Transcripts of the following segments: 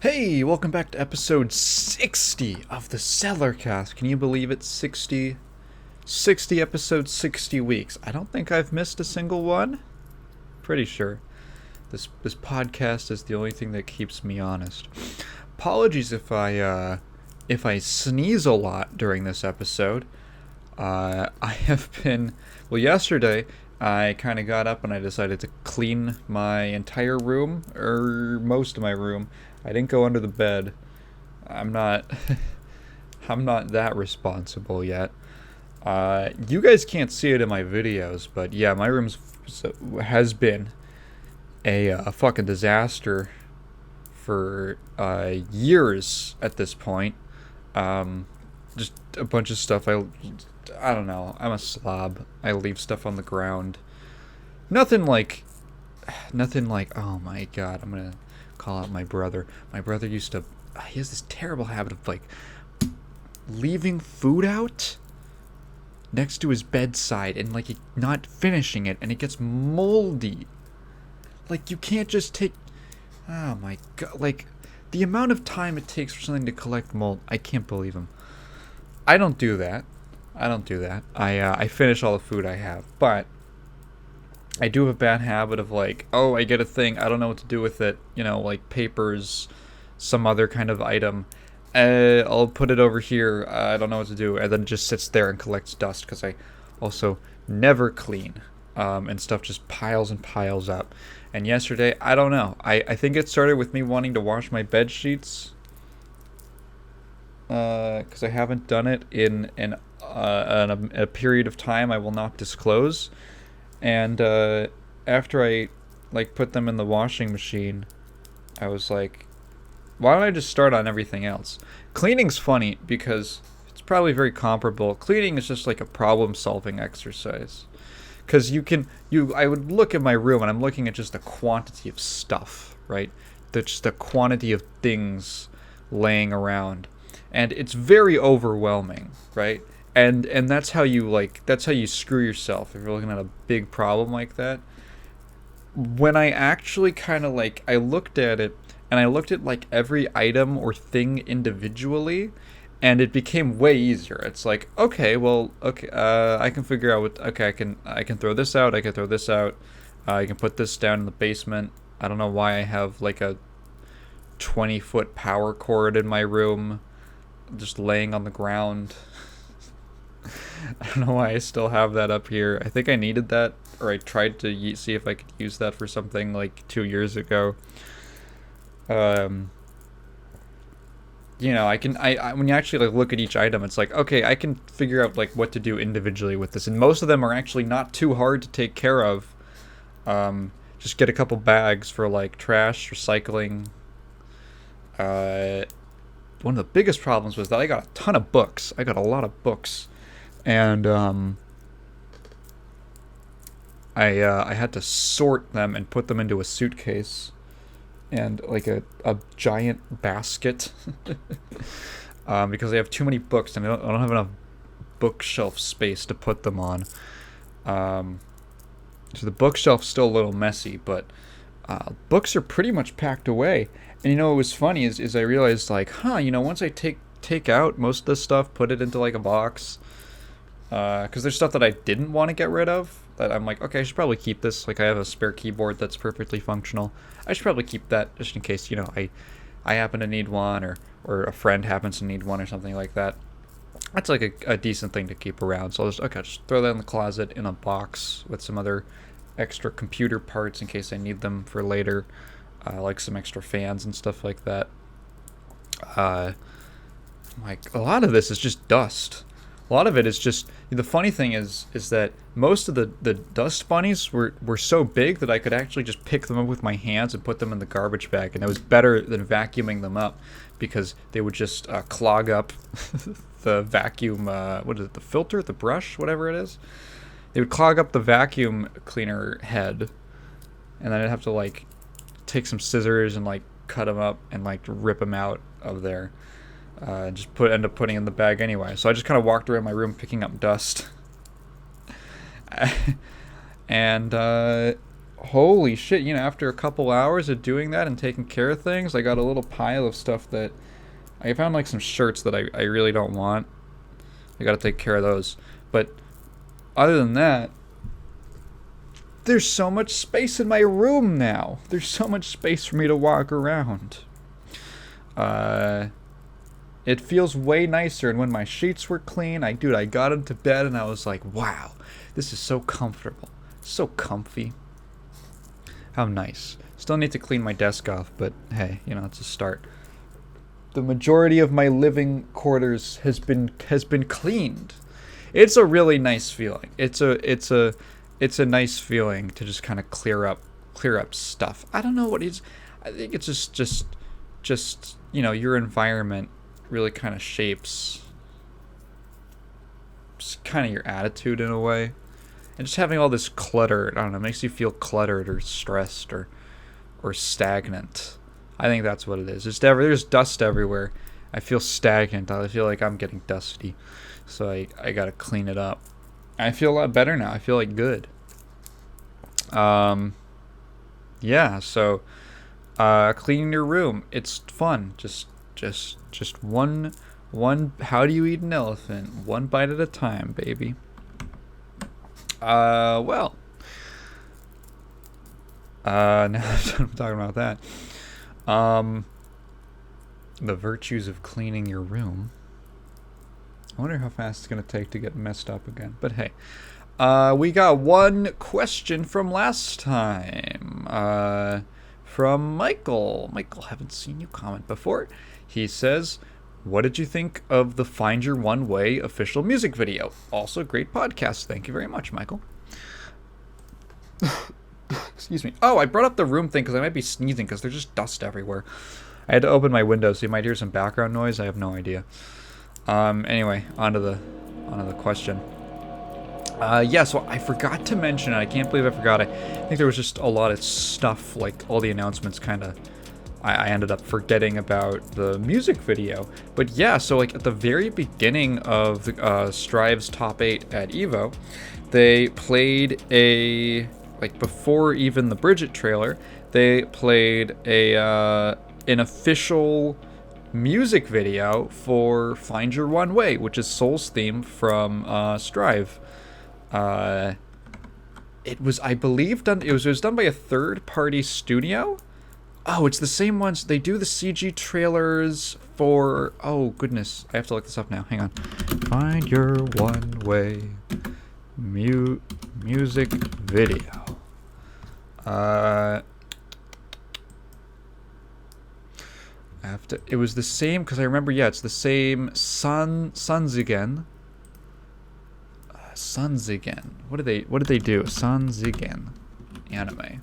Hey, welcome back to episode 60 of the Cellarcast. Can you believe it? 60 episodes, 60 weeks. I don't think I've missed a single one. Pretty sure. This podcast is the only thing that keeps me honest. Apologies if I sneeze a lot during this episode. I have been yesterday I kind of got up and I decided to clean my entire room, or most of my room. I didn't go under the bed. I'm not I'm not that responsible yet. You guys can't see it in my videos, but yeah, my room has been a fucking disaster for years at this point. Just a bunch of stuff. I don't know. I'm a slob. I leave stuff on the ground. Nothing like. Oh my god! I'm gonna call out my brother. My brother used to. He has this terrible habit of leaving food out next to his bedside and not finishing it, and it gets moldy. You can't just take. Oh my god! The amount of time it takes for something to collect mold. I can't believe him. I don't do that. I finish all the food I have, but I do have a bad habit of I get a thing, I don't know what to do with it, papers, some other kind of item. I'll put it over here, I don't know what to do, and then it just sits there and collects dust, because I also never clean, and stuff just piles and piles up. And yesterday, I don't know, I think it started with me wanting to wash my bed sheets, because I haven't done it in a period of time I will not disclose. And after I put them in the washing machine, I was like, why don't I just start on everything else? Cleaning's funny because it's probably very comparable. Cleaning is just like a problem-solving exercise. Because I would look at my room and I'm looking at just the quantity of stuff, right? Just the quantity of things laying around. And it's very overwhelming, right? And that's how you screw yourself if you're looking at a big problem like that. When I actually kind of I looked at it and I looked at every item or thing individually, and it became way easier. It's I can figure out I can throw this out, I can throw this out, I can put this down in the basement. I don't know why I have a 20-foot power cord in my room just laying on the ground. I don't know why I still have that up here. I think I needed that, or I tried to see if I could use that for something 2 years ago. I when you actually look at each item, it's okay, I can figure out what to do individually with this, and most of them are actually not too hard to take care of. Just get a couple bags for trash, recycling. One of the biggest problems was that I got a ton of books. I got a lot of books. And I had to sort them and put them into a suitcase and a giant basket because I have too many books and I don't have enough bookshelf space to put them on. So the bookshelf's still a little messy, but books are pretty much packed away. And what was funny is I realized once I take out most of this stuff, put it into a box. Because there's stuff that I didn't want to get rid of that I'm okay, I should probably keep this. I have a spare keyboard that's perfectly functional. I should probably keep that just in case, I happen to need one, or a friend happens to need one or something like that. That's a decent thing to keep around. So I'll just throw that in the closet in a box with some other extra computer parts in case I need them for later. Some extra fans and stuff like that. A lot of this is just dust. A lot of it is just, the funny thing is that most of the dust bunnies were so big that I could actually just pick them up with my hands and put them in the garbage bag, and it was better than vacuuming them up because they would just clog up the vacuum, the filter, the brush, whatever it is. They would clog up the vacuum cleaner head, and then I'd have to take some scissors and cut them up and rip them out of there. Just end up putting in the bag anyway. So I just kind of walked around my room picking up dust. And holy shit, after a couple hours of doing that and taking care of things, I got a little pile of stuff that I found, like some shirts that I really don't want. I gotta take care of those. But other than that, there's so much space in my room now. There's so much space for me to walk around. It feels way nicer, and when my sheets were clean, I got into bed and I was like, wow, this is so comfortable. So comfy. How nice. Still need to clean my desk off, but hey, it's a start. The majority of my living quarters has been cleaned. It's a really nice feeling. It's a nice feeling to just kind of clear up stuff. I don't know what it is. I think it's just your environment really kind of shapes kind of your attitude in a way. And just having all this clutter, I don't know, makes you feel cluttered or stressed or stagnant. I think that's what it is. There's dust everywhere. I feel stagnant. I feel like I'm getting dusty. So I gotta clean it up. I feel a lot better now. I feel like good. Yeah, so cleaning your room, it's fun. Just one how do you eat an elephant? One bite at a time, baby. Well. Now that I'm talking about that. The virtues of cleaning your room. I wonder how fast it's going to take to get messed up again. But hey, we got one question from last time. From Michael. Michael, haven't seen you comment before. He says, what did you think of the Find Your One Way official music video? Also, great podcast. Thank you very much, Michael. Excuse me. Oh, I brought up the room thing because I might be sneezing because there's just dust everywhere. I had to open my window, so you might hear some background noise. I have no idea. Anyway, onto the question. Yeah, so I forgot to mention, and I can't believe I forgot. I think there was just a lot of stuff, like all the announcements kind of, I ended up forgetting about the music video. But yeah, so like at the very beginning of Strive's Top 8 at EVO, they played before even the Bridget trailer, they played an official music video for Find Your One Way, which is Soul's theme from Strive. It was, I believe, done. It was done by a third-party studio. Oh, it's the same ones. They do the CG trailers for. Oh goodness, I have to look this up now. Hang on. Find Your One Way music video. It was the same because I remember. Yeah, it's the same. Sunzigen. Sunzigen. What did they do? Sunzigen anime.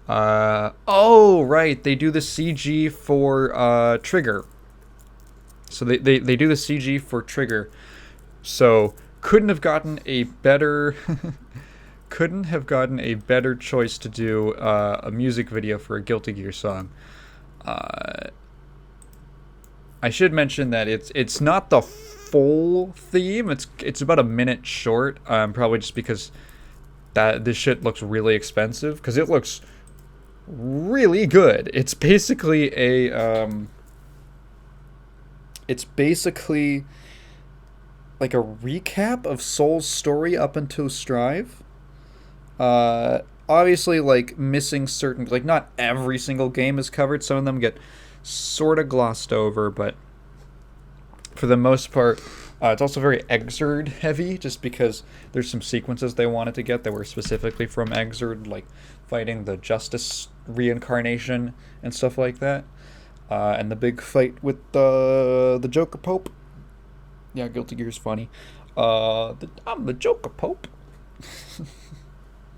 Oh right, they do the CG for Trigger. So they do the CG for Trigger. So couldn't have gotten a better choice to do a music video for a Guilty Gear song. I should mention that it's not the full theme. It's about a minute short. Probably just because this shit looks really expensive, because it looks really good. It's basically like a recap of Soul's story up until Strive. Obviously, like, missing certain, like, not every single game is covered. Some of them get sort of glossed over, but for the most part, it's also very Exurd heavy, just because there's some sequences they wanted to get that were specifically from Exurd, like fighting the Justice reincarnation and stuff like that, and the big fight with the Joker Pope. Yeah, Guilty Gear's funny. I'm the Joker Pope.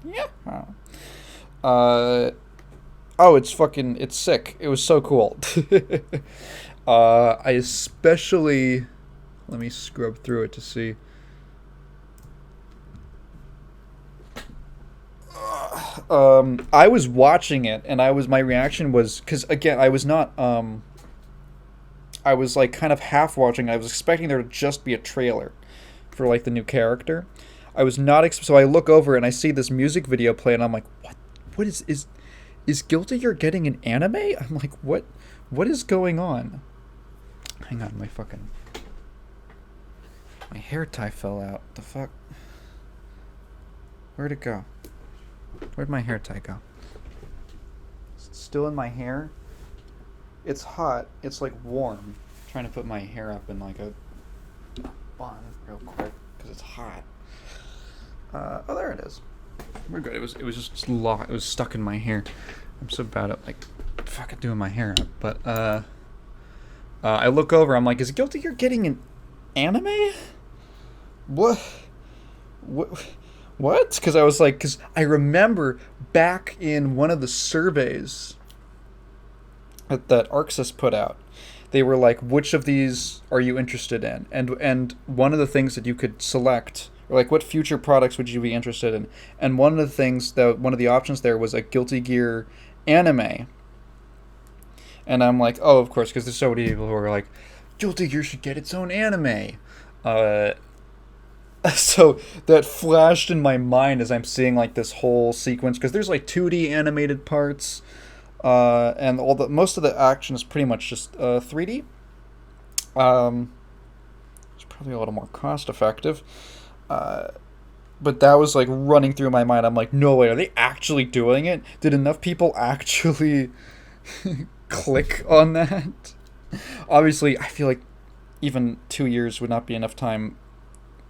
Yeah. Oh, it's sick. It was so cool. I especially, let me scrub through it to see. I was watching it, and my reaction was, because again, I was not, I was like kind of half watching. I was expecting there to just be a trailer for like the new character. I was not, so I look over and I see this music video play, and I'm like, what is Guilty Gear getting an anime? I'm like, what is going on? Hang on, my hair tie fell out. The fuck? Where'd it go? Where'd my hair tie go? It's still in my hair. It's hot. It's like warm. I'm trying to put my hair up in like a bun real quick because it's hot. Oh, there it is. We're good. It was just it was stuck in my hair. I'm so bad at like fucking doing my hair up. But I look over. I'm like, is Guilty Gear getting an anime? What? Because I was like, because I remember back in one of the surveys that ArcSys put out, they were like, which of these are you interested in? And one of the things that you could select, or like, what future products would you be interested in? And one of the options there was a Guilty Gear anime. And I'm like, oh, of course, because there's so many people who are like, Guilty Gear should get its own anime. So that flashed in my mind as I'm seeing like this whole sequence, because there's like 2D animated parts, and most of the action is pretty much just 3D. It's probably a little more cost effective. But that was like running through my mind. I'm like, no way, are they actually doing it? Did enough people actually click on that? Obviously, I feel like even 2 years would not be enough time,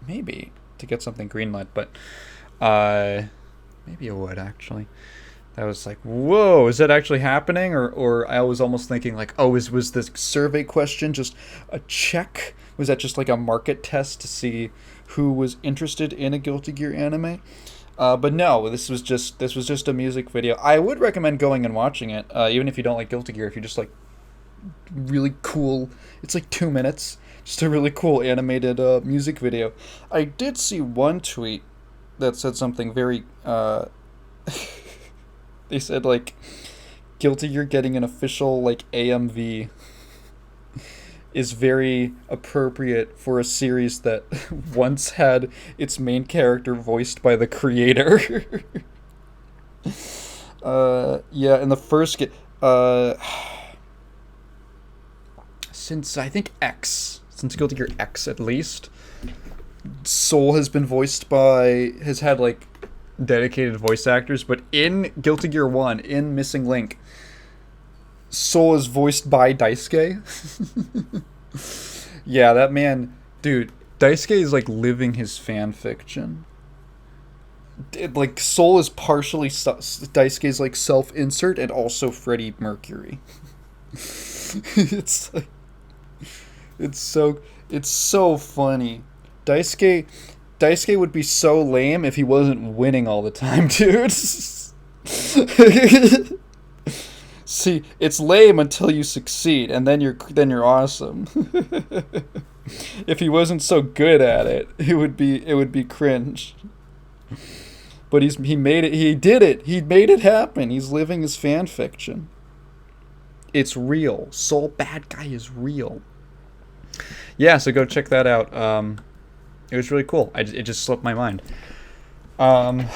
maybe, to get something greenlit, but maybe it would, actually. That was like, whoa, is that actually happening? Or I was almost thinking like, oh, was this survey question just a check? Was that just like a market test to see who was interested in a Guilty Gear anime? But no, this was just a music video. I would recommend going and watching it, even if you don't like Guilty Gear. If you just like really cool, it's like 2 minutes, just a really cool animated music video. I did see one tweet that said something very they said like, Guilty Gear getting an official like AMV is very appropriate for a series that once had its main character voiced by the creator. Yeah, in the first since I think since Guilty Gear X at least, Soul has had like dedicated voice actors, but in Guilty Gear 1, in Missing Link, Soul is voiced by Daisuke. Yeah, that man, dude, Daisuke is like living his fan fiction. Like, Soul is partially Daisuke's like self-insert and also Freddie Mercury. It's like, it's so funny. Daisuke would be so lame if he wasn't winning all the time, dude. See, it's lame until you succeed, and then you're awesome. If he wasn't so good at it, it would be cringe. But he made it. He did it. He made it happen. He's living his fan fiction. It's real. Soul Bad Guy is real. Yeah, so go check that out. It was really cool. It just slipped my mind. I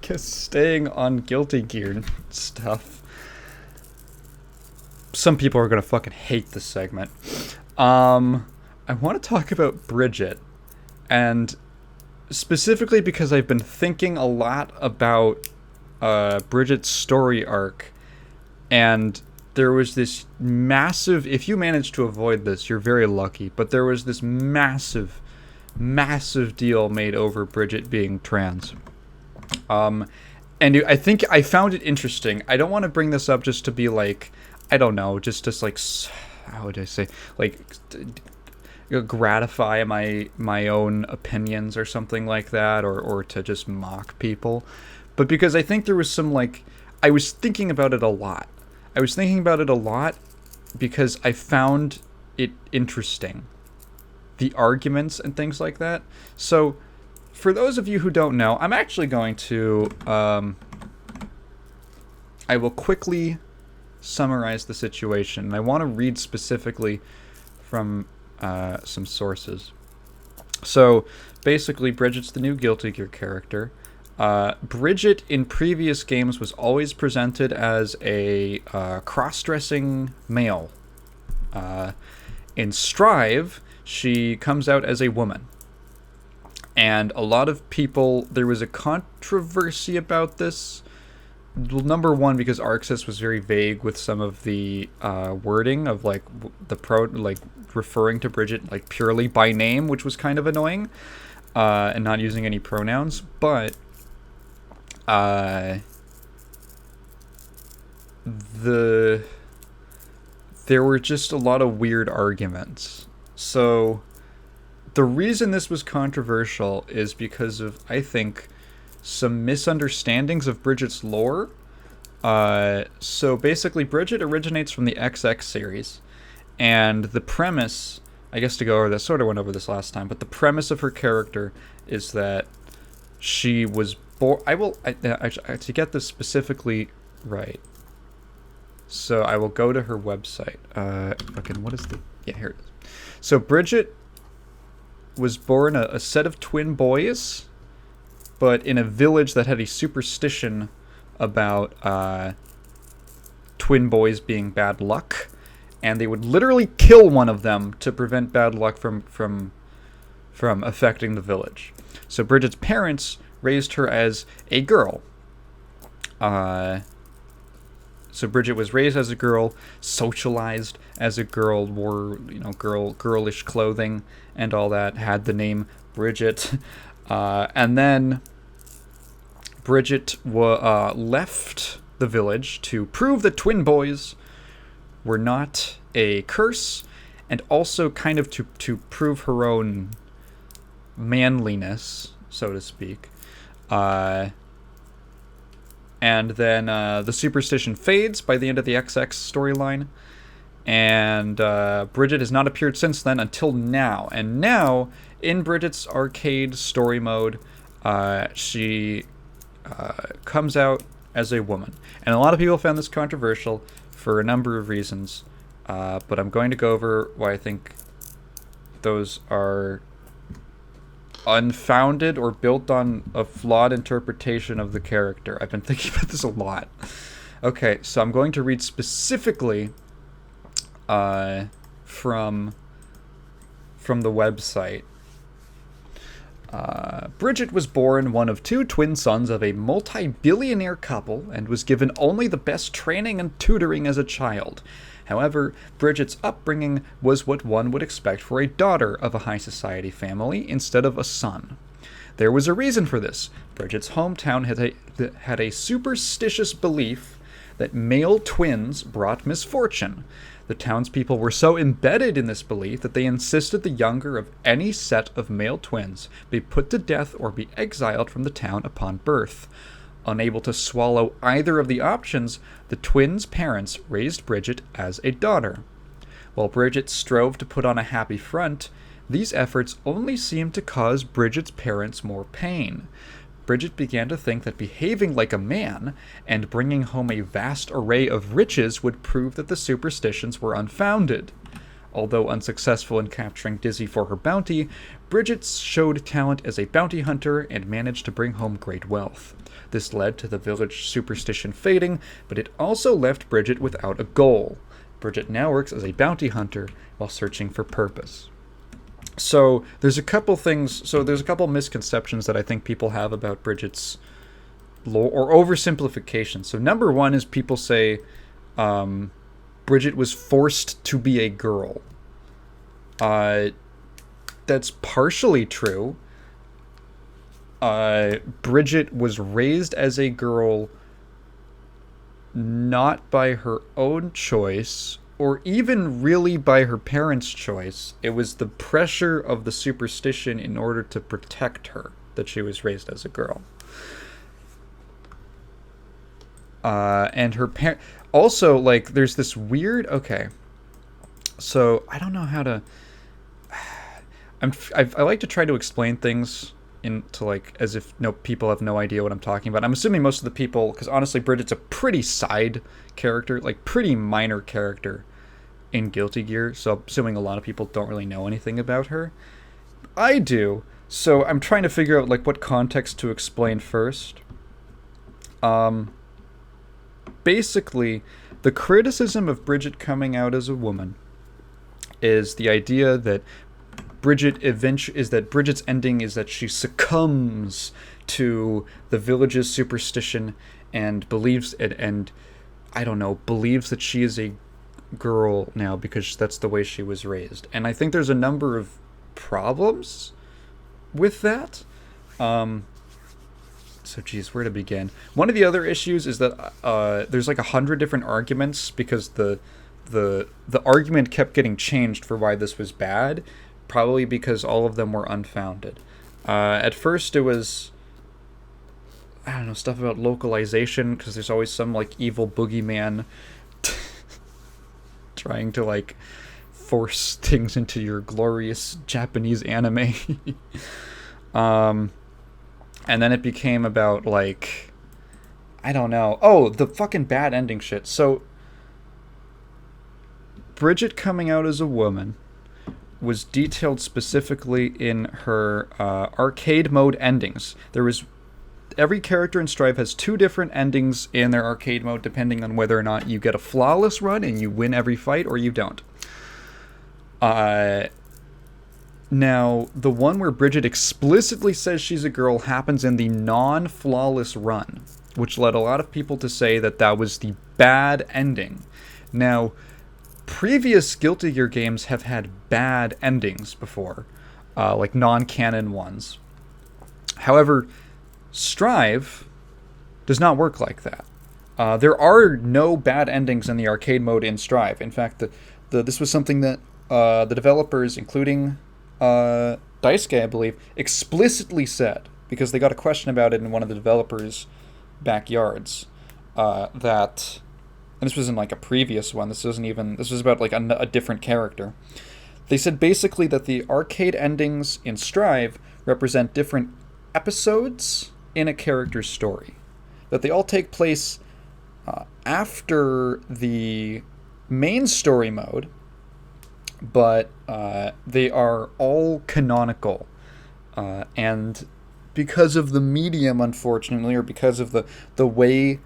guess staying on Guilty Gear stuff. Some people are gonna fucking hate this segment. I want to talk about Bridget, and specifically because I've been thinking a lot about Bridget's story arc, and there was this massive, if you managed to avoid this, you're very lucky, but there was this massive deal made over Bridget being trans. And I think I found it interesting. I don't want to bring this up just to be like, I don't know, just like, how would I say, like, gratify my own opinions or something like that, or to just mock people, but because I think there was some, like, I was thinking about it a lot. Because I found it interesting, the arguments and things like that. So for those of you who don't know, I'm actually going to I will quickly summarize the situation, and I want to read specifically from some sources. So basically, Bridget's the new Guilty Gear character. Bridget in previous games was always presented as a cross-dressing male. In Strive, she comes out as a woman. And a lot of people, there was a controversy about this. Well, number one, because Arxis was very vague with some of the wording of like referring to Bridget like purely by name, which was kind of annoying, and not using any pronouns. But there were just a lot of weird arguments. So the reason this was controversial is because of, I think, some misunderstandings of Bridget's lore. So basically, Bridget originates from the XX series, and the premise, I guess to go over this, sort of went over this last time, but the premise of her character is that she was born. To get this specifically right. So I will go to her website. What is the? Yeah, here it is. So Bridget was born a set of twin boys, but in a village that had a superstition about twin boys being bad luck, and they would literally kill one of them to prevent bad luck from affecting the village. So Bridget's parents raised her as a girl. So Bridget was raised as a girl, socialized as a girl, wore girlish clothing and all that, had the name Bridget, and then Bridget left the village to prove that twin boys were not a curse, and also kind of to prove her own manliness, so to speak. And then the superstition fades by the end of the XX storyline. And Bridget has not appeared since then until now. And now, in Bridget's arcade story mode, she comes out as a woman. And a lot of people found this controversial for a number of reasons. But I'm going to go over why I think those are unfounded or built on a flawed interpretation of the character. I've been thinking about this a lot. Okay, so I'm going to read specifically from the website. Bridget was born one of two twin sons of a multi-billionaire couple and was given only the best training and tutoring as a child. However, Bridget's upbringing was what one would expect for a daughter of a high society family instead of a son. There was a reason for this. Bridget's hometown had a superstitious belief that male twins brought misfortune. The townspeople were so embedded in this belief that they insisted the younger of any set of male twins be put to death or be exiled from the town upon birth. Unable to swallow either of the options, the twins' parents raised Bridget as a daughter. While Bridget strove to put on a happy front, these efforts only seemed to cause Bridget's parents more pain. Bridget began to think that behaving like a man and bringing home a vast array of riches would prove that the superstitions were unfounded. Although unsuccessful in capturing Dizzy for her bounty, Bridget showed talent as a bounty hunter and managed to bring home great wealth. This led to the village superstition fading, but it also left Bridget without a goal. Bridget now works as a bounty hunter while searching for purpose. So there's a couple misconceptions that I think people have about Bridget's lore, or oversimplification. So number one is people say Bridget was forced to be a girl. That's partially true. Bridget was raised as a girl not by her own choice, or even really by her parents' choice. It was the pressure of the superstition in order to protect her that she was raised as a girl. And her parent... Also, like, there's this weird... Okay. So, I don't know how to... I like to try to explain things into, like, as if people have no idea what I'm talking about. I'm assuming most of the people... Because, honestly, Bridget's a pretty side character. Like, pretty minor character in Guilty Gear. So, I'm assuming a lot of people don't really know anything about her. I do. So I'm trying to figure out like what context to explain first. Um, Basically, the criticism of Bridget coming out as a woman is the idea that Bridget's ending is that she succumbs to the village's superstition and believes it, and I don't know, believes that she is a girl now because that's the way she was raised. And I think there's a number of problems with that. So geez, where to begin? One of the other issues is that there's like 100 different arguments because the argument kept getting changed for why this was bad, probably because all of them were unfounded. At first, it was, I don't know, stuff about localization, because there's always some like evil boogeyman trying to like force things into your glorious Japanese anime. And then it became about like, I don't know. Oh, the fucking bad ending shit. So Bridget coming out as a woman was detailed specifically in her arcade mode endings. There was every character in Strive has 2 different endings in their arcade mode, depending on whether or not you get a flawless run and you win every fight or you don't. Now, the one where Bridget explicitly says she's a girl happens in the non-flawless run, which led a lot of people to say that that was the bad ending. Now, previous Guilty Gear games have had bad endings before, like non-canon ones. However, Strive does not work like that. There are no bad endings in the arcade mode in Strive. In fact, this was something that the developers, including Daisuke, I believe, explicitly said, because they got a question about it in one of the developers' backyards, that, and this was in like a previous one, this was about like a different character. They said basically that the arcade endings in Strive represent different episodes in a character's story. That they all take place after the main story mode, but they are all canonical. And because of the medium, unfortunately, or because of the way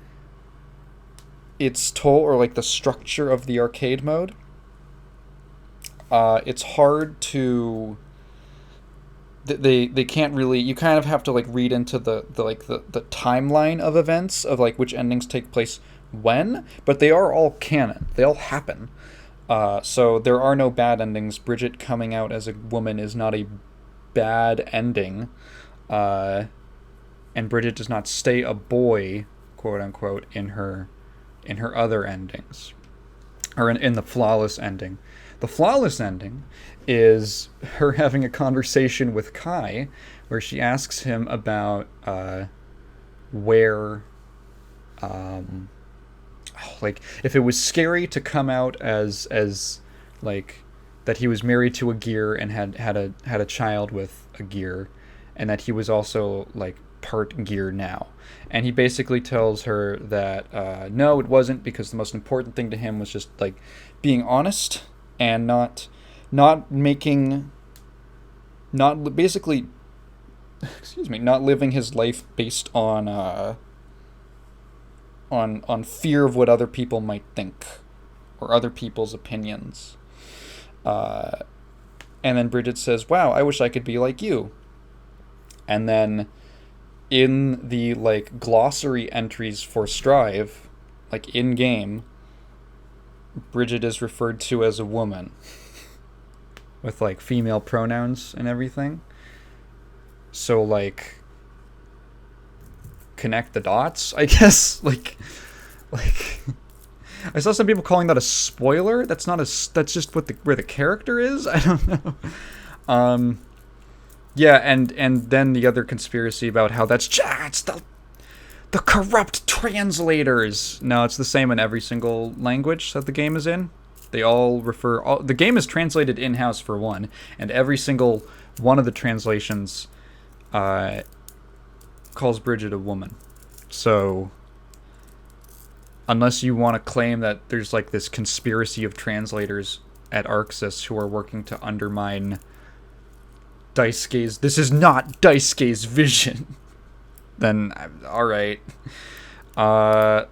it's told, or like the structure of the arcade mode, it's hard to... They can't really... You kind of have to like read into the timeline of events of like which endings take place when, but they are all canon. They all happen. So there are no bad endings. Bridget coming out as a woman is not a bad ending. And Bridget does not stay a boy, quote unquote, in her other endings. Or in the flawless ending. The flawless ending is her having a conversation with Kai, where she asks him about where... like if it was scary to come out as like that he was married to a gear and had a child with a gear, and that he was also like part gear now. And he basically tells her that no, it wasn't, because the most important thing to him was just like being honest and not living his life based on fear of what other people might think or other people's opinions. And then Bridget says, "Wow, I wish I could be like you." And then in the like glossary entries for Strive, like in game, Bridget is referred to as a woman with like female pronouns and everything. So like connect the dots, I guess. like I saw some people calling that a spoiler. That's just where the character is. I don't know. Yeah, and then the other conspiracy about how it's the corrupt translators. No, it's the same in every single language that the game is in. They all the game is translated in-house for one, and every single one of the translations calls Bridget a woman. So unless you want to claim that there's like this conspiracy of translators at Arxis who are working to undermine Daisuke's, this is not Daisuke's vision, then alright. The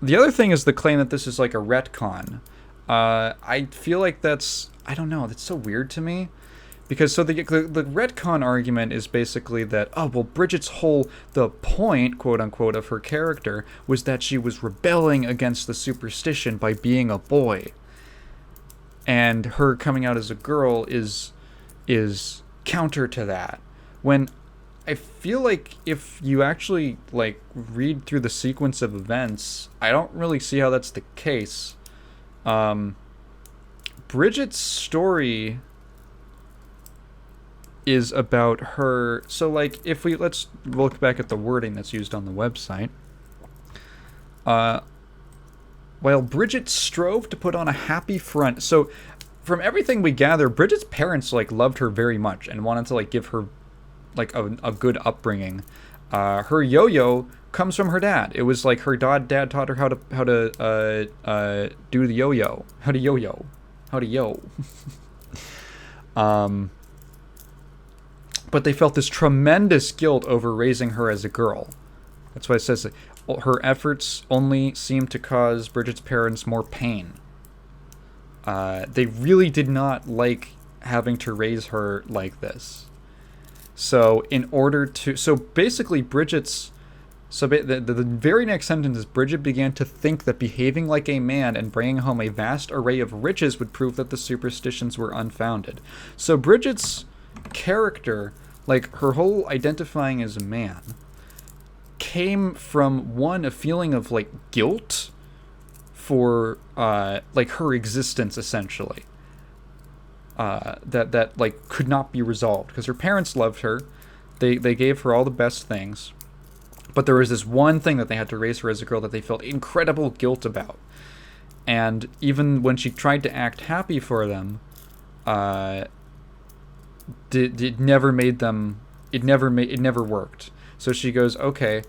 other thing is the claim that this is like a retcon. I feel like that's, I don't know, that's so weird to me. Because so the retcon argument is basically that, oh, well, Bridget's the point, quote unquote, of her character was that she was rebelling against the superstition by being a boy. And her coming out as a girl is counter to that. When I feel like if you actually, like, read through the sequence of events, I don't really see how that's the case. Bridget's story is about her, so like let's look back at the wording that's used on the website. While Bridget strove to put on a happy front, so from everything we gather, Bridget's parents like loved her very much and wanted to like give her like a good upbringing. Her yo-yo comes from her dad. It was like her dad taught her how to do the yo-yo, how to yo. But they felt this tremendous guilt over raising her as a girl. That's why it says that her efforts only seemed to cause Bridget's parents more pain. They really did not like having to raise her like this. So basically the very next sentence is, Bridget began to think that behaving like a man and bringing home a vast array of riches would prove that the superstitions were unfounded. So Bridget's character, like her whole identifying as a man, came from a feeling of like guilt for like her existence, essentially, that like could not be resolved because her parents loved her. They gave her all the best things, but there was this one thing that they had to raise her as a girl that they felt incredible guilt about. And even when she tried to act happy for them, it never worked. So she goes, okay,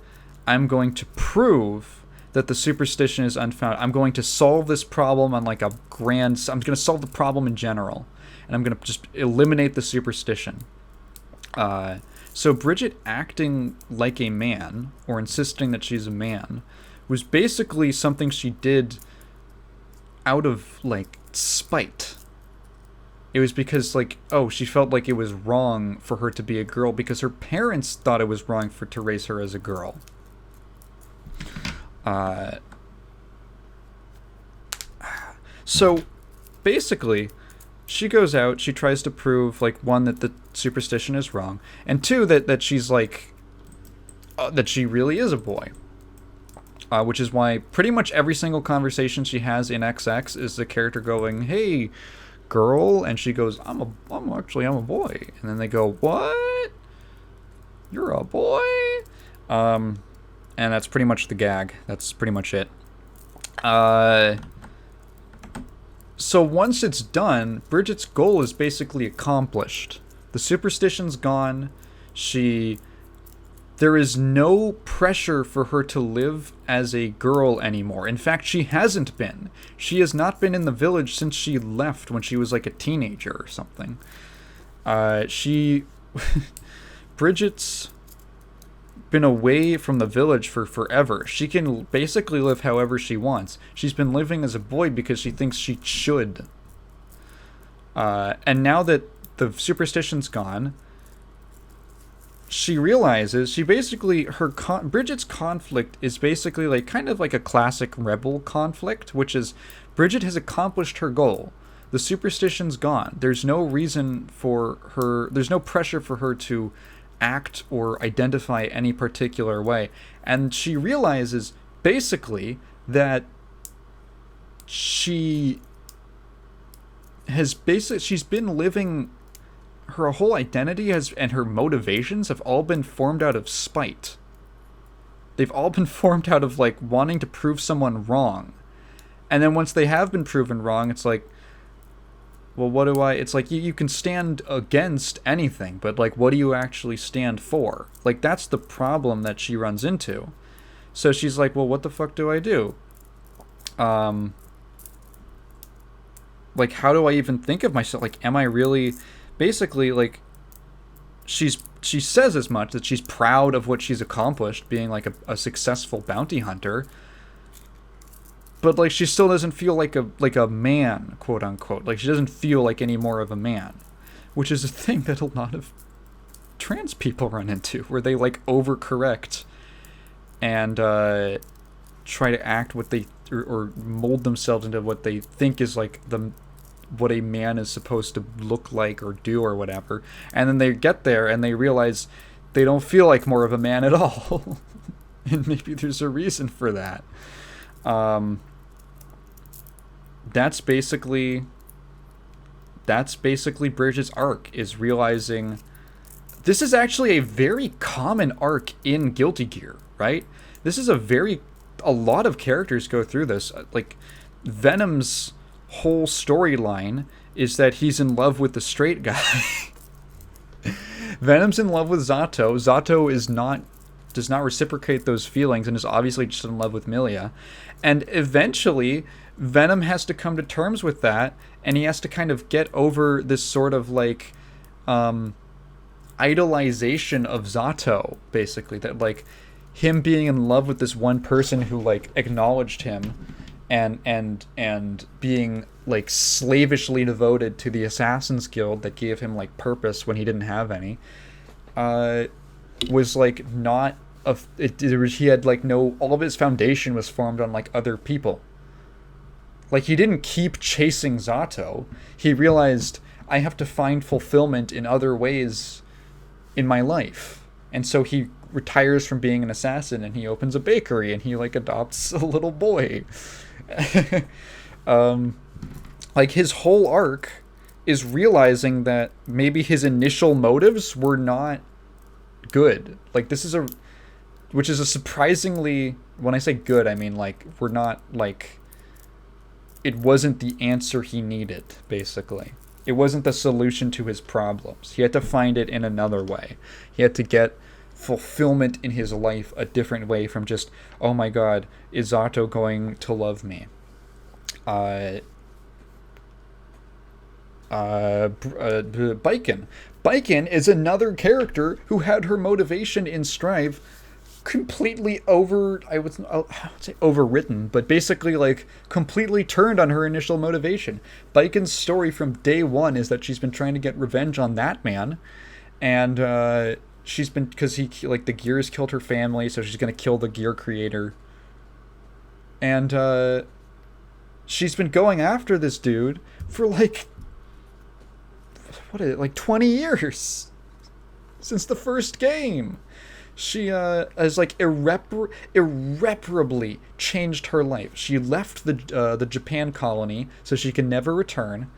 I'm going to prove that the superstition is unfounded. I'm going to solve this problem on like I'm going to solve the problem in general, and I'm going to just eliminate the superstition. So Bridget acting like a man, or insisting that she's a man, was basically something she did out of like spite. It was because, like, she felt like it was wrong for her to be a girl because her parents thought it was wrong to raise her as a girl. So, basically, she goes out, she tries to prove, like, one, that the superstition is wrong, and two, that she's, like, that she really is a boy. Which is why pretty much every single conversation she has in XX is the character going, hey, girl, and she goes, I'm a boy. And then they go, what? You're a boy? And that's pretty much the gag. That's pretty much it. So once it's done, Bridget's goal is basically accomplished. The superstition's gone. There is no pressure for her to live as a girl anymore. In fact, she hasn't been. She has not been in the village since she left when she was like a teenager or something. Bridget's been away from the village for forever. She can basically live however she wants. She's been living as a boy because she thinks she should. And now that the superstition's gone, she realizes Bridget's conflict is basically like kind of like a classic rebel conflict, which is Bridget has accomplished her goal. The superstition's gone. There's no reason for her, there's no pressure for her to act or identify any particular way. And she realizes basically that she's been living, her whole identity and her motivations have all been formed out of spite. They've all been formed out of like wanting to prove someone wrong. And then once they have been proven wrong, it's like, well, it's like you can stand against anything, but like, what do you actually stand for? Like, that's the problem that she runs into. So she's like, well, what the fuck do I do? Like, how do I even think of myself? Like, am I really, basically, like, she says as much, that she's proud of what she's accomplished, being like a successful bounty hunter. But like she still doesn't feel like a man, quote unquote. Like she doesn't feel like any more of a man, which is a thing that a lot of trans people run into, where they like overcorrect and try to act what they or mold themselves into what they think is like what a man is supposed to look like or do or whatever, and then they get there and they realize they don't feel like more of a man at all. And maybe there's a reason for that. That's basically Bridget's arc, is realizing this is actually a very common arc in Guilty Gear, right? This is a lot of characters go through this. Like Venom's whole storyline is that he's in love with the straight guy. Venom's in love with Zato. Zato does not reciprocate those feelings and is obviously just in love with Milia. And eventually Venom has to come to terms with that, and he has to kind of get over this sort of like idolization of Zato, basically, that like him being in love with this one person who like acknowledged him and being like slavishly devoted to the Assassin's Guild that gave him like purpose when he didn't have any, was like not he had like no, all of his foundation was formed on like other people. Like he didn't keep chasing Zato. He realized, I have to find fulfillment in other ways in my life. And so he retires from being an assassin and he opens a bakery and he like adopts a little boy. Like his whole arc is realizing that maybe his initial motives were not good. Like this is which is a surprisingly, when I say good, I mean like we're not like, it wasn't the answer he needed, basically. It wasn't the solution to his problems. He had to find it in another way. He had to get fulfillment in his life a different way from just, oh my god, is Zato going to love me? Baiken. Baiken is another character who had her motivation in Strive completely overwritten, but basically like completely turned on her initial motivation. Baiken's story from day one is that she's been trying to get revenge on that man, and she's been, because he like the Gears killed her family, so she's gonna kill the Gear creator, and she's been going after this dude for like, what is it, like 20 years since the first game. She has like irreparably changed her life. She left the Japan colony so she can never return.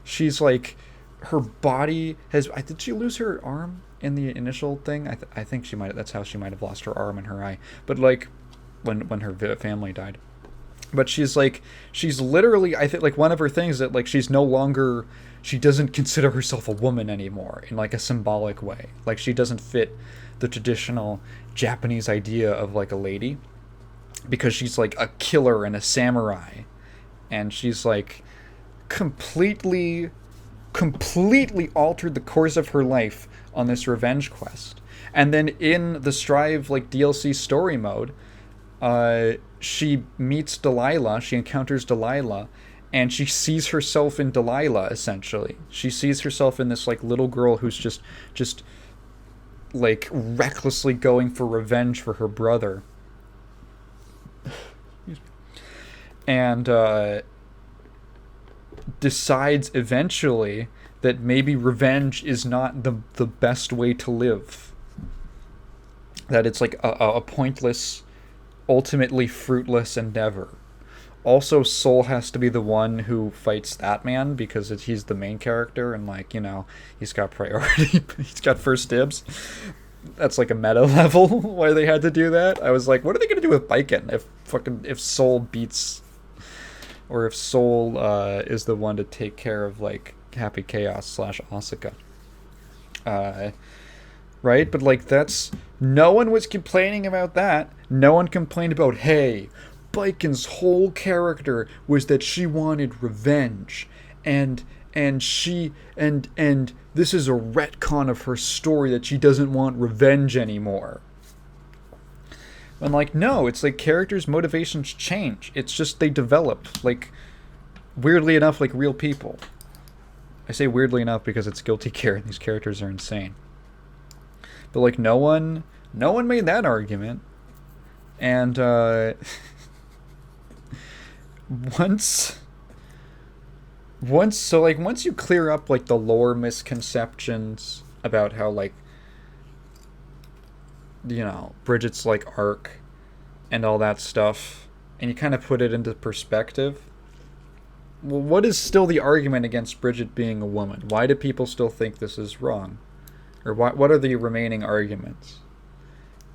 She's like, her body has. Did she lose her arm in the initial thing? I think she might. That's how she might have lost her arm and her eye. But like, when her family died. But she's literally, I think like one of her things that like she's no longer. She doesn't consider herself a woman anymore in like a symbolic way. Like she doesn't fit the traditional Japanese idea of like a lady, because she's like a killer and a samurai, and she's like completely altered the course of her life on this revenge quest. And then in the Strive like DLC story mode, she meets Delilah, she encounters Delilah, and she sees herself in Delilah, essentially. She sees herself in this like little girl who's just like recklessly going for revenge for her brother. And decides eventually that maybe revenge is not the best way to live. That it's like a pointless, ultimately fruitless endeavor. Also, Soul has to be the one who fights that man because he's the main character, and like, you know, he's got priority. He's got first dibs. That's like a meta level why they had to do that. I was like, what are they gonna do with Baiken if Soul beats, or if Soul is the one to take care of like Happy Chaos / Asuka. Right? But like, that's, no one was complaining about that. No one complained about, hey, Baiken's whole character was that she wanted revenge, and and she and this is a retcon of her story that she doesn't want revenge anymore. And like, no, it's like characters' motivations change. It's just they develop, like, weirdly enough, like real people. I say weirdly enough because it's Guilty Gear and these characters are insane. But like, no one made that argument. And once you clear up like the lore misconceptions about how, like, you know, Bridget's like arc and all that stuff, and you kind of put it into perspective, well, what is still the argument against Bridget being a woman? Why do people still think this is wrong? Or what are the remaining arguments?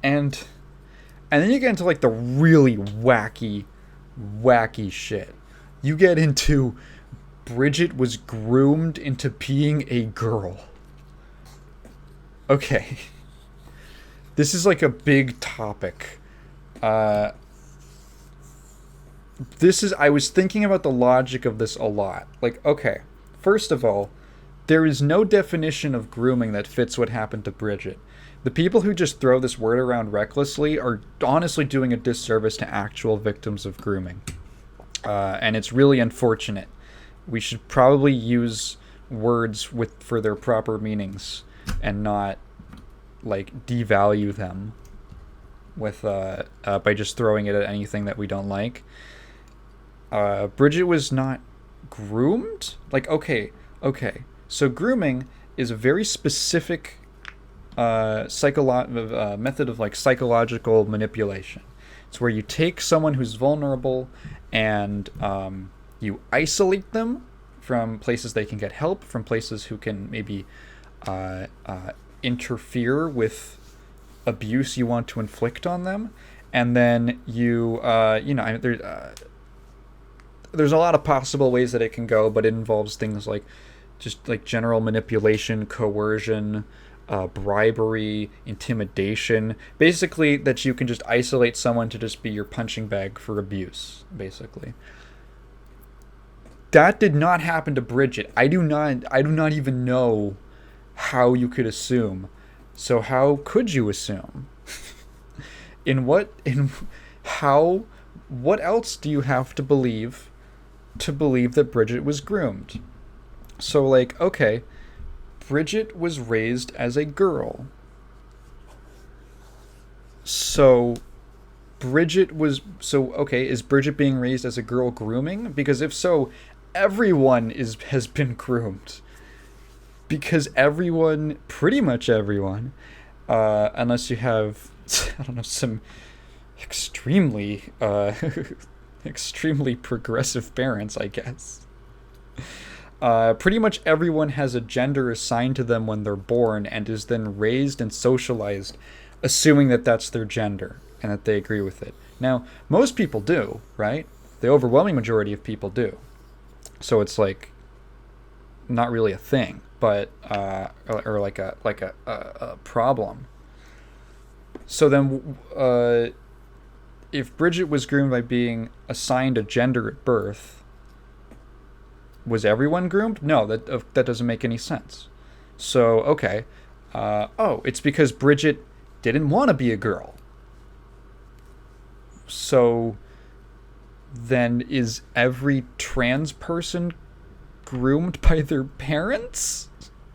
And then you get into like the really wacky shit. You get into Bridget was groomed into being a girl. Okay. This is like a big topic. I was thinking about the logic of this a lot. Like, okay, first of all, there is no definition of grooming that fits what happened to Bridget. The people who just throw this word around recklessly are honestly doing a disservice to actual victims of grooming. And it's really unfortunate. We should probably use words for their proper meanings and not like devalue them with by just throwing it at anything that we don't like. Bridget was not groomed? Like, okay. So grooming is a very specific method of like psychological manipulation. It's where you take someone who's vulnerable and you isolate them from places they can get help, from places who can maybe interfere with abuse you want to inflict on them, and then there's a lot of possible ways that it can go, but it involves things like just like general manipulation, coercion, bribery, intimidation. Basically, that you can just isolate someone to just be your punching bag for abuse, basically. That did not happen to Bridget. I do not even know how you could assume. So how could you assume? What else do you have to believe that Bridget was groomed? So like, okay, Bridget was raised as a girl. So is Bridget being raised as a girl grooming? Because if so, everyone has been groomed. Because pretty much everyone, unless you have, I don't know, some extremely progressive parents, I guess. Pretty much everyone has a gender assigned to them when they're born and is then raised and socialized, assuming that that's their gender and that they agree with it. Now, most people do, right? The overwhelming majority of people do. So it's like not really a thing, but or like a problem. So then, if Bridget was groomed by being assigned a gender at birth, was everyone groomed? No, that doesn't make any sense. So, okay. It's because Bridget didn't want to be a girl. So then is every trans person groomed by their parents?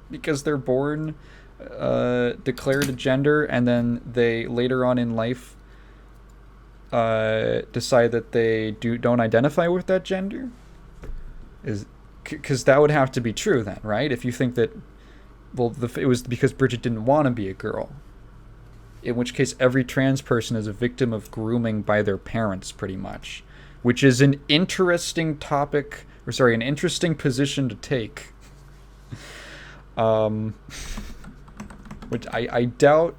Because they're born declared a gender and then they later on in life decide that they don't identify with that gender? Because that would have to be true then, right? If you think that, well, it was because Bridget didn't want to be a girl. In which case, every trans person is a victim of grooming by their parents, pretty much. Which is an interesting topic, an interesting position to take. Which I doubt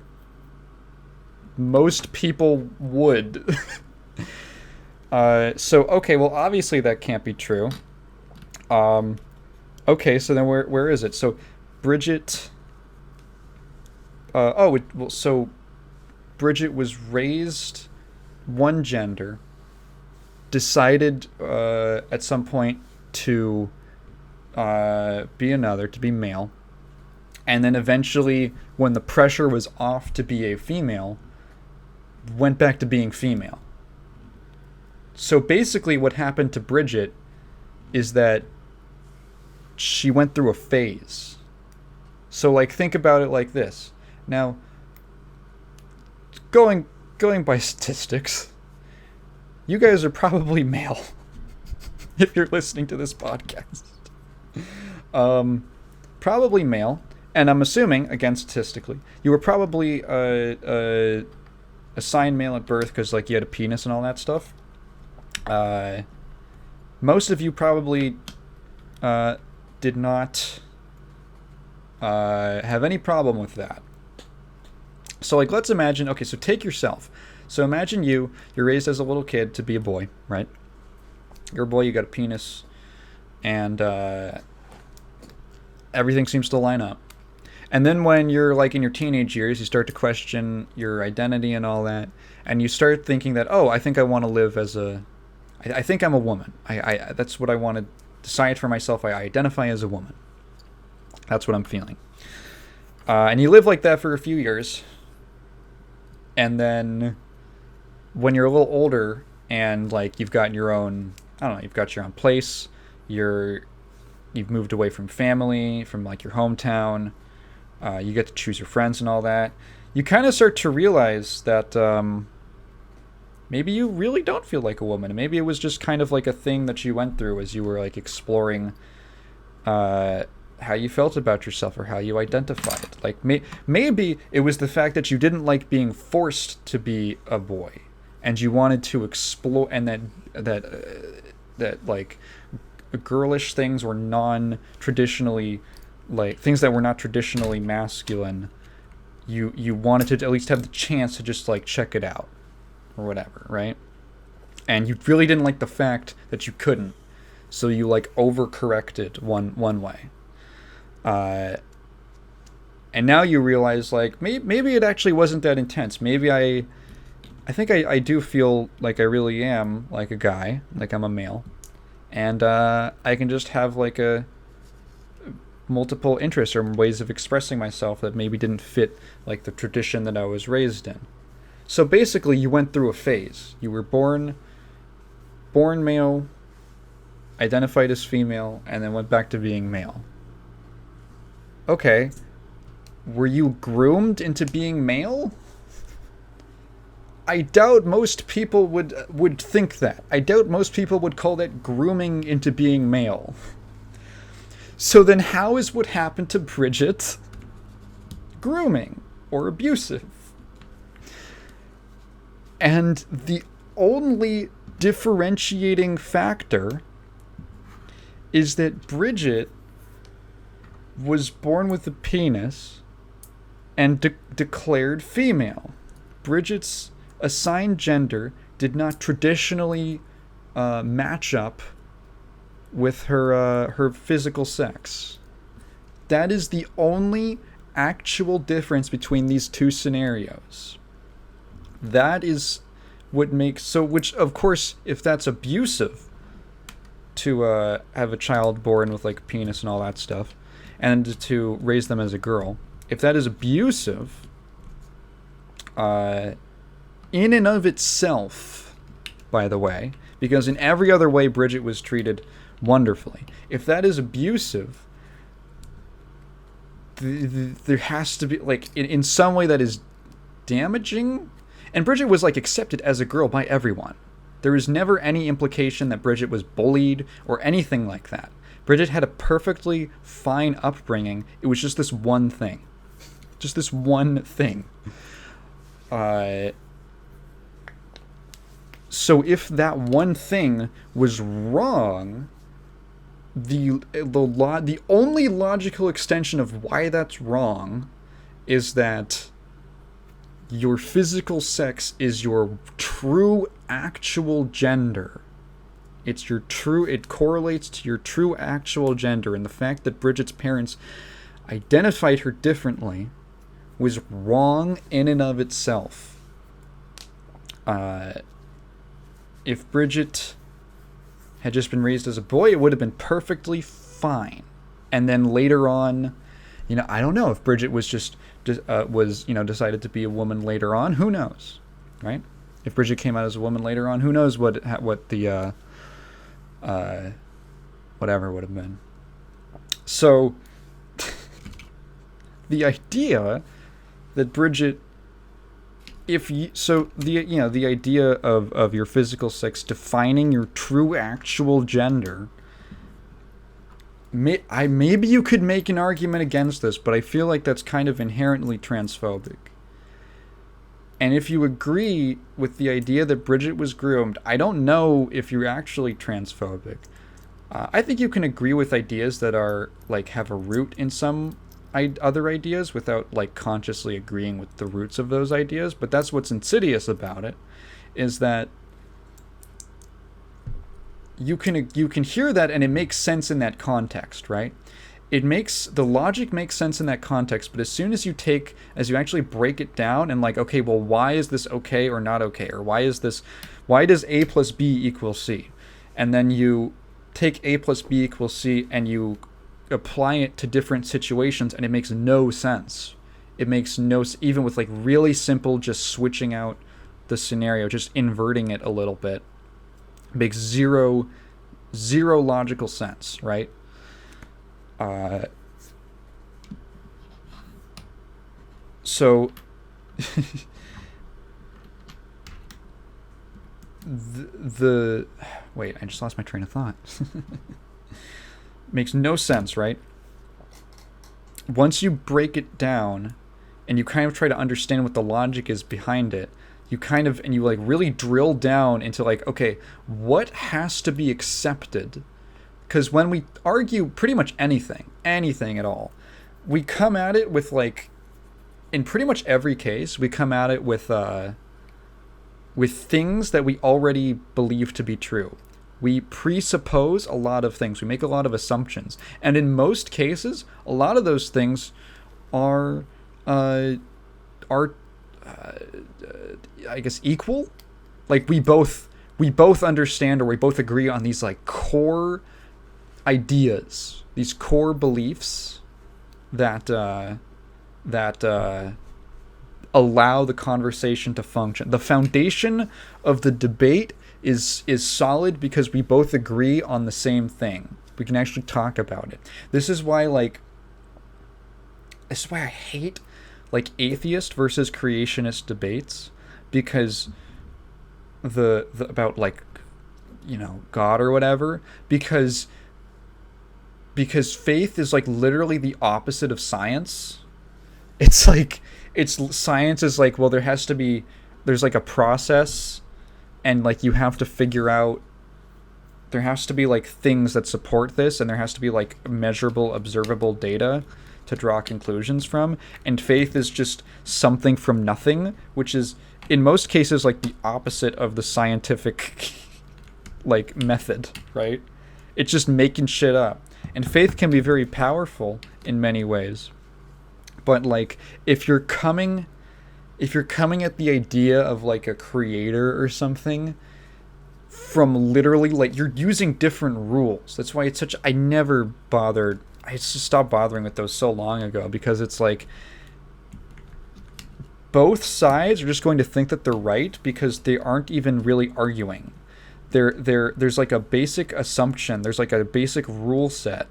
most people would. Okay, well, obviously that can't be true. Okay, so then where is it? So Bridget so Bridget was raised one gender, decided at some point to be another, to be male. And then eventually, when the pressure was off to be a female, went back to being female. So basically what happened to Bridget is that she went through a phase. So like, think about it like this. Now, going by statistics, you guys are probably male if you're listening to this podcast. Probably male, and I'm assuming, again, statistically, you were probably assigned male at birth because like you had a penis and all that stuff. Most of you probably did not have any problem with that. So like, let's imagine, okay, so take yourself. So imagine you're raised as a little kid to be a boy, right? You're a boy, you got a penis, and everything seems to line up. And then when you're like in your teenage years, you start to question your identity and all that, and you start thinking that, oh, I think I want to live as I think I'm a woman. I that's what I want to decide for myself. I identify as a woman. That's what I'm feeling. And you live like that for a few years, and then when you're a little older and like you've got your own, I don't know, you've got your own place, you've moved away from family, from like your hometown, you get to choose your friends and all that, you kind of start to realize that maybe you really don't feel like a woman. Maybe it was just kind of like a thing that you went through as you were like exploring how you felt about yourself or how you identified. Like maybe it was the fact that you didn't like being forced to be a boy, and you wanted to explore, and that like girlish things were non-traditionally, like things that were not traditionally masculine, you wanted to at least have the chance to just like check it out or whatever, right? And you really didn't like the fact that you couldn't, so you like overcorrected one way. And now you realize like maybe it actually wasn't that intense. Maybe I think I do feel like I really am like a guy, like I'm a male, and I can just have like a multiple interests or ways of expressing myself that maybe didn't fit like the tradition that I was raised in. So basically, you went through a phase. You were born male, identified as female, and then went back to being male. Okay, were you groomed into being male? I doubt most people would think that. I doubt most people would call that grooming into being male. So then how is what happened to Bridget grooming or abusive? And the only differentiating factor is that Bridget was born with a penis and declared female. Bridget's assigned gender did not traditionally match up with her physical sex. That is the only actual difference between these two scenarios. That is what makes which of course, if that's abusive to have a child born with like a penis and all that stuff, and to raise them as a girl, if that is abusive, in and of itself, by the way, because in every other way Bridget was treated wonderfully. If that is abusive, there has to be like in some way that is damaging. And Bridget was like accepted as a girl by everyone. There was never any implication that Bridget was bullied or anything like that. Bridget had a perfectly fine upbringing. It was just this one thing. Just this one thing. So if that one thing was wrong, the only logical extension of why that's wrong is that your physical sex is your true actual gender. It correlates to your true actual gender, and the fact that Bridget's parents identified her differently was wrong in and of itself. If Bridget had just been raised as a boy, it would have been perfectly fine. And then later on, I don't know if Bridget was decided to be a woman later on. Who knows, right? If Bridget came out as a woman later on, who knows what the whatever would have been. So the idea that Bridget, the idea of your physical sex defining your true actual gender, maybe you could make an argument against this, but I feel like that's kind of inherently transphobic. And if you agree with the idea that Bridget was groomed, I don't know if you're actually transphobic. I think you can agree with ideas that are have a root in some other ideas without consciously agreeing with the roots of those ideas. But that's what's insidious about it, is that you can hear that and it makes sense in that context, right? The logic makes sense in that context, but as soon as you actually break it down and okay, well, why is this okay or not okay? Or why does A plus B equal C? And then you take A plus B equals C and you apply it to different situations and it makes no sense. It makes no, even with really simple, just switching out the scenario, just inverting it a little bit, makes zero logical sense, right? So wait, I just lost my train of thought. Makes no sense, right? Once you break it down and you kind of try to understand what the logic is behind it, you really drill down into okay, what has to be accepted? Because when we argue pretty much anything at all, we come at it with in pretty much every case, we come at it with things that we already believe to be true. We presuppose a lot of things. We make a lot of assumptions, and in most cases, a lot of those things are I guess equal. We both understand, or we both agree on these core ideas, these core beliefs that allow the conversation to function. The foundation of the debate is solid because we both agree on the same thing. We can actually talk about it. This is why I hate atheist versus creationist debates, because the about God or whatever, because faith is literally the opposite of science. It's science is well, there's a process, and you have to figure out, there has to be things that support this, and there has to be measurable, observable data to draw conclusions from. And faith is just something from nothing, which is in most cases the opposite of the scientific method, right? It's just making shit up. And faith can be very powerful in many ways. But if you're coming at the idea of a creator or something from literally you're using different rules. That's why it's I just stopped bothering with those so long ago, because it's both sides are just going to think that they're right because they aren't even really arguing. There's a basic assumption, there's a basic rule set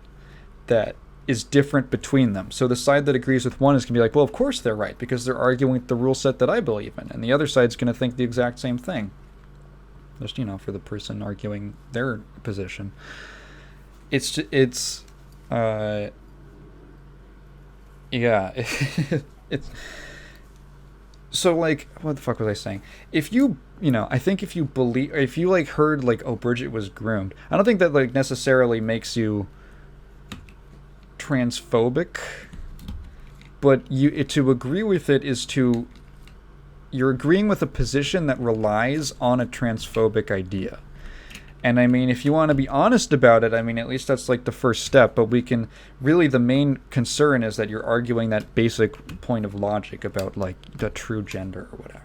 that is different between them. So the side that agrees with one is going to be well, of course they're right, because they're arguing with the rule set that I believe in. And the other side's going to think the exact same thing. Just, for the person arguing their position. Yeah. It's... So, what the fuck was I saying? If you, I think if you heard, oh, Bridget was groomed, I don't think that, necessarily makes you transphobic, but to agree with it is you're agreeing with a position that relies on a transphobic idea. And if you want to be honest about it, at least that's the first step. But the main concern is that you're arguing that basic point of logic about the true gender or whatever.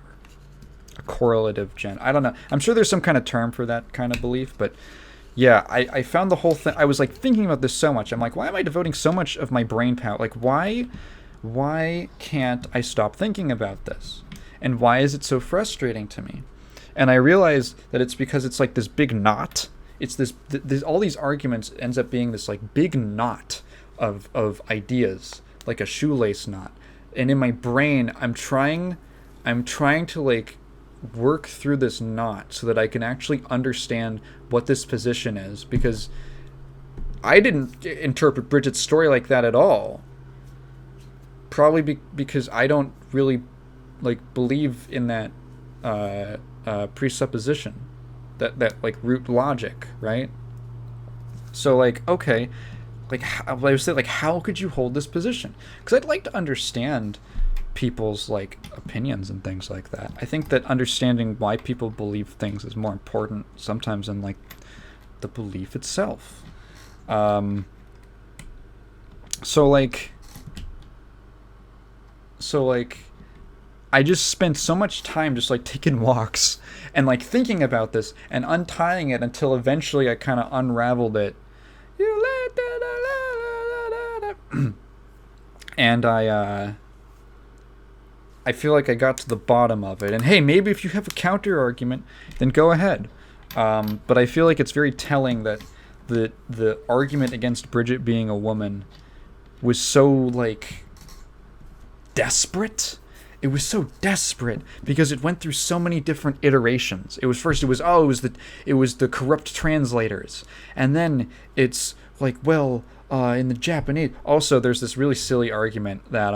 A correlative gender. I don't know. I'm sure there's some kind of term for that kind of belief, but Yeah, I found the whole thing. I was like thinking about this so much. I'm like, why am I devoting so much of my brain power? Like, why can't I stop thinking about this? And why is it so frustrating to me? And I realize that it's because it's like this big knot. It's this all these arguments ends up being this like big knot of ideas, like a shoelace knot. And in my brain, I'm trying to like work through this knot so that I can actually understand what this position is, because I didn't interpret Bridget's story like that at all. Probably because I don't really like believe in that presupposition, that like root logic, right? So like, okay, like I would say, like, how could you hold this position? Because I'd like to understand people's like opinions and things like that. I think that understanding why people believe things is more important sometimes than like the belief itself. So like I just spent so much time just like taking walks and like thinking about this and untying it until eventually I kind of unraveled it. And I feel like I got to the bottom of it. And hey, maybe if you have a counter argument, then go ahead. But I feel like it's very telling that the argument against Bridget being a woman was so like desperate. It was so desperate because it went through so many different iterations. It was the corrupt translators, and then it's like, well, in the Japanese. Also, there's this really silly argument that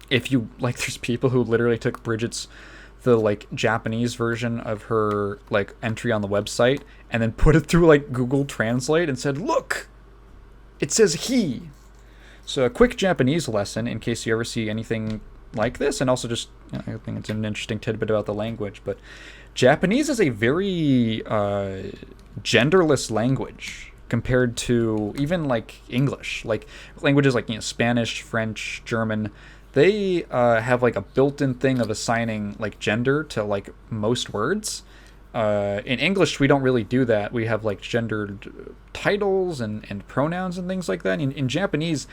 if you like, there's people who literally took the like Japanese version of her like entry on the website and then put it through like Google Translate and said, look, it says he. So a quick Japanese lesson in case you ever see anything like this, and also just, I think it's an interesting tidbit about the language, but Japanese is a very genderless language compared to even like English. Like languages like, Spanish, French, German, they have like a built-in thing of assigning like gender to like most words. In English, we don't really do that. We have like gendered titles and pronouns and things like that. In Japanese,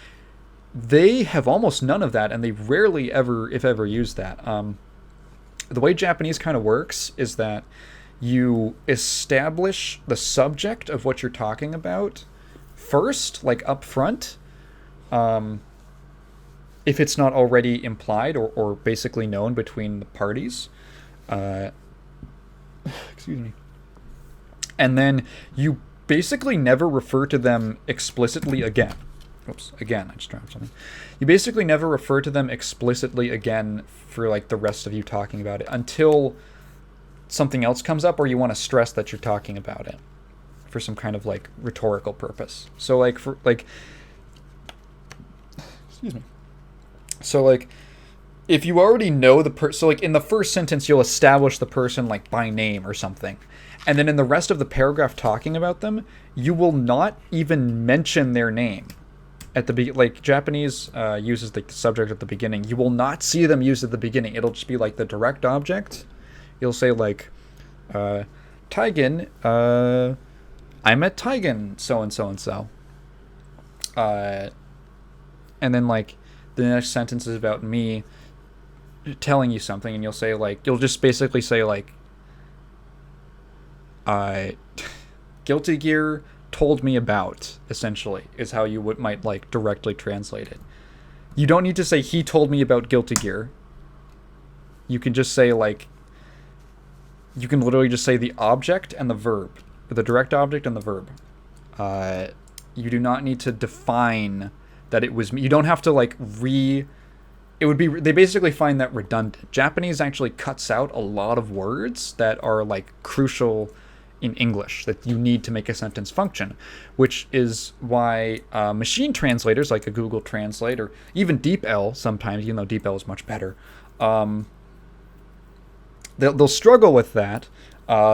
they have almost none of that, and they rarely ever, if ever, use that. The way Japanese kind of works is that you establish the subject of what you're talking about first, like up front, if it's not already implied or basically known between the parties. Excuse me. And then you basically never refer to them explicitly again. Oops, again, I just dropped something. You basically never refer to them explicitly again for like the rest of you talking about it until something else comes up or you want to stress that you're talking about it for some kind of like rhetorical purpose. So like excuse me. So like if you already know the person, so like in the first sentence you'll establish the person like by name or something. And then in the rest of the paragraph talking about them, you will not even mention their name. At the like Japanese uses the subject at the beginning. You will not see them used at the beginning. It'll just be like the direct object. You'll say like, Taigen, I met Taigen, so and so and so. And then like the next sentence is about me telling you something, and you'll say like, you'll just basically say like, Guilty Gear told me about, essentially, is how you might like directly translate it. You don't need to say he told me about Guilty Gear. You can just say like, you can literally just say the object and the verb, the direct object and the verb. You do not need to define that it was me. You don't have to like it would be, they basically find that redundant. Japanese actually cuts out a lot of words that are like crucial in English that you need to make a sentence function, which is why machine translators like a Google Translate or even DeepL sometimes, even though DeepL is much better, they'll struggle with that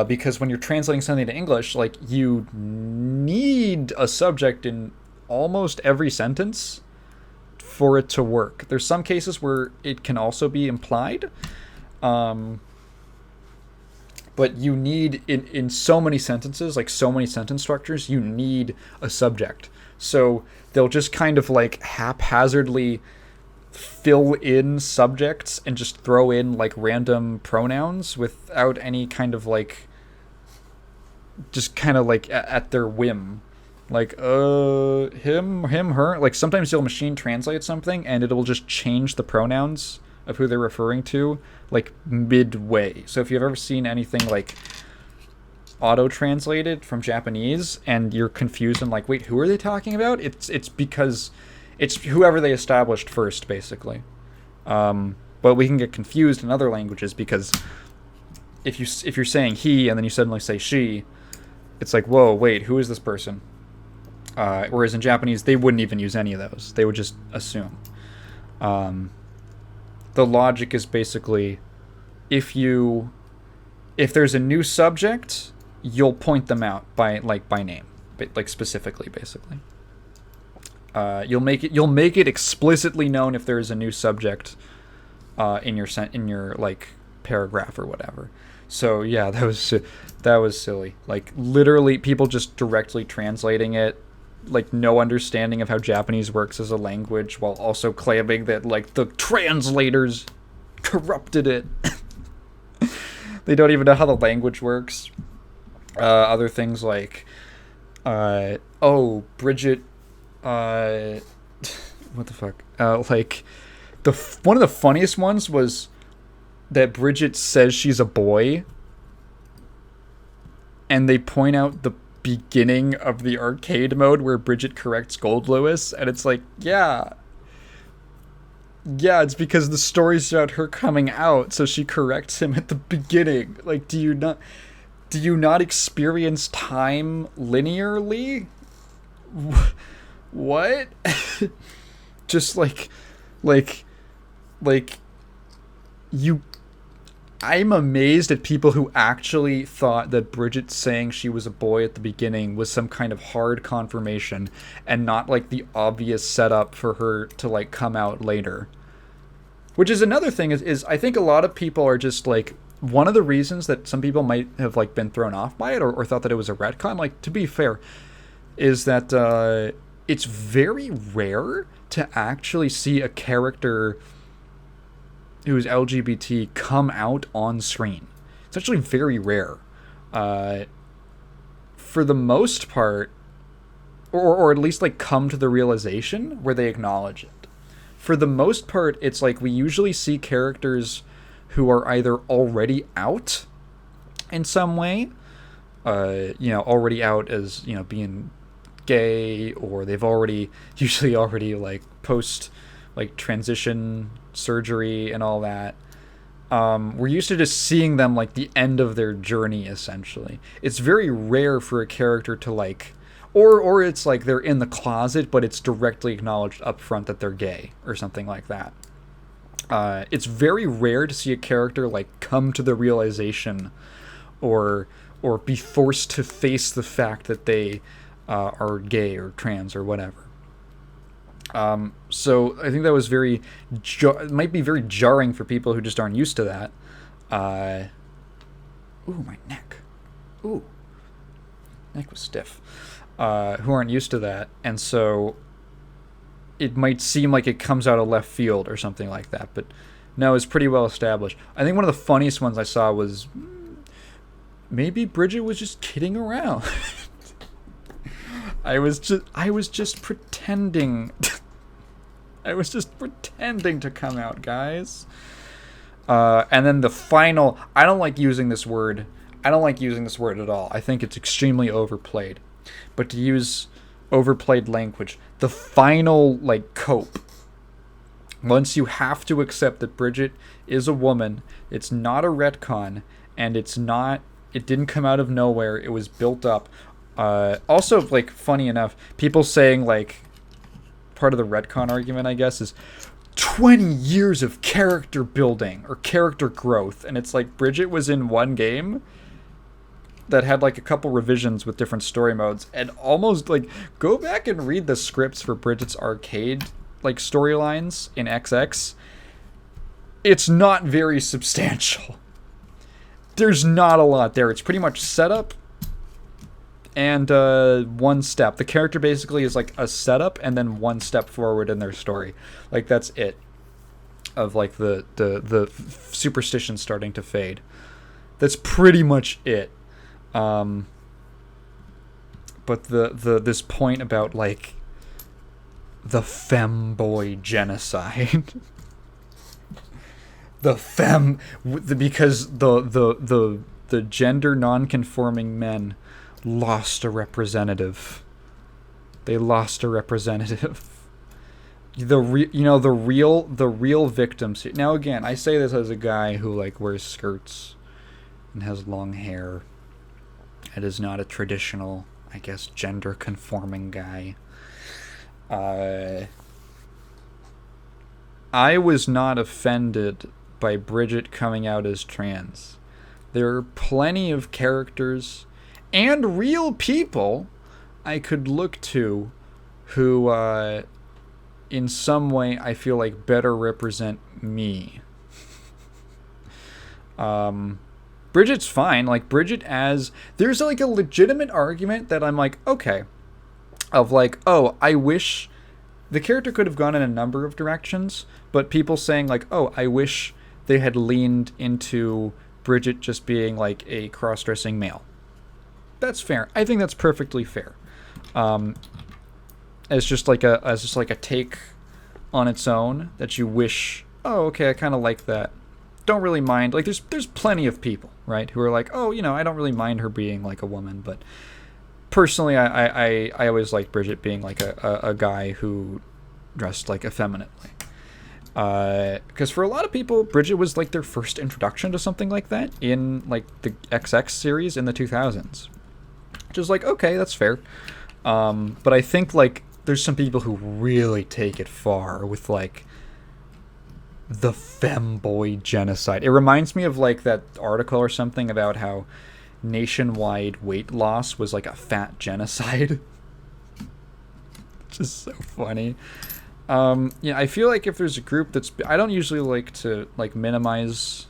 because when you're translating something to English, like you need a subject in almost every sentence for it to work. There's some cases where it can also be implied. but you need in so many sentences, like so many sentence structures, you need a subject. So they'll just kind of like haphazardly fill in subjects and just throw in like random pronouns without any kind of like, just kind of like at their whim. Like, him, her. Like, sometimes you'll machine translate something and it'll just change the pronouns of who they're referring to, like, midway. So if you've ever seen anything, like, auto-translated from Japanese and you're confused and like, wait, who are they talking about? It's because it's whoever they established first, basically. But we can get confused in other languages because if you're saying he and then you suddenly say she, it's like, whoa, wait, who is this person? Whereas in Japanese, they wouldn't even use any of those. They would just assume. The logic is basically, if there's a new subject, you'll point them out by name, like specifically, basically. You'll make it explicitly known if there is a new subject in your like paragraph or whatever. So yeah, that was silly. Like literally, people just directly translating it, like no understanding of how Japanese works as a language, while also claiming that like the translators corrupted it. They don't even know how the language works. Other things like, Bridget, what the fuck? Like one of the funniest ones was that Bridget says she's a boy, and they point out the beginning of the arcade mode where Bridget corrects Gold Lewis, and it's like, yeah, it's because the story's about her coming out, so she corrects him at the beginning. Like, do you not experience time linearly? What? Just like you. I'm amazed at people who actually thought that Bridget saying she was a boy at the beginning was some kind of hard confirmation and not like the obvious setup for her to like come out later. Which is another thing is I think a lot of people are just like, one of the reasons that some people might have like been thrown off by it or thought that it was a retcon, like to be fair, is that it's very rare to actually see a character who's LGBT come out on screen. It's actually very rare. For the most part, or at least like come to the realization where they acknowledge it. For the most part, it's like we usually see characters who are either already out in some way, already out as, being gay, or they've usually already like post like transition surgery and all that. We're used to just seeing them like the end of their journey, essentially. It's very rare for a character to like, or it's like they're in the closet, but it's directly acknowledged up front that they're gay or something like that. It's very rare to see a character like come to the realization or be forced to face the fact that they are gay or trans or whatever. So I think that was it might be very jarring for people who just aren't used to that. Ooh, my neck. Ooh. Neck was stiff. Who aren't used to that. And so it might seem like it comes out of left field or something like that. But no, it's pretty well established. I think one of the funniest ones I saw was maybe Bridget was just kidding around. I was just pretending. I was just pretending to come out, guys. And then the final, I don't like using this word at all. I think it's extremely overplayed. But to use overplayed language, the final like cope, once you have to accept that Bridget is a woman, it's not a retcon, and it didn't come out of nowhere, it was built up. Also, like, funny enough, people saying, like, part of the retcon argument, I guess, is 20 years of character building or character growth. And it's like Bridget was in one game that had, like, a couple revisions with different story modes. And almost, like, go back and read the scripts for Bridget's arcade, like, storylines in XX. It's not very substantial. there's not a lot there. It's pretty much setup and one step. The character basically is like a setup and then one step forward in their story. Like, that's it. Of like the superstition starting to fade. That's pretty much it. But this point about like the femboy genocide. Because the gender non-conforming men lost a representative. They lost a representative. The real victims. Now again, I say this as a guy who like wears skirts and has long hair. It is not a traditional, I guess, gender conforming guy. I was not offended by Bridget coming out as trans. There are plenty of characters and real people I could look to who in some way I feel like better represent me. Bridget's fine. Like, Bridget as... There's like a legitimate argument that I'm like, okay. Of like, oh, I wish... The character could have gone in a number of directions, but people saying like, oh, I wish they had leaned into Bridget just being like a cross-dressing male. That's fair. I think that's perfectly fair. As just like a take on its own that you wish, oh, okay, I kind of like that. Don't really mind. Like, there's plenty of people, right, who are like, oh, I don't really mind her being like a woman, but personally, I always liked Bridget being like a guy who dressed like effeminately. Because for a lot of people, Bridget was like their first introduction to something like that in like the XX series in the 2000s. Which is like, okay, that's fair. But I think like there's some people who really take it far with like the femboy genocide. It reminds me of like that article or something about how nationwide weight loss was like a fat genocide. Just so funny. I feel like if there's a group that's... I don't usually like to like minimize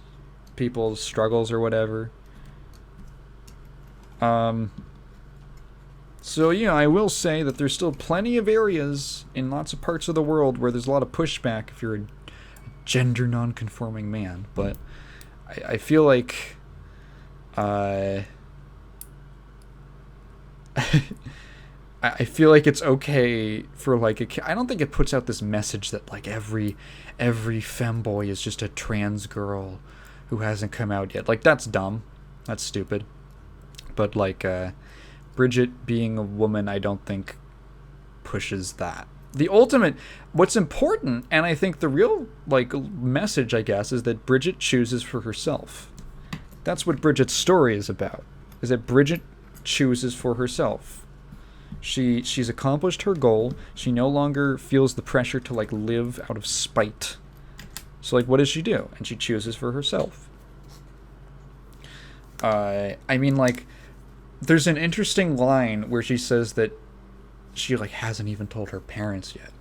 people's struggles or whatever. So, I will say that there's still plenty of areas in lots of parts of the world where there's a lot of pushback if you're a gender non-conforming man. But I feel like... I feel like it's okay for like I don't think it puts out this message that like every femboy is just a trans girl who hasn't come out yet. Like, that's dumb. That's stupid. But like Bridget being a woman, I don't think pushes that. The ultimate, what's important, and I think the real like message, I guess, is that Bridget chooses for herself. That's what Bridget's story is about. Is that Bridget chooses for herself. She's accomplished her goal. She no longer feels the pressure to like live out of spite. So like, what does she do? And she chooses for herself. I mean, like, there's an interesting line where she says that she like hasn't even told her parents yet.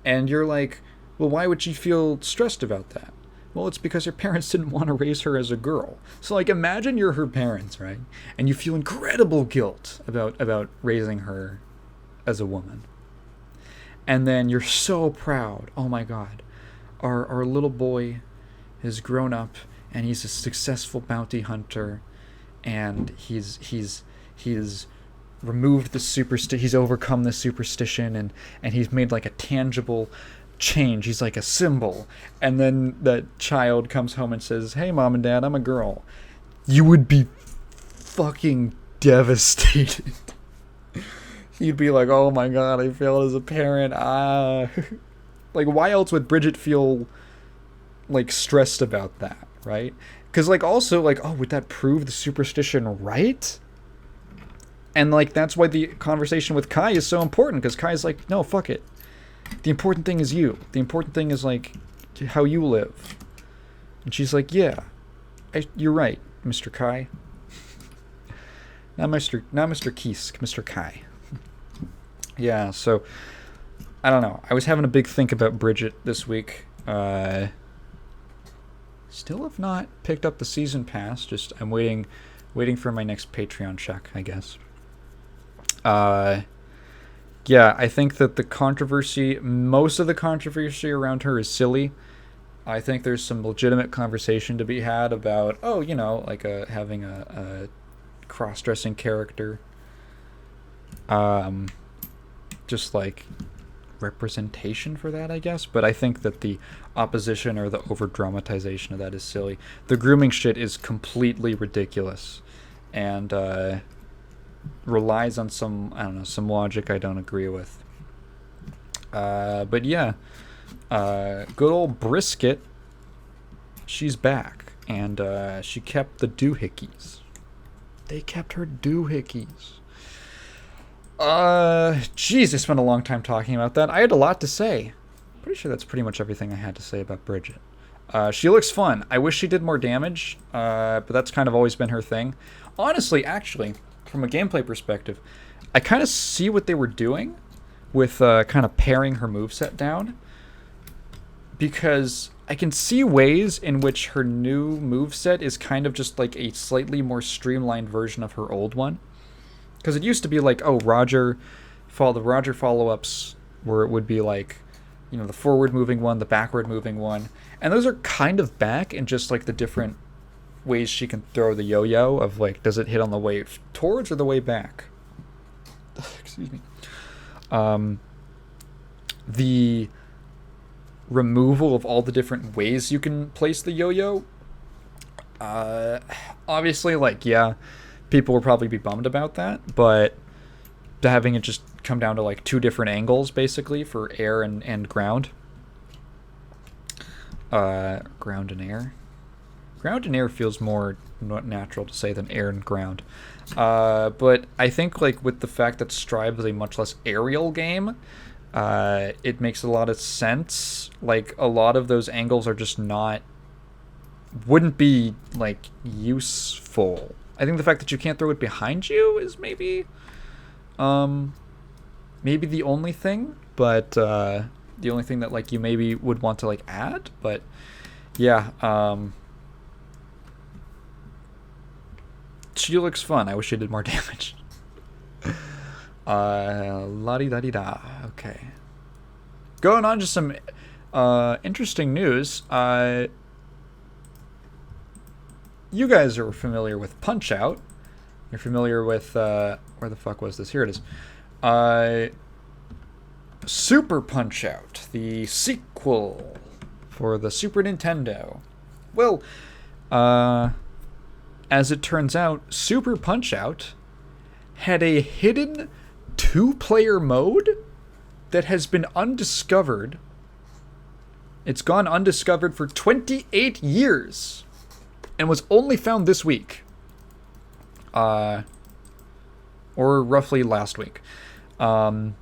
And you're like, well, why would she feel stressed about that? Well, it's because her parents didn't want to raise her as a girl. So, like, imagine you're her parents, right? And you feel incredible guilt about raising her as a woman. And then you're so proud. Oh, my God. Our little boy has grown up, and he's a successful bounty hunter, and he's removed the superstition. He's overcome the superstition, and he's made, like, a tangible change. He's like a symbol. And then that child comes home and says, hey, Mom and Dad, I'm a girl. You would be fucking devastated. You'd be like, oh my God, I failed as a parent. Like, why else would Bridget feel like stressed about that, right? Because like, also like, oh, would that prove the superstition right? And like, that's why the conversation with Kai is so important, because Kai's like, no, fuck it. The important thing is you. The important thing is, like, how you live. And she's like, yeah, you're right, Mr. Kai. Not Mr. Kisk, Mr. Kai. Yeah, so, I don't know. I was having a big think about Bridget this week. Still have not picked up the season pass. Just I'm waiting for my next Patreon check, I guess. Yeah, I think that most of the controversy around her is silly. I think there's some legitimate conversation to be had about, like having a cross-dressing character. Just like representation for that, I guess. But I think that the opposition or the over-dramatization of that is silly. The grooming shit is completely ridiculous. And, relies on some logic I don't agree with. But yeah, good old Brisket, she's back, and she kept the doohickeys. They kept her doohickeys. Jeez, I spent a long time talking about that. I had a lot to say. Pretty sure that's pretty much everything I had to say about Bridget. She looks fun. I wish she did more damage, but that's kind of always been her thing. Honestly, actually, from a gameplay perspective, I kind of see what they were doing with kind of paring her moveset down, because I can see ways in which her new moveset is kind of just like a slightly more streamlined version of her old one. Because it used to be like, the Roger follow-ups where it would be like, the forward moving one, the backward moving one, and those are kind of back in just like the different ways she can throw the yo-yo of like, does it hit on the way towards or the way back? Excuse me. The removal of all the different ways you can place the yo-yo. Obviously, like, yeah, people will probably be bummed about that, but having it just come down to like two different angles basically for air and ground. Ground and air. Ground and air feels more natural to say than air and ground. But I think like with the fact that Strive is a much less aerial game, it makes a lot of sense. Like a lot of those angles are just wouldn't be like useful. I think the fact that you can't throw it behind you is maybe the only thing, but the only thing that like you maybe would want to like add. But yeah, she looks fun. I wish she did more damage. La-di-da-di-da. Okay. Going on to some interesting news. You guys are familiar with Punch-Out. You're familiar with... where the fuck was this? Here it is. Super Punch-Out, the sequel for the Super Nintendo. Well, as it turns out, Super Punch-Out had a hidden two-player mode that has been undiscovered. It's gone undiscovered for 28 years and was only found this week. Or roughly last week. So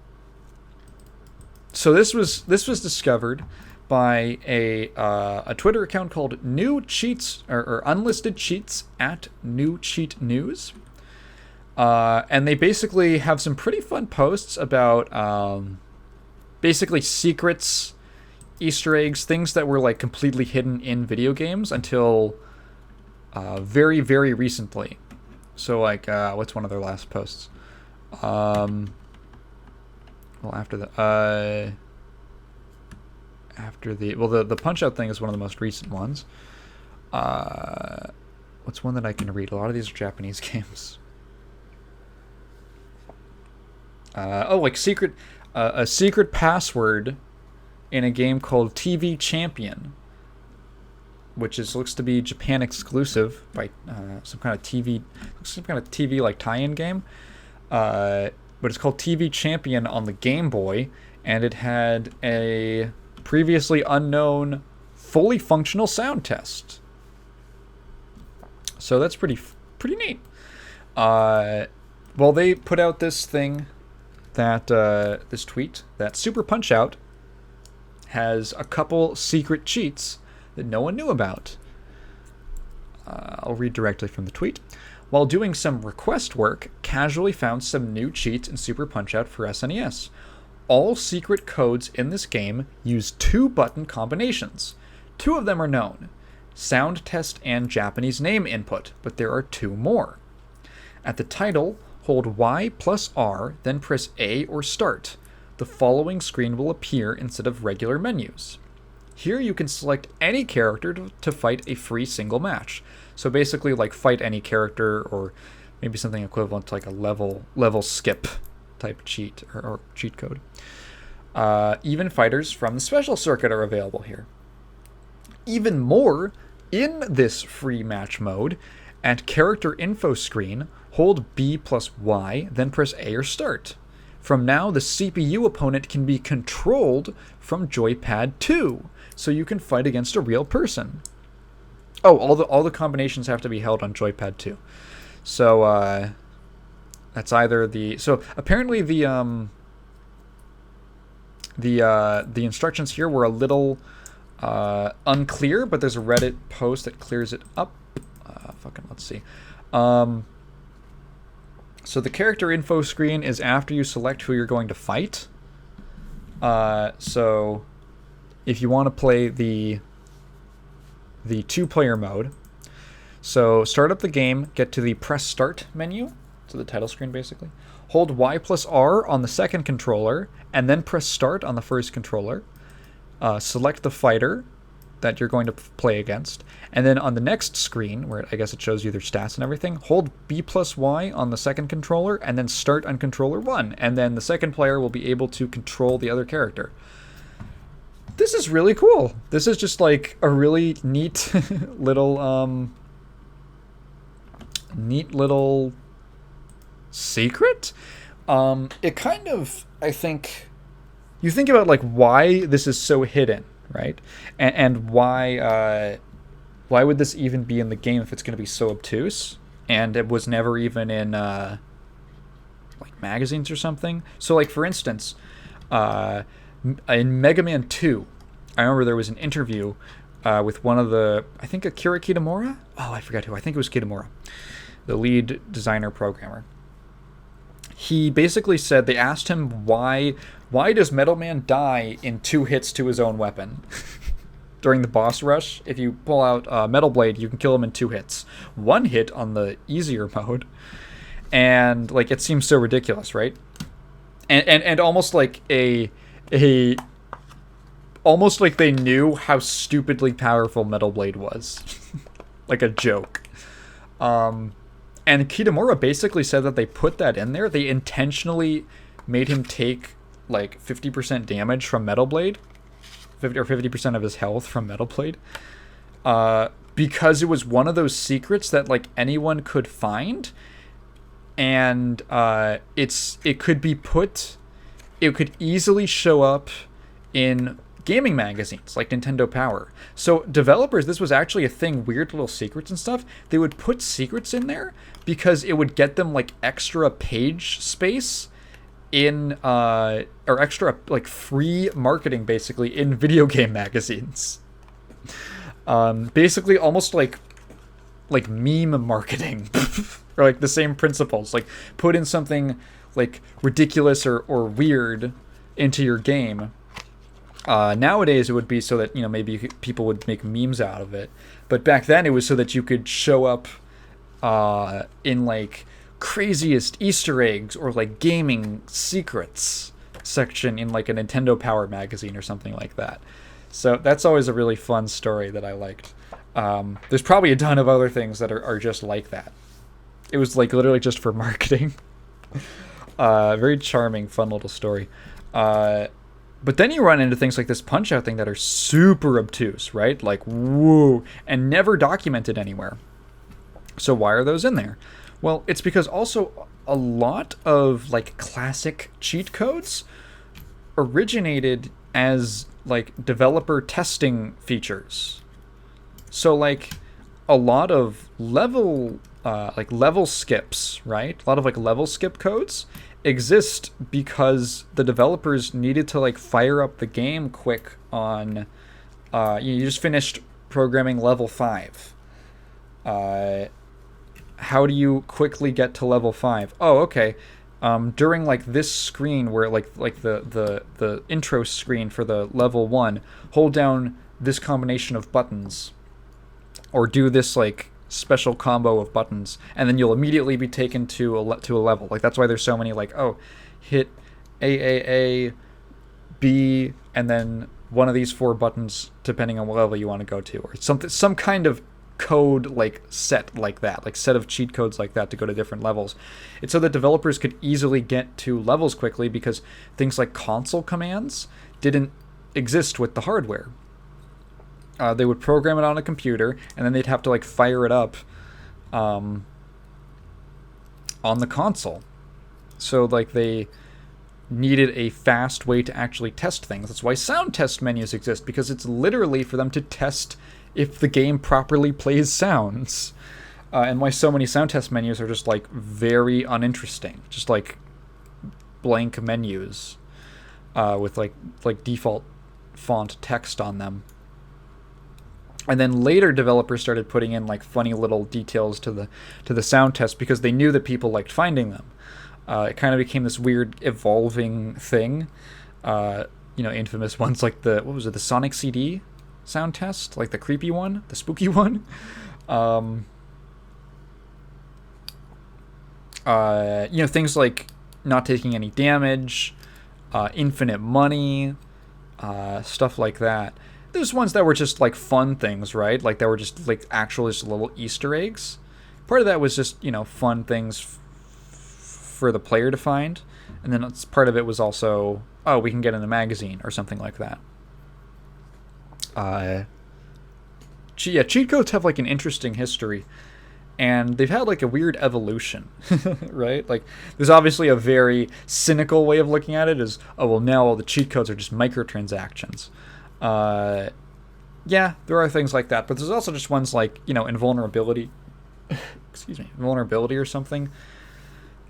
this was discovered by a Twitter account called New Cheats or Unlisted Cheats at New Cheat News. And they basically have some pretty fun posts about basically secrets, Easter eggs, things that were like completely hidden in video games until very, very recently. So like, what's one of their last posts? Well, after the Punch-Out thing is one of the most recent ones. What's one that I can read? A lot of these are Japanese games. Like a secret password in a game called TV Champion, which looks to be Japan exclusive by some kind of TV like tie-in game. But it's called TV Champion on the Game Boy, and it had a previously unknown fully functional sound test. So that's pretty neat. Well, they put out this thing that this tweet that Super Punch-Out has a couple secret cheats that no one knew about. I'll read directly from the tweet. While doing some request work, casually found some new cheats in Super Punch-Out for SNES. All secret codes in this game use 2-button combinations. 2 of them are known. sound test, and Japanese name input, but there are 2 more. At the title, hold Y plus R, then press A or start. The following screen will appear instead of regular menus. Here you can select any character to fight a free single match. So basically like fight any character, or maybe something equivalent to like a level skip type cheat or cheat code. Even fighters from the special circuit are available here. Even more, in this free match mode, at character info screen, hold B plus Y, then press A or start. From now, the CPU opponent can be controlled from joypad 2, so you can fight against a real person. Oh, all the combinations have to be held on joypad 2. So that's either the... So apparently the instructions here were a little unclear, but there's a Reddit post that clears it up. Let's see. So the character info screen is after you select who you're going to fight. So if you want to play the 2-player mode, so start up the game, get to the press start menu, so the title screen basically. Hold Y plus R on the second controller, and then press start on the first controller. Select the fighter that you're going to play against, and then on the next screen, where I guess it shows you their stats and everything, hold B plus Y on the second controller, and then start on controller 1, and then the second player will be able to control the other character. This is really cool. This is just like a really neat little secret. It kind of, I think, you think about like why this is so hidden, right? And why would this even be in the game if it's going to be so obtuse? And it was never even in like magazines or something. So like for instance, in Mega Man 2, I remember there was an interview with one of the, I think Akira Kitamura? Oh, I forgot who. I think it was Kitamura, the lead designer programmer. He basically said, they asked him why does Metal Man die in 2 hits to his own weapon? During the boss rush, if you pull out Metal Blade, you can kill him in 2 hits. 1 hit on the easier mode. And like it seems so ridiculous, right? And almost like almost like they knew how stupidly powerful Metal Blade was. Like a joke. And Kitamura basically said that they put that in there. They intentionally made him take like 50% damage from Metal Blade, 50% of his health from Metal Blade, because it was one of those secrets that like anyone could find, and it could easily show up in gaming magazines like Nintendo Power. So developers, this was actually a thing, weird little secrets and stuff. They would put secrets in there because it would get them like extra page space in or extra like free marketing basically in video game magazines. Basically almost like meme marketing or like the same principles. Like put in something like ridiculous or weird into your game. Nowadays it would be so that, you know, maybe people would make memes out of it, but back then it was so that you could show up in like craziest Easter eggs or like gaming secrets section in like a Nintendo Power magazine or something like that. So that's always a really fun story that I liked. There's probably a ton of other things that are just like that. It was like literally just for marketing. Very charming, fun little story. But then you run into things like this Punch-Out thing that are super obtuse, right? Like, whoa, and never documented anywhere. So why are those in there? Well, it's because also a lot of like classic cheat codes originated as like developer testing features. So like a lot of level skips, right? A lot of like level skip codes exist because the developers needed to like fire up the game quick on you just finished programming level 5. How do you quickly get to level 5? Oh, okay. During like this screen where like the intro screen for the level 1, hold down this combination of buttons or do this like special combo of buttons, and then you'll immediately be taken to a level. Like that's why there's so many like, oh, hit A B, and then one of these 4 buttons depending on what level you want to go to, or something, some kind of code like set like that, like set of cheat codes like that to go to different levels. It's so that developers could easily get to levels quickly because things like console commands didn't exist with the hardware. They would program it on a computer, and then they'd have to like fire it up on the console. So like they needed a fast way to actually test things. That's why sound test menus exist, because it's literally for them to test if the game properly plays sounds. And why so many sound test menus are just like very uninteresting, just like blank menus with like default font text on them. And then later developers started putting in like funny little details to the sound test because they knew that people liked finding them. It kind of became this weird evolving thing. Infamous ones like the Sonic CD sound test, like the creepy one, the spooky one. Things like not taking any damage, infinite money, stuff like that. There's ones that were just like fun things, right? Like that were just like actual just little Easter eggs. Part of that was just fun things for the player to find, and then part of it was also, oh, we can get in a magazine or something like that. Cheat codes have like an interesting history, and they've had like a weird evolution, right? Like there's obviously a very cynical way of looking at it is, oh well, now all the cheat codes are just microtransactions. Yeah, there are things like that, but there's also just ones like, invulnerability, vulnerability or something.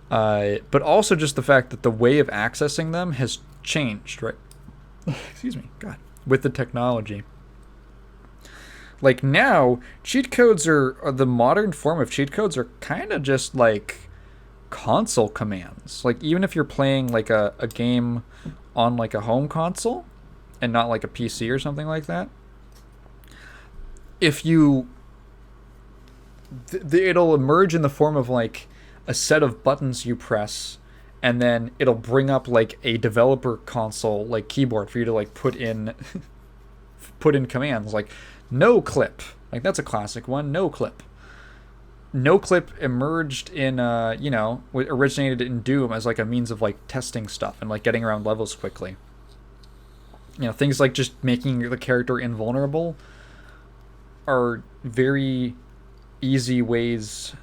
But also just the fact that the way of accessing them has changed, right? God, with the technology. Like now, cheat codes or the modern form of cheat codes are kind of just like console commands. Like even if you're playing like a game on like a home console and not like a PC or something like that, if you it'll emerge in the form of like a set of buttons you press, and then it'll bring up like a developer console like keyboard for you to like put in commands like no clip. Like that's a classic one, no clip. No clip emerged in originated in Doom as like a means of like testing stuff and like getting around levels quickly. Things like just making the character invulnerable are very easy ways,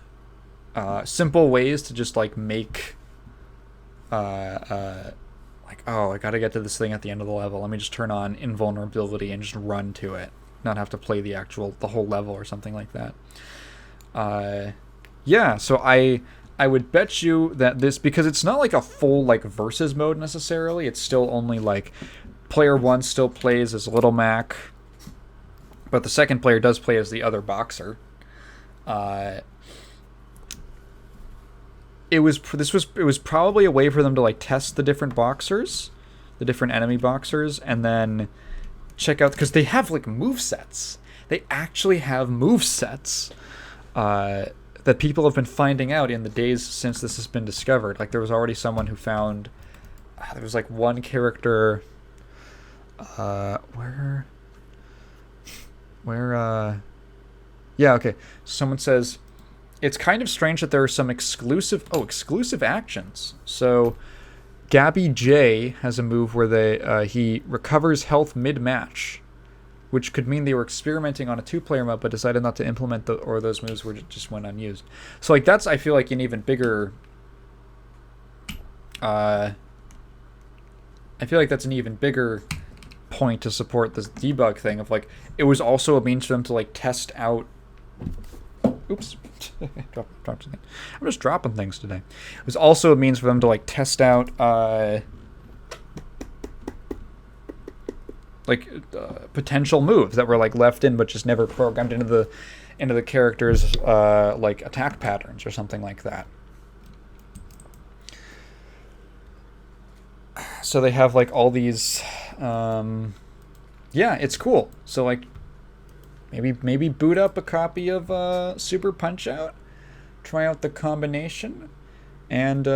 simple ways to just like make like, oh, I gotta get to this thing at the end of the level, let me just turn on invulnerability and just run to it, not have to play the whole level or something like that. So I would bet you that this, because it's not like a full like versus mode necessarily, it's still only like player 1 still plays as Little Mac, but the second player does play as the other boxer. It was probably a way for them to like test the different boxers, the different enemy boxers, and then check out, because they have like movesets. They actually have movesets that people have been finding out in the days since this has been discovered. Like there was already someone who found there was like one character someone says it's kind of strange that there are some exclusive actions. So Gabby J has a move where he recovers health mid-match, which could mean they were experimenting on a 2-player mode but decided not to implement those moves just went unused. So like that's, I feel like, an even bigger point to support this debug thing of like, it was also a means for them to like test out. Oops. Dropped something. I'm just dropping things today. It was also a means for them to like test out potential moves that were like left in but just never programmed into the character's like attack patterns or something like that. So they have like all these it's cool. So like Maybe boot up a copy of Super Punch-Out, try out the combination, and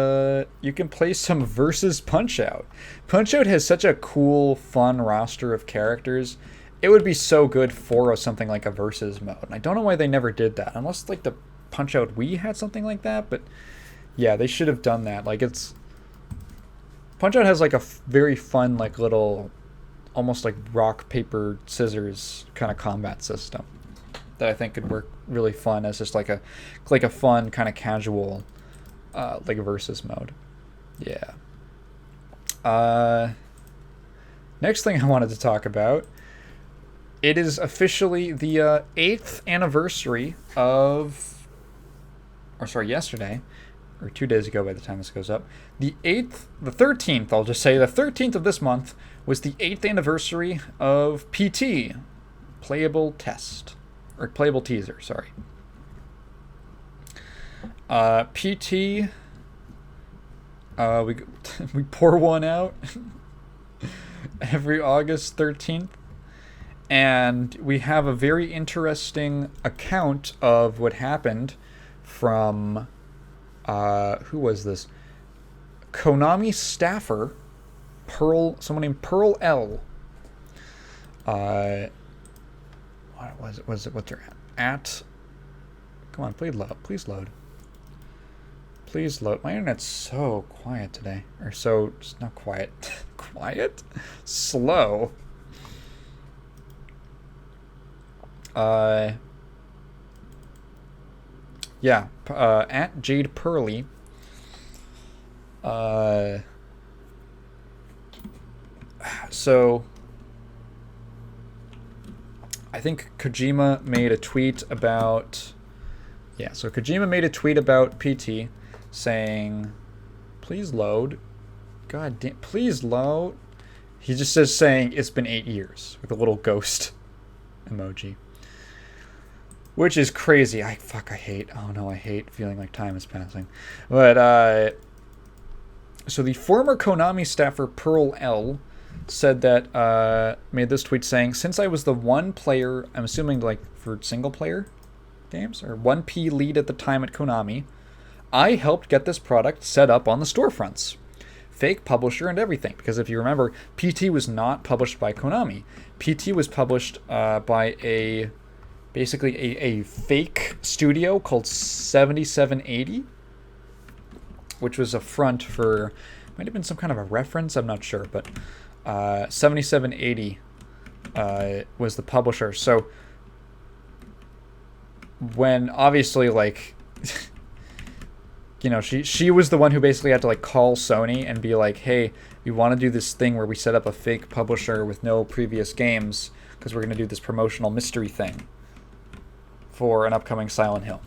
you can play some versus Punch-Out. Punch-Out has such a cool, fun roster of characters. It would be so good for something like a versus mode. And I don't know why they never did that, unless like the Punch-Out Wii had something like that. But yeah, they should have done that. Like Punch-Out has like a very fun, like little, almost like rock paper scissors kind of combat system that I think could work really fun as just like a fun kind of casual like versus mode. Yeah. Next thing I wanted to talk about, it is officially the 8th anniversary of, or sorry, yesterday, or 2 days ago by the time this goes up, the 13th, I'll just say the 13th of this month was the 8th anniversary of PT, Playable Test, or Playable Teaser, sorry. PT, we pour one out every August 13th, and we have a very interesting account of what happened from, who was this? Konami staffer, someone named Pearl L. What was it? What's her at? Come on, please load. Please load. My internet's so quiet today. Or so, it's not quiet. Quiet? Slow. Yeah, at Jade Pearly. So I think Kojima made a tweet about, so Kojima made a tweet about PT saying, please load. God damn, please load. He just says saying it's been 8 years with a little ghost emoji. Which is crazy. I hate feeling like time is passing. But, so the former Konami staffer Pearl L said that, made this tweet saying, since I was the one player, I'm assuming like for single player games, or 1P lead at the time at Konami, I helped get this product set up on the storefronts. Fake publisher and everything. Because if you remember, PT was not published by Konami. PT was published by basically a fake studio called 7780, which was a front for, might have been some kind of a reference, I'm not sure, but 7780 was the publisher. So when obviously like she was the one who basically had to like call Sony and be like, hey, we want to do this thing where we set up a fake publisher with no previous games because we're going to do this promotional mystery thing for an upcoming Silent Hill.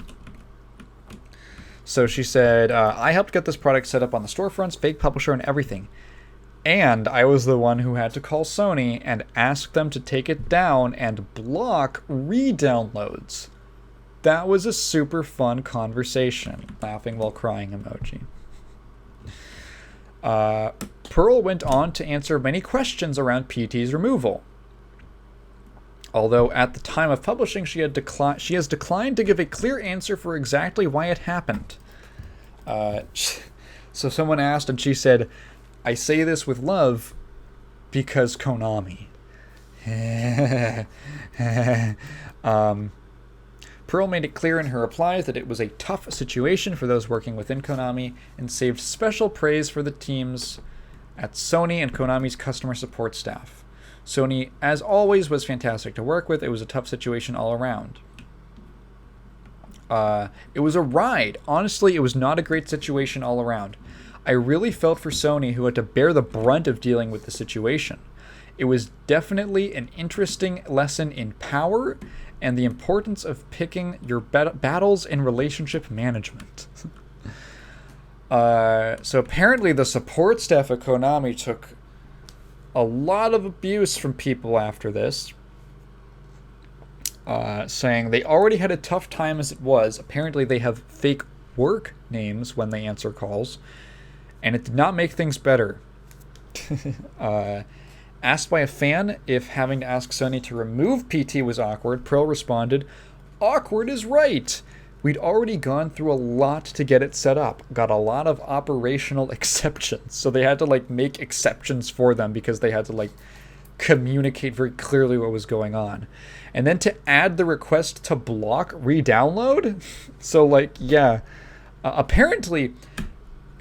So she said, I helped get this product set up on the storefronts, fake publisher, and everything. And I was the one who had to call Sony and ask them to take it down and block re-downloads. That was a super fun conversation. Laughing while crying emoji. Pearl went on to answer many questions around PT's removal. Although at the time of publishing, she has declined to give a clear answer for exactly why it happened. So someone asked, and she said, I say this with love because Konami. Pearl made it clear in her replies that it was a tough situation for those working within Konami and saved special praise for the teams at Sony and Konami's customer support staff. Sony, as always, was fantastic to work with. It was a tough situation all around. It was a ride. Honestly, it was not a great situation all around. I really felt for Sony, who had to bear the brunt of dealing with the situation. It was definitely an interesting lesson in power and the importance of picking your battles in relationship management. So apparently the support staff at Konami took a lot of abuse from people after this, saying they already had a tough time as it was. Apparently they have fake work names when they answer calls, and it did not make things better. Asked by a fan if having to ask Sony to remove PT was awkward, Pearl responded, "Awkward is right. We'd already gone through a lot to get it set up. Got a lot of operational exceptions." So they had to like make exceptions for them because they had to like communicate very clearly what was going on. And then to add the request to block re-download. So like, yeah, apparently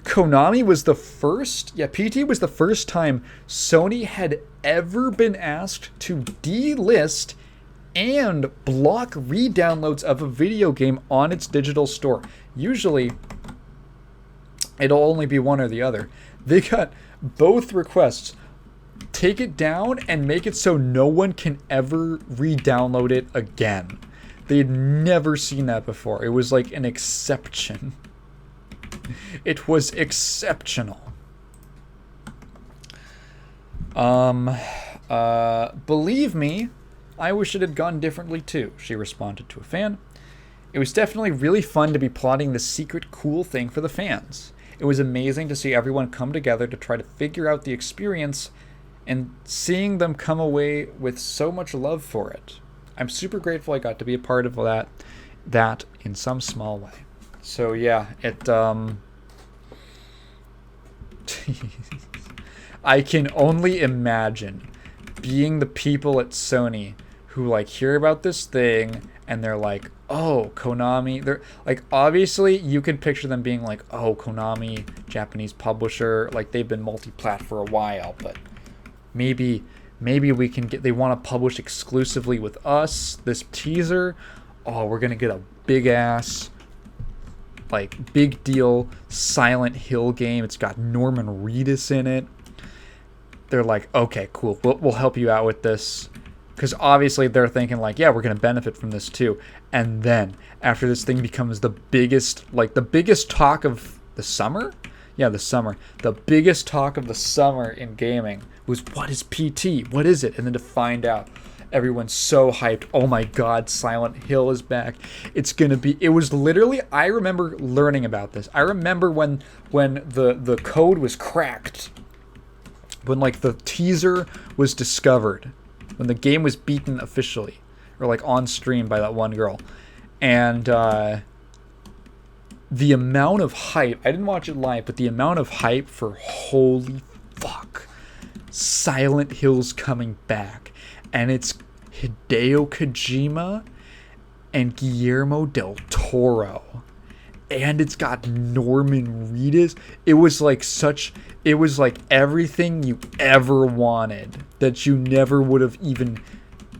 Konami was the first, PT was the first time Sony had ever been asked to delist and block re-downloads of a video game on its digital store. Usually, it'll only be one or the other. They got both requests. Take it down and make it so no one can ever re-download it again. They'd never seen that before. It was like an exception. It was exceptional. Believe me, I wish it had gone differently too, she responded to a fan. It was definitely really fun to be plotting this secret cool thing for the fans. It was amazing to see everyone come together to try to figure out the experience and seeing them come away with so much love for it. I'm super grateful I got to be a part of that in some small way. So yeah, it I can only imagine being the people at Sony who like hear about this thing and they're like, "Oh, Konami." They're like, obviously you can picture them being like, "Oh, Konami, Japanese publisher, like they've been multi-plat for a while, but maybe we can get, they want to publish exclusively with us this teaser. Oh, we're going to get a big ass like big deal Silent Hill game. It's got Norman Reedus in it." They're like, "Okay, cool. We'll help you out with this." Because obviously they're thinking like, yeah, we're going to benefit from this too. And then after this thing becomes the biggest talk of the summer. Yeah, the summer. The biggest talk of the summer in gaming was, what is PT? What is it? And then to find out, everyone's so hyped. Oh my God, Silent Hill is back. It's going to be, it was literally, I remember learning about this. I remember when the code was cracked. When like the teaser was discovered. When the game was beaten officially. Or like on stream by that one girl. And the amount of hype, I didn't watch it live, but the amount of hype for holy fuck, Silent Hill's coming back. And it's Hideo Kojima and Guillermo del Toro. And it's got Norman Reedus. It was like everything you ever wanted that you never would have even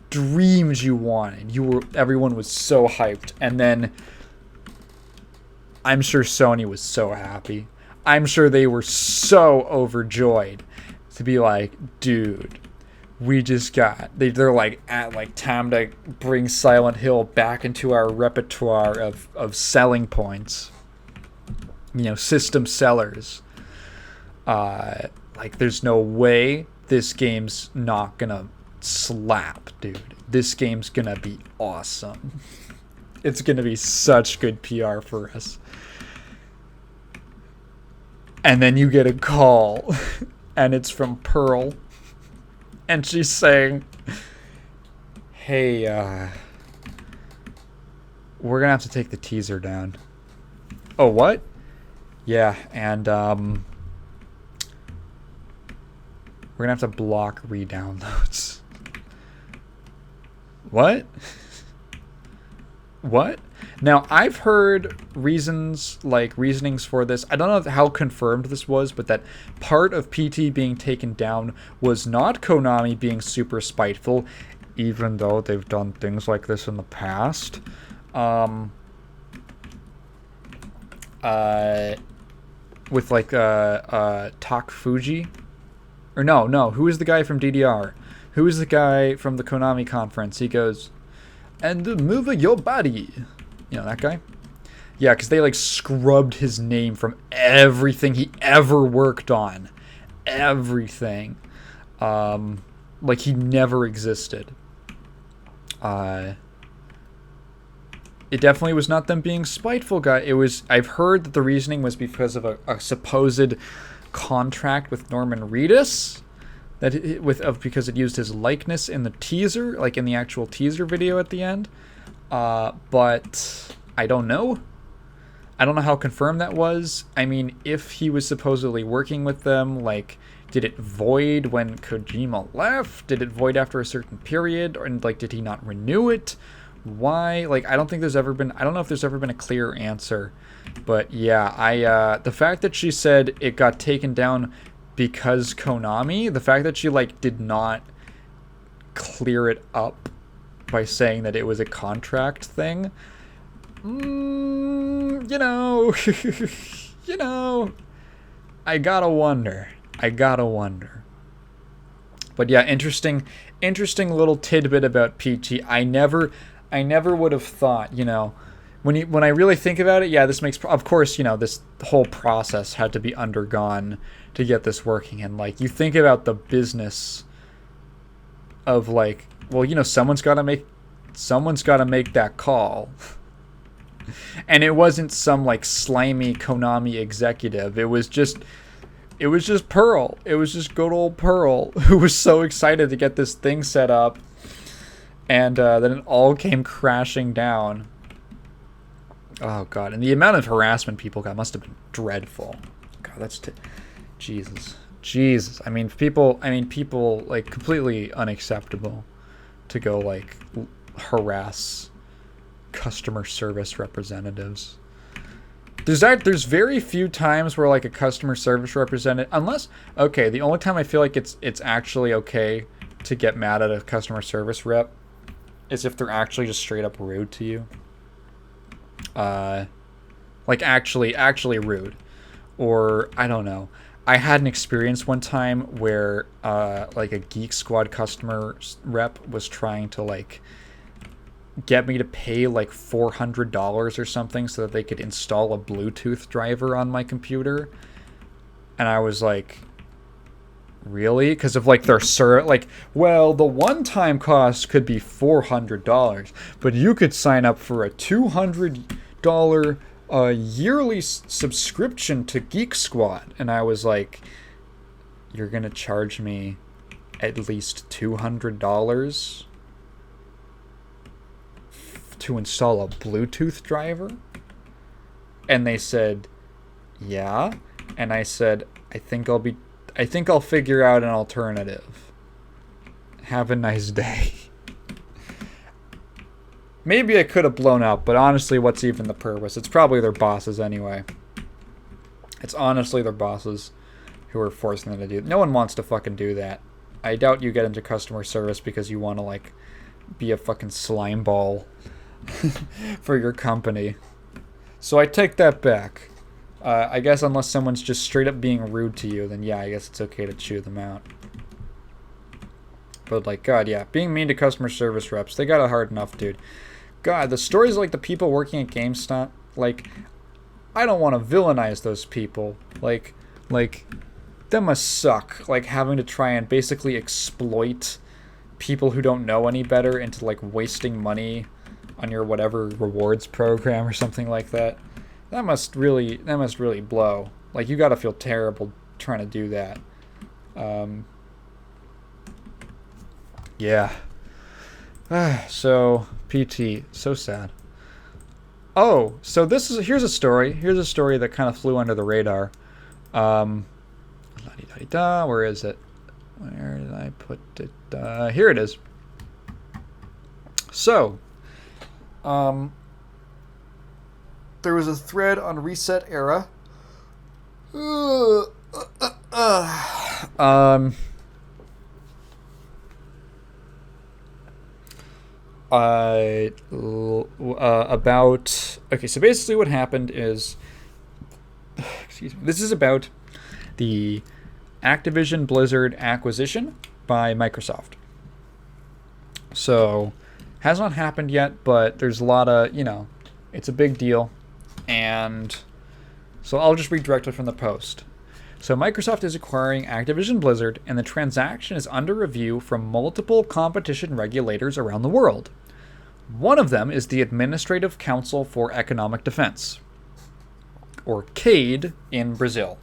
dreamed you wanted. Everyone was so hyped. And then I'm sure Sony was so happy. I'm sure they were so overjoyed to be like, dude, we just got, they're like, at like time to bring Silent Hill back into our repertoire of selling points. You know, system sellers. Like there's no way this game's not gonna slap, dude. This game's gonna be awesome. It's gonna be such good PR for us. And then you get a call, and it's from Pearl, and she's saying, "Hey, we're gonna have to take the teaser down." Oh, what? Yeah, and we're gonna have to block re-downloads. What? What? Now, I've heard reasonings for this. I don't know how confirmed this was, but that part of PT being taken down was not Konami being super spiteful, even though they've done things like this in the past. With like Tak Fuji. Or no, who is the guy from DDR? Who is the guy from the Konami conference? He goes, "And move your body." You know, that guy? Yeah, because they like scrubbed his name from everything he ever worked on. Everything. Like he never existed. It definitely was not them being spiteful, guy. It was, I've heard that the reasoning was because of a supposed contract with Norman Reedus. because it used his likeness in the teaser, like in the actual teaser video at the end. But I don't know. I don't know how confirmed that was. I mean, if he was supposedly working with them, like, did it void when Kojima left? Did it void after a certain period? Or, like, did he not renew it? Why? Like, I don't know if there's ever been a clear answer. But yeah, the fact that she said it got taken down because Konami, the fact that she, like, did not clear it up by saying that it was a contract thing, you know, I gotta wonder. But yeah, interesting little tidbit about PT. I never would have thought, when I really think about it, yeah, this makes, of course, this whole process had to be undergone to get this working. And, like, you think about the business of, like, well, someone's got to make that call. And it wasn't some, like, slimy Konami executive. It was just Pearl. It was just good old Pearl, who was so excited to get this thing set up. And then it all came crashing down. Oh, God. And the amount of harassment people got must have been dreadful. God, that's... Jesus. I mean, people, like, completely unacceptable to go, like, harass customer service representatives. There's very few times where, like, a customer service representative, the only time I feel like it's actually okay to get mad at a customer service rep is if they're actually just straight up rude to you. Like, actually rude. Or, I don't know. I had an experience one time where, like, a Geek Squad customer rep was trying to, like, get me to pay, like, $400 or something so that they could install a Bluetooth driver on my computer. And I was like, really? Because of, like, their well, the one-time cost could be $400, but you could sign up for a $200 yearly subscription to Geek Squad. And I was like, you're gonna charge me at least $200 to install a Bluetooth driver? And they said, yeah. And I said, I think I'll figure out an alternative. Have a nice day. Maybe I could have blown up, but honestly, what's even the purpose? It's probably their bosses anyway. It's honestly their bosses who are forcing them to do it. No one wants to fucking do that. I doubt you get into customer service because you want to, like, be a fucking slime ball for your company. So I take that back. I guess unless someone's just straight up being rude to you, then yeah, I guess it's okay to chew them out. But, like, God, yeah, being mean to customer service reps, they got it hard enough, dude. God, the stories like the people working at GameStop, like, I don't want to villainize those people. Like, that must suck, like, having to try and basically exploit people who don't know any better into, like, wasting money on your whatever rewards program or something like that. That must really blow. Like, you gotta feel terrible trying to do that. Yeah. So, PT, so sad. Oh, so here's a story that kind of flew under the radar. Where is it? Where did I put it? Here it is. So, there was a thread on Reset Era. About, okay, so basically what happened is, excuse me, this is about the Activision Blizzard acquisition by Microsoft. So, has not happened yet, but there's a lot of, it's a big deal. And so I'll just read directly from the post. So Microsoft is acquiring Activision Blizzard, and the transaction is under review from multiple competition regulators around the world. One of them is the Administrative Council for Economic Defense, or CADE in Brazil.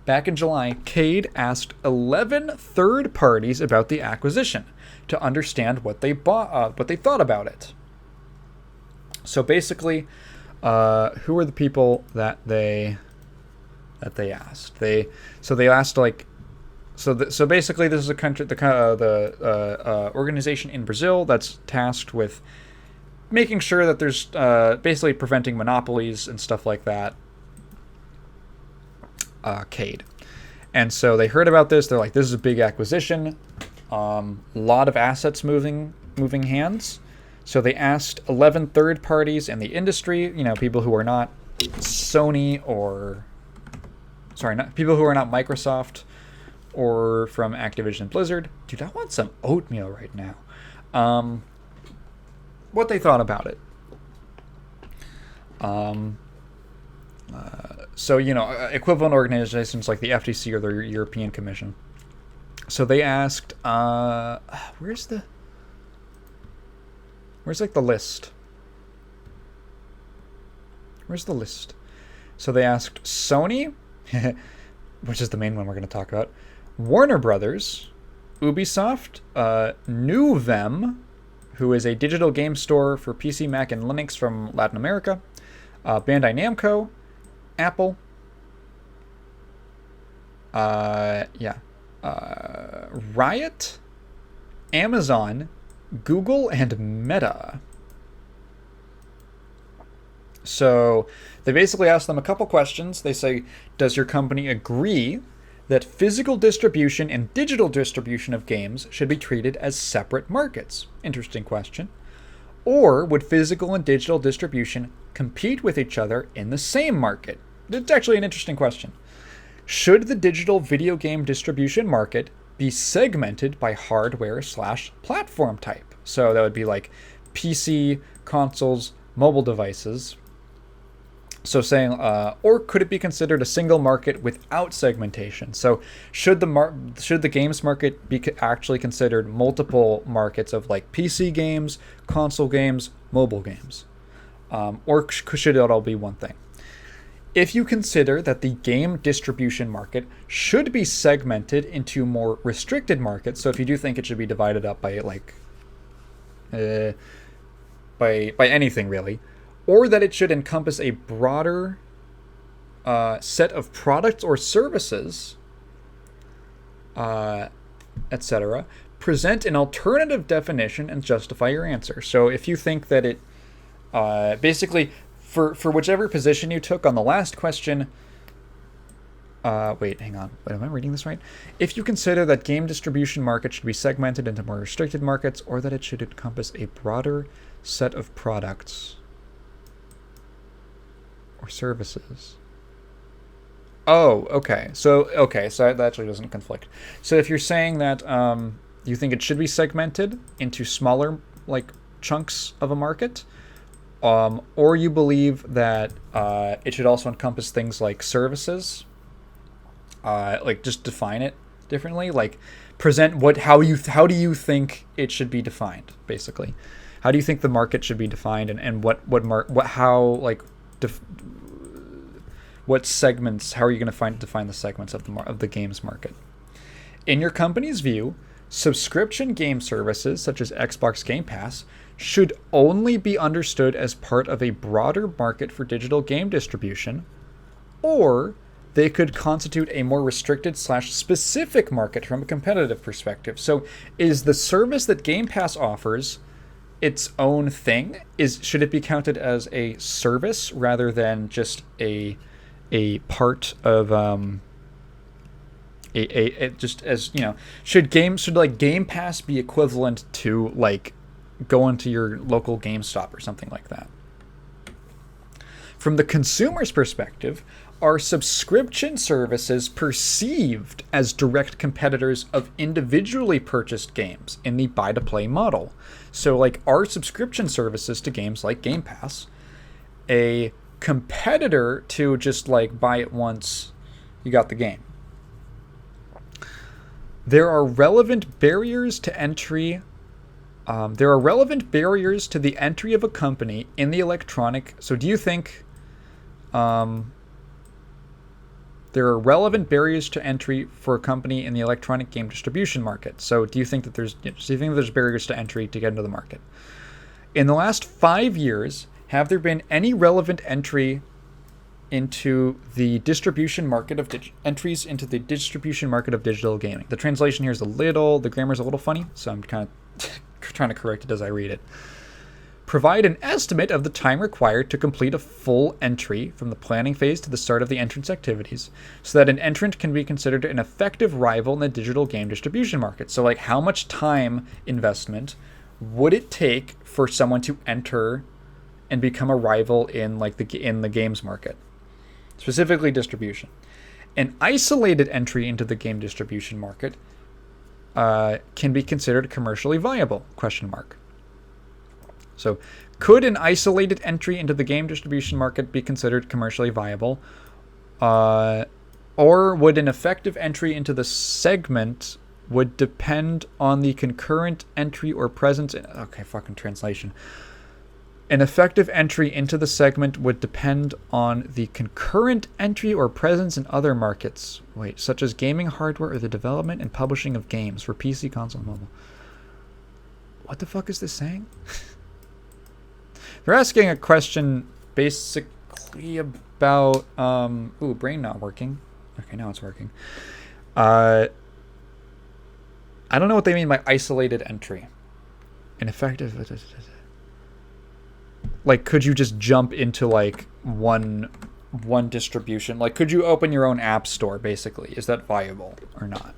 Back in July, CADE asked 11 third parties about the acquisition to understand what they thought about it. So basically, who are the people that they asked? They asked like. So basically, this is a country, the organization in Brazil that's tasked with making sure that there's basically preventing monopolies and stuff like that. CADE. And so they heard about this. They're like, this is a big acquisition. Lot of assets moving hands. So they asked 11 third parties in the industry, people who are not Sony people who are not Microsoft or from Activision Blizzard. Dude, I want some oatmeal right now. What they thought about it. So, equivalent organizations like the FTC or the European Commission. So they asked, where's the list? Where's the list? So they asked Sony, which is the main one we're going to talk about, Warner Brothers, Ubisoft, Nuvem, who is a digital game store for PC, Mac, and Linux from Latin America, Bandai Namco, Apple, Riot, Amazon, Google, and Meta. So they basically ask them a couple questions. They say, does your company agree that physical distribution and digital distribution of games should be treated as separate markets? Interesting question. Or would physical and digital distribution compete with each other in the same market? It's actually an interesting question. Should the digital video game distribution market be segmented by hardware/platform type? So that would be like PC, consoles, mobile devices. So saying, or could it be considered a single market without segmentation? So should the games market be actually considered multiple markets of like PC games, console games, mobile games? Or should it all be one thing? If you consider that the game distribution market should be segmented into more restricted markets, so if you do think it should be divided up by like by anything really, or that it should encompass a broader set of products or services, etc., present an alternative definition and justify your answer. So if you think that it basically for whichever position you took on the last question, wait, hang on. Wait, am I reading this right? If you consider that game distribution market should be segmented into more restricted markets, or that it should encompass a broader set of products or services. Oh, okay. So that actually doesn't conflict. So if you're saying that you think it should be segmented into smaller like chunks of a market, or you believe that it should also encompass things like services, like just define it differently, like present how do you think it should be defined, basically. How do you think the market should be defined, and what segments, how are you going to define the segments of the games market? In your company's view, subscription game services such as Xbox Game Pass should only be understood as part of a broader market for digital game distribution, or they could constitute a more restricted/specific market from a competitive perspective. So is the service that Game Pass offers its own thing? Should it be counted as a service rather than just a part of just as, should Game Pass be equivalent to like going to your local GameStop or something like that? From the consumer's perspective, are subscription services perceived as direct competitors of individually purchased games in the buy-to-play model? So, like, are subscription services to games like Game Pass a competitor to just, like, buy it once you got the game? There are relevant barriers to entry. There are relevant barriers to the entry of a company in the electronic. So, do you think? Do you think that, like, subscription services to games like Game Pass are a competitor to buy-to-play There are relevant barriers to entry for a company in the electronic game distribution market. So do you think that there's barriers to entry to get into the market? In the last 5 years, have there been any relevant entry into the distribution market of entries into the distribution market of digital gaming? The translation here is the grammar's a little funny, so I'm kind of trying to correct it as I read it. Provide an estimate of the time required to complete a full entry from the planning phase to the start of the entrance activities so that an entrant can be considered an effective rival in the digital game distribution market. So like how much time investment would it take for someone to enter and become a rival in the games market, specifically distribution? An isolated entry into the game distribution market can be considered commercially viable? ? So, could an isolated entry into the game distribution market be considered commercially viable? Or would an effective entry into the segment would depend on the concurrent entry or presence in... Okay, fucking translation. An effective entry into the segment would depend on the concurrent entry or presence in other markets. Such as gaming hardware or the development and publishing of games for PC, console, and mobile. What the fuck is this saying? They're asking a question basically about... brain not working. Okay, now it's working. I don't know what they mean by isolated entry. An effective... Like, could you just jump into, like, one distribution? Like, could you open your own app store, basically? Is that viable or not?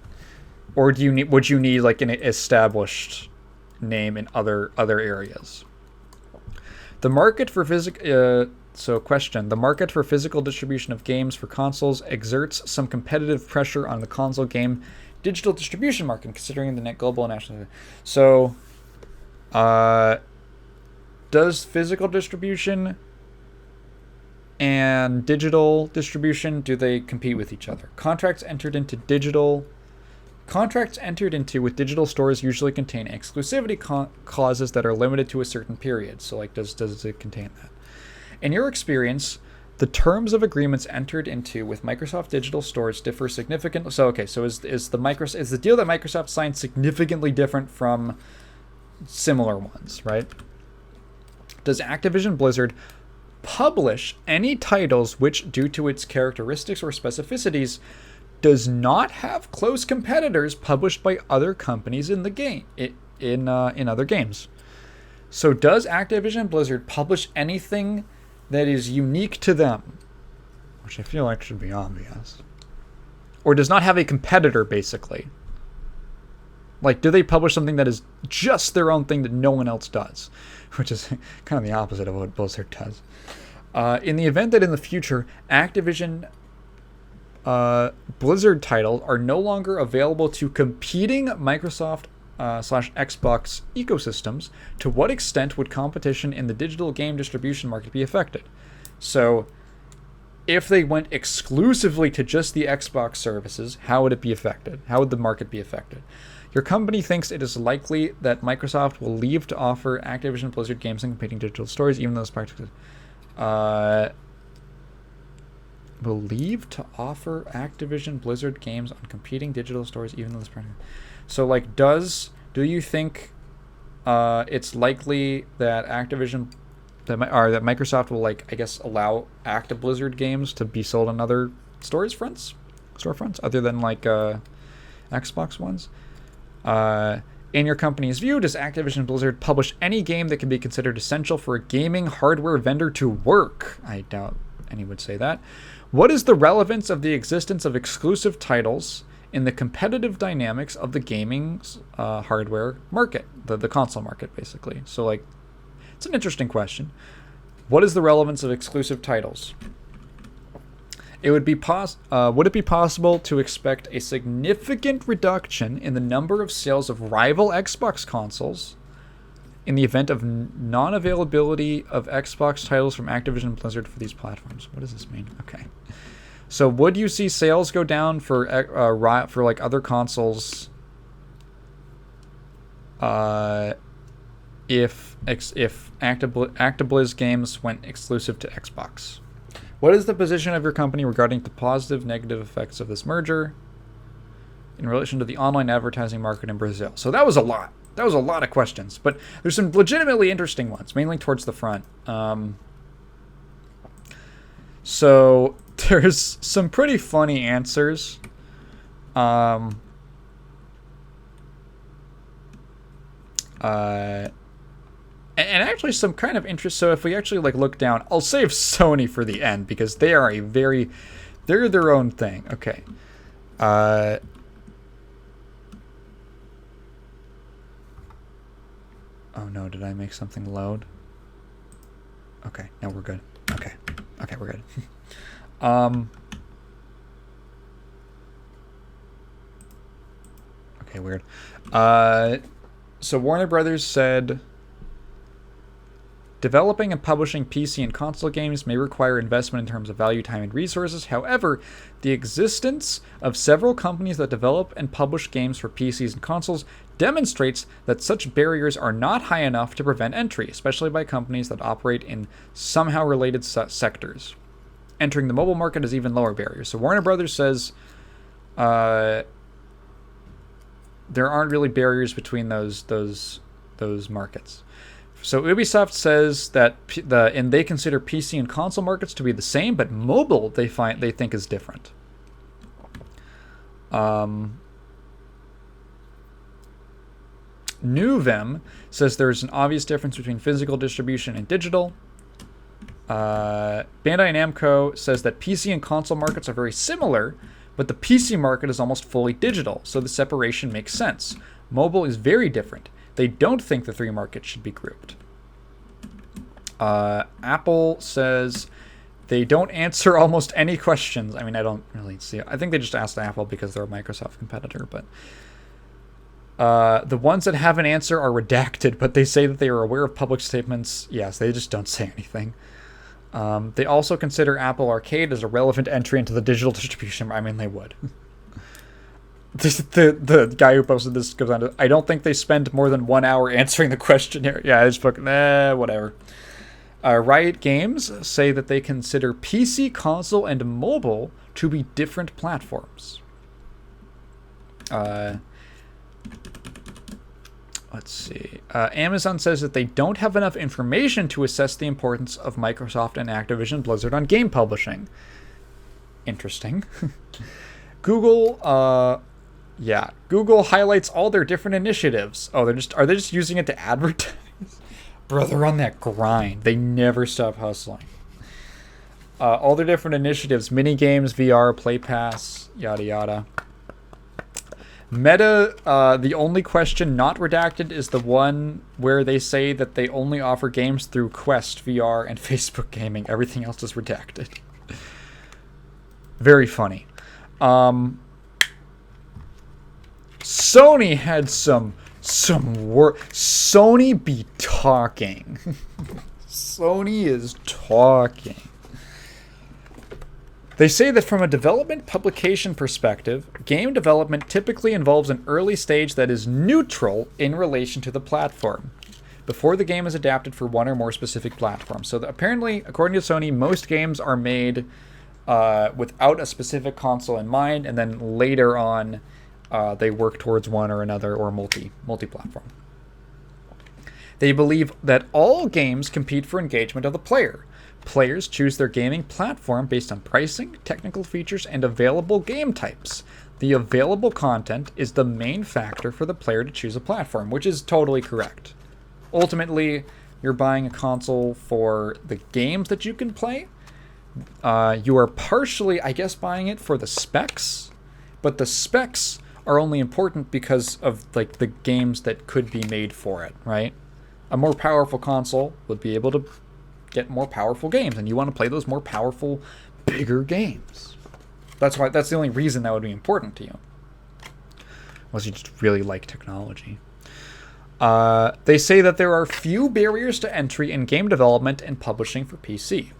Or would you need, like, an established name in other areas? The market for the market for physical distribution of games for consoles exerts some competitive pressure on the console game digital distribution market, considering the net global and national. So, does physical distribution and digital distribution, do they compete with each other? Contracts entered into with digital stores usually contain exclusivity clauses that are limited to a certain period. So, like, does it contain that? In your experience, the terms of agreements entered into with Microsoft digital stores differ significantly. So, okay, so is the deal that Microsoft signed significantly different from similar ones, right? Does Activision Blizzard publish any titles which, due to its characteristics or specificities, does not have close competitors published by other companies in the game in other games? So does Activision Blizzard publish anything that is unique to them, which I feel like should be obvious, or does not have a competitor, basically? Like, do they publish something that is just their own thing that no one else does, which is kind of the opposite of what Blizzard does? In the event that in the future Activision Blizzard titles are no longer available to competing Microsoft / Xbox ecosystems, to what extent would competition in the digital game distribution market be affected? So, if they went exclusively to just the Xbox services, how would it be affected? How would the market be affected? Your company thinks it is likely that Microsoft will leave to offer Activision Blizzard games in competing digital stores, even though it's practically... will leave to offer Activision Blizzard games on competing digital stores, even though it's practically... So, like, do you think it's likely that that Microsoft will, like, I guess, allow Active Blizzard games to be sold on other storefronts, other than, like, Xbox ones? In your company's view, does Activision Blizzard publish any game that can be considered essential for a gaming hardware vendor to work? I doubt any would say that. What is the relevance of the existence of exclusive titles in the competitive dynamics of the gaming hardware market, the console market, basically? So, like, it's an interesting question. What is the relevance of exclusive titles? Would it be possible to expect a significant reduction in the number of sales of rival Xbox consoles in the event of non-availability of Xbox titles from Activision Blizzard for these platforms? What does this mean? Okay. So would you see sales go down for like other consoles if ActiBliz games went exclusive to Xbox? What is the position of your company regarding the positive, negative effects of this merger in relation to the online advertising market in Brazil? So that was a lot. That was a lot of questions, but there's some legitimately interesting ones, mainly towards the front. So there's some pretty funny answers. And actually some kind of interest. So if we actually like look down, I'll save Sony for the end because they are they're their own thing. Okay. Oh no, did I make something load? Okay, now we're good. Okay, we're good. Okay, weird. So Warner Brothers said, developing and publishing PC and console games may require investment in terms of value, time, and resources. However, the existence of several companies that develop and publish games for PCs and consoles demonstrates that such barriers are not high enough to prevent entry, especially by companies that operate in somehow related sectors. Entering the mobile market is even lower barriers. So Warner Brothers says there aren't really barriers between those markets. So Ubisoft says that they consider PC and console markets to be the same, but mobile they think is different. Nuvem says there's an obvious difference between physical distribution and digital. Bandai Namco says that PC and console markets are very similar, but the PC market is almost fully digital, so the separation makes sense. Mobile is very different. They don't think the three markets should be grouped. Apple says they don't answer almost any questions. I mean, I don't really see it. I think they just asked Apple because they're a Microsoft competitor, but the ones that have an answer are redacted, but they say that they are aware of public statements. Yes, they just don't say anything. They also consider Apple Arcade as a relevant entry into the digital distribution. I mean, they would. The guy who posted this goes on to, I don't think they spend more than 1 hour answering the questionnaire. Yeah, it's fucking, whatever. Riot Games say that they consider PC, console, and mobile to be different platforms. Let's see. Amazon says that they don't have enough information to assess the importance of Microsoft and Activision Blizzard on game publishing. Interesting. Google, Google highlights all their different initiatives. Oh, are they just using it to advertise? Bro, they're on that grind. They never stop hustling. All their different initiatives, mini games, VR, Play Pass, yada yada. Meta, the only question not redacted is the one where they say that they only offer games through Quest, VR, and Facebook Gaming. Everything else is redacted. Very funny. Sony had some work. Sony be talking. Sony is talking. They say that from a development publication perspective, game development typically involves an early stage that is neutral in relation to the platform, before the game is adapted for one or more specific platforms. So apparently, according to Sony, most games are made without a specific console in mind, and then later on, they work towards one or another or multi-platform. They believe that all games compete for engagement of the player. Players choose their gaming platform based on pricing, technical features, and available game types. The available content is the main factor for the player to choose a platform, which is totally correct. Ultimately, you're buying a console for the games that you can play. You are partially, I guess, buying it for the specs, but the specs are only important because of like the games that could be made for it, right? A more powerful console would be able to get more powerful games, and you want to play those more powerful, bigger games. That's the only reason that would be important to you. Unless you just really like technology. They say that there are few barriers to entry in game development and publishing for PC.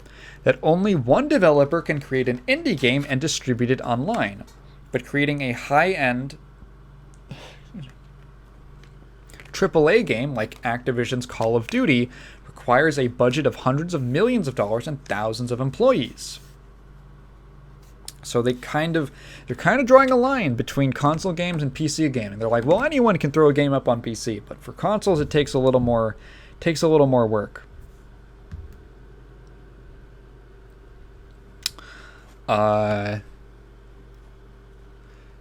That only one developer can create an indie game and distribute it online. But creating a high-end AAA game like Activision's Call of Duty requires a budget of hundreds of millions of dollars and thousands of employees. So they're kind of drawing a line between console games and PC gaming. They're like, well, anyone can throw a game up on PC, but for consoles it takes a little more work.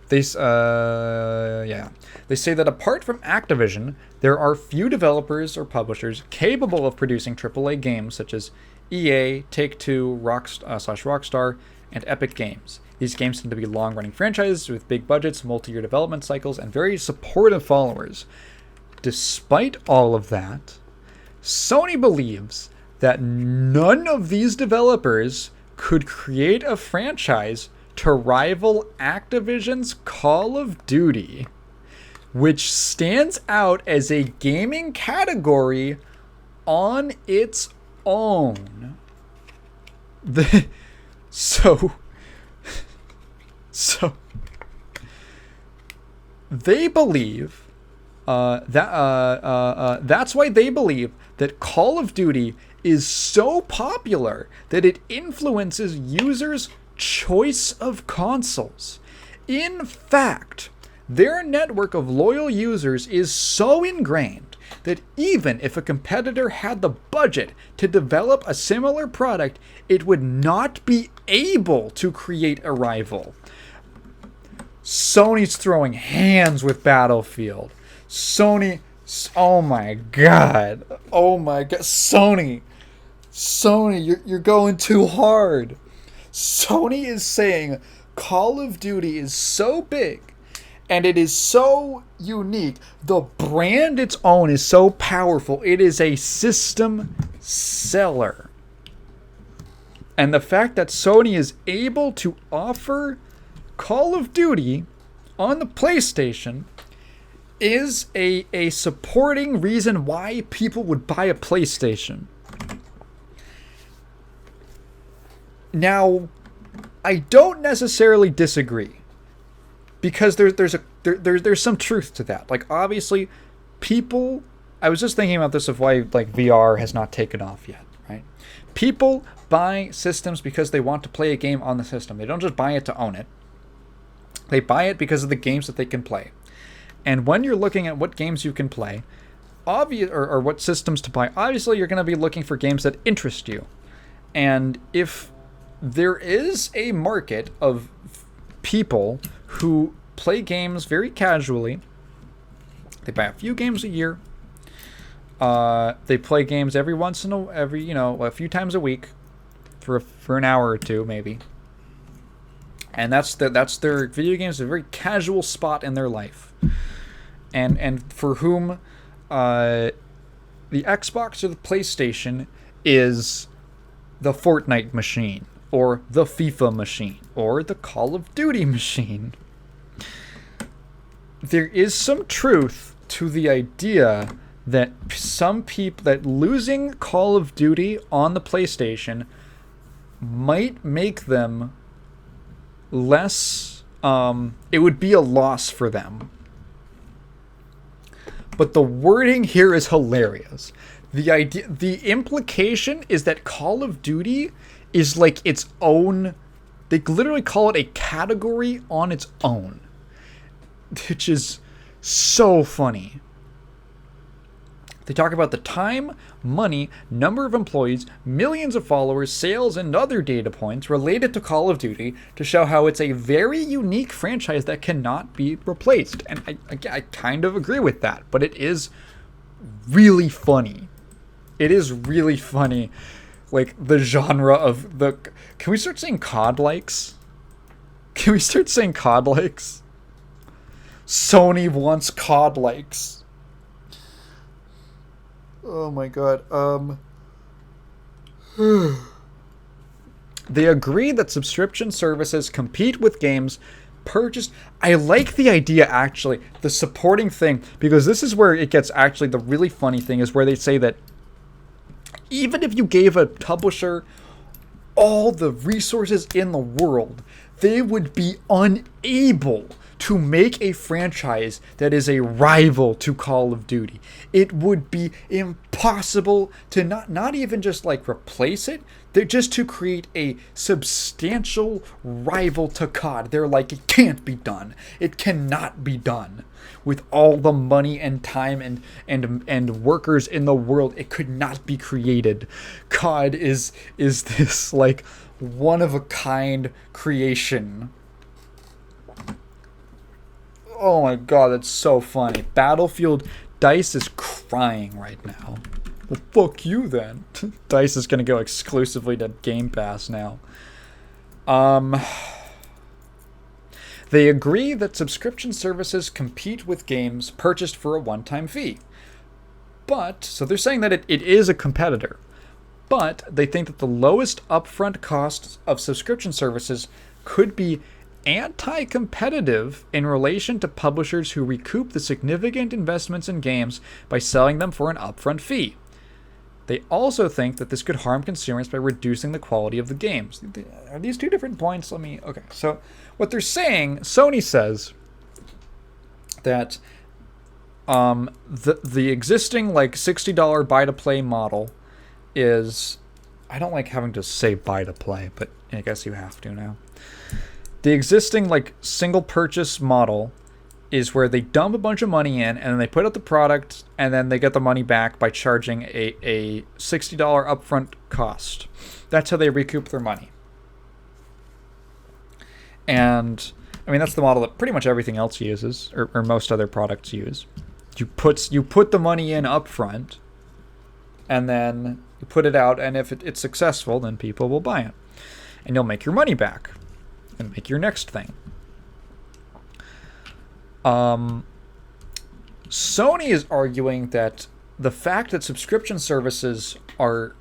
They say that apart from Activision, there are few developers or publishers capable of producing AAA games such as EA, Take-Two, Rockstar, and Epic Games. These games tend to be long-running franchises with big budgets, multi-year development cycles, and very supportive followers. Despite all of that, Sony believes that none of these developers could create a franchise to rival Activision's Call of Duty, which stands out as a gaming category on its own. So they believe that's why they believe that Call of Duty is so popular that it influences users' choice of consoles. In fact, their network of loyal users is so ingrained that even if a competitor had the budget to develop a similar product, it would not be able to create a rival. Sony's throwing hands with Battlefield. Sony, oh my god, Sony, you're going too hard. Sony is saying Call of Duty is so big and it is so unique. The brand its own is so powerful. It is a system seller. And the fact that Sony is able to offer Call of Duty on the PlayStation is a supporting reason why people would buy a PlayStation. Now, I don't necessarily disagree, because there's some truth to that. Like, obviously, people. I was just thinking about this of why like VR has not taken off yet, right? People buy systems because they want to play a game on the system. They don't just buy it to own it. They buy it because of the games that they can play. And when you're looking at what games you can play, or what systems to buy, obviously you're going to be looking for games that interest you. And if there is a market of people who play games very casually, they buy a few games a year, they play games a few times a week for an hour or two maybe. And that's their video games, a very casual spot in their life. And for whom the Xbox or the PlayStation is the Fortnite machine, or the FIFA machine, or the Call of Duty machine. There is some truth to the idea that that losing Call of Duty on the PlayStation might make them less, it would be a loss for them. But the wording here is hilarious. The implication is that Call of Duty is like its own. They literally call it a category on its own, which is so funny. They talk about the time, money, number of employees, millions of followers, sales, and other data points related to Call of Duty to show how it's a very unique franchise that cannot be replaced. And I kind of agree with that, but it is really funny. It is really funny. Like, the genre of the... Can we start saying COD likes? Can we start saying COD likes? Sony wants COD likes. Oh my god. They agree that subscription services compete with games purchased. I like the idea, actually, the supporting thing, because this is where it gets actually the really funny thing, is where they say that even if you gave a publisher all the resources in the world, they would be unable to make a franchise that is a rival to Call of Duty. It would be impossible to not even just like replace it. They're just to create a substantial rival to COD. They're like, it can't be done. It cannot be done. With all the money and time and workers in the world, it could not be created. COD is this like one of a kind creation. Oh my god, that's so funny. Battlefield DICE is crying right now. Well, fuck you then. DICE is gonna go exclusively to Game Pass now. They agree that subscription services compete with games purchased for a one-time fee. But, so they're saying that it is a competitor. But they think that the lowest upfront costs of subscription services could be anti-competitive in relation to publishers who recoup the significant investments in games by selling them for an upfront fee. They also think that this could harm consumers by reducing the quality of the games. Are these two different points? Okay, so what they're saying, Sony says that the existing like $60 buy-to-play model is... I don't like having to say buy-to-play, but I guess you have to now. The existing like single purchase model is where they dump a bunch of money in and then they put out the product and then they get the money back by charging a $60 upfront cost. That's how they recoup their money. And I mean, that's the model that pretty much everything else uses, or most other products use. You put the money in upfront and then you put it out, and if it's successful, then people will buy it. And you'll make your money back and make your next thing. Sony is arguing that the fact that subscription services are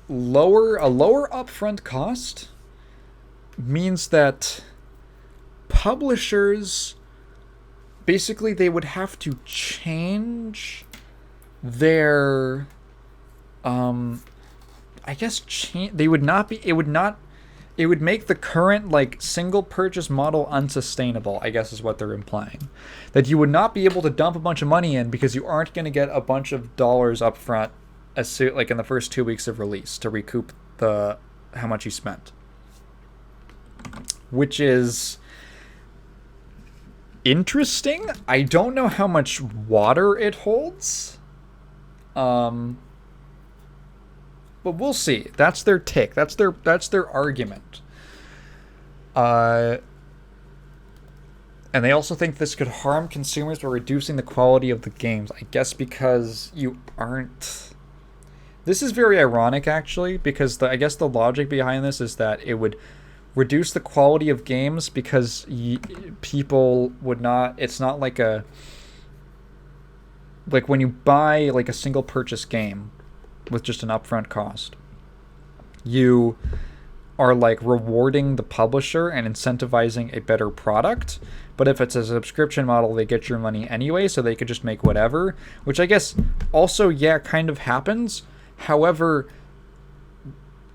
a lower upfront cost means that publishers basically they would have to change their it would make the current like single purchase model unsustainable, I guess is what they're implying. That you would not be able to dump a bunch of money in because you aren't going to get a bunch of dollars up front like in the first 2 weeks of release to recoup how much you spent. Which is interesting. I don't know how much water it holds. But we'll see. That's their take. That's their argument. And they also think this could harm consumers by reducing the quality of the games. I guess because you aren't... This is very ironic, actually, because I guess the logic behind this is that it would reduce the quality of games because people would not... It's not like a... Like when you buy like a single purchase game with just an upfront cost, you are like rewarding the publisher and incentivizing a better product. But if it's a subscription model, they get your money anyway, so they could just make whatever, which I guess also, yeah, kind of happens. However,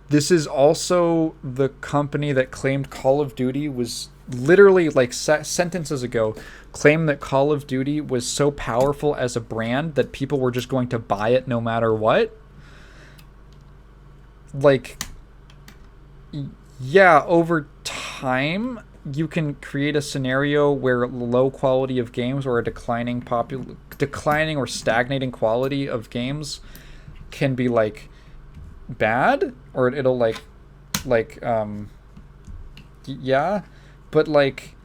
this is also the company that claimed Call of Duty was literally like sentences ago claimed that Call of Duty was so powerful as a brand that people were just going to buy it no matter what. Like, yeah, over time you can create a scenario where low quality of games or a declining or stagnating quality of games can be like bad, or it'll yeah, but like